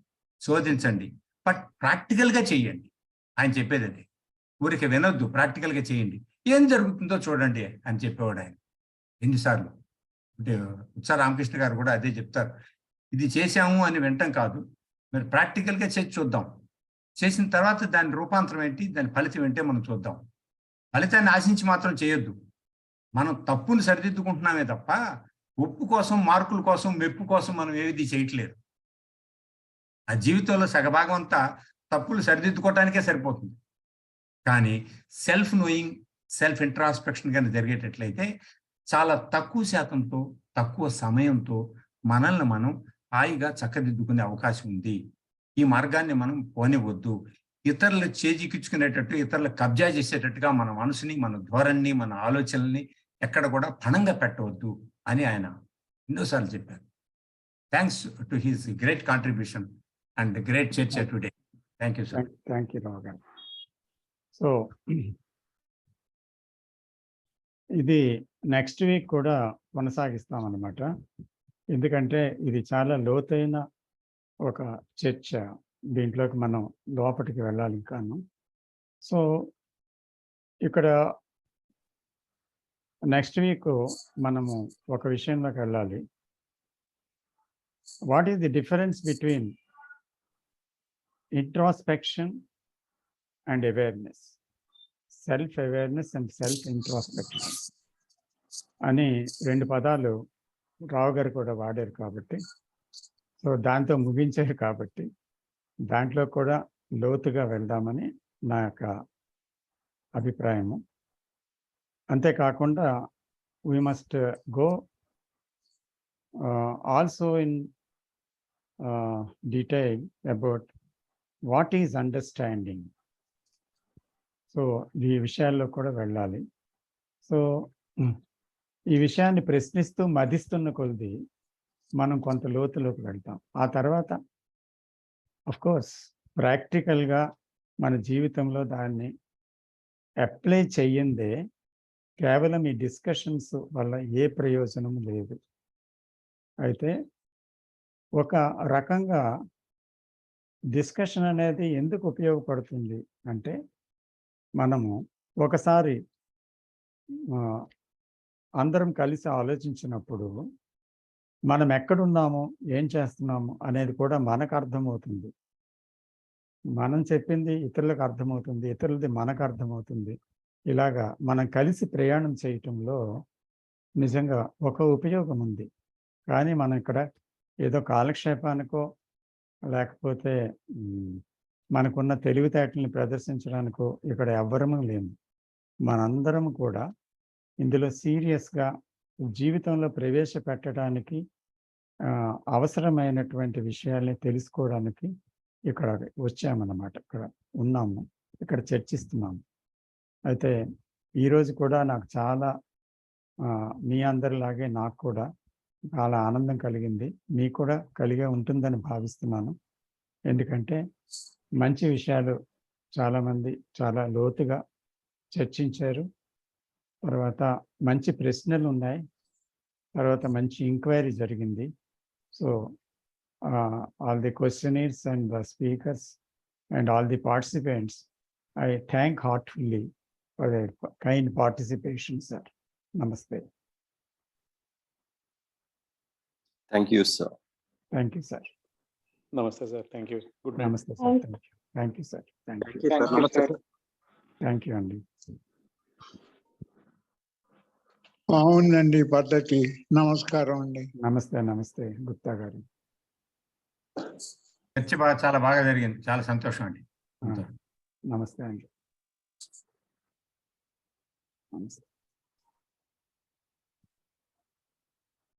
శోధించండి, బట్ ప్రాక్టికల్గా చేయండి. ఆయన చెప్పేది అదే. ఊరికి వినొద్దు, ప్రాక్టికల్గా చేయండి. ఏం జరుగుతుందో చూడండి అని చెప్పేవాడు ఆయన ఎన్నిసార్లు. అంటే ఉత్సా రామకృష్ణ గారు కూడా అదే చెప్తారు, ఇది చేశాము అని వింటాం కాదు, మరి ప్రాక్టికల్గా చేసి చూద్దాం, చేసిన తర్వాత దాని రూపాంతరం ఏంటి, దాని ఫలితం ఏంటో మనం చూద్దాం. ఫలితాన్ని ఆశించి మాత్రం చేయొద్దు. మనం తప్పును సరిదిద్దుకుంటున్నామే తప్ప ఒప్పు కోసం, మార్కుల కోసం, మెప్పు కోసం మనం ఏది చేయట్లేదు. ఆ జీవితంలో సగభాగం అంతా తప్పులు సరిదిద్దుకోవటానికే సరిపోతుంది. కానీ సెల్ఫ్ నోయింగ్, సెల్ఫ్ ఇంట్రాస్పెక్షన్ కానీ జరిగేటట్లయితే చాలా తక్కువ శాతంతో, తక్కువ సమయంతో మనల్ని మనం హాయిగా చక్కదిద్దుకునే అవకాశం ఉంది. ఈ మార్గాన్ని మనం పోనివద్దు. ఇతరులు చేజిక్కించుకునేటట్టు, ఇతరులు కబ్జా చేసేటట్టుగా మన మనసుని, మన ధోరణిని, మన ఆలోచనల్ని ఎక్కడ కూడా పణంగా పెట్టవద్దు అని ఆయన ఎన్నోసార్లు చెప్పారు. Thanks to his great contribution and great చర్చ today. Thank you sir. Thank you Rao గారు. సో ఇది నెక్స్ట్ వీక్ కూడా కొనసాగిస్తాం అన్నమాట. ఎందుకంటే ఇది చాలా లోతైన ఒక చర్చ, దీంట్లోకి మనం లోపలికి వెళ్ళాలి ఇంకాను. సో ఇక్కడ నెక్స్ట్ వీక్ మనము ఒక విషయంలోకి వెళ్ళాలి. What is the difference between introspection and awareness, self awareness and self introspection అని 2 పదాలు రావు గారు కూడా వాడారు కాబట్టి, సో దాంతో ముగించారు కాబట్టి దాంట్లో కూడా లోతుగా వెళ్దామని నా యొక్క అభిప్రాయము. అంతేకాకుండా we must go also in detail about what is understanding. So ఈ విషయాల్లో కూడా వెళ్ళాలి. సో ఈ విషయాన్ని ప్రశ్నిస్తూ మదిస్తున్న కొద్ది మనం కొంత లోతులోకి వెళ్తాం. ఆ తర్వాత కోర్స్ ప్రాక్టికల్గా మన జీవితంలో దాన్ని అప్లై చెయ్యందే కేవలం ఈ డిస్కషన్స్ వల్ల ఏ ప్రయోజనం లేదు. అయితే ఒక రకంగా డిస్కషన్ అనేది ఎందుకు ఉపయోగపడుతుంది అంటే, మనము ఒకసారి అందరం కలిసి ఆలోచించినప్పుడు మనం ఎక్కడున్నాము, ఏం చేస్తున్నాము అనేది కూడా మనకు అర్థమవుతుంది. మనం చెప్పింది ఇతరులకు అర్థమవుతుంది, ఇతరులది మనకు అర్థమవుతుంది. ఇలాగా మనం కలిసి ప్రయాణం చేయటంలో నిజంగా ఒక ఉపయోగం ఉంది. కానీ మనం ఇక్కడ ఏదో కాలక్షేపానికో లేకపోతే మనకున్న తెలివితేటల్ని ప్రదర్శించడానికో ఇక్కడ ఎవ్వరము లేము. మనందరం కూడా ఇందులో సీరియస్గా జీవితంలో ప్రవేశపెట్టడానికి అవసరమైనటువంటి విషయాల్ని తెలుసుకోవడానికి ఇక్కడ వచ్చామన్నమాట. ఇక్కడ ఉన్నాము, ఇక్కడ చర్చిస్తున్నాము. అయితే ఈరోజు కూడా నాకు చాలా మీ అందరిలాగే నాకు కూడా చాలా ఆనందం కలిగింది. మీకు కూడా కలిగే ఉంటుందని భావిస్తున్నాను. ఎందుకంటే మంచి విషయాలు చాలామంది చాలా లోతుగా చర్చించారు. తర్వాత మంచి ప్రశ్నలు ఉన్నాయి. తర్వాత మంచి ఎంక్వైరీ జరిగింది. So all the questioners and the speakers and all the participants, I thank heartfully for their kind participation, sir. Namaste. Thank you, sir. Thank you, sir. Namaste, sir. Thank you. Good night. Namaste, sir. Thank you. Thank you, sir. Thank you. Namaste, sir. Thank you, Andy. బాగుందండి పద్ధతి. నమస్కారం అండి. నమస్తే, నమస్తే గుప్తా గారు. చర్చ చాలా బాగా జరిగింది. చాలా సంతోషం అండి. నమస్తే అండి. నమస్తే.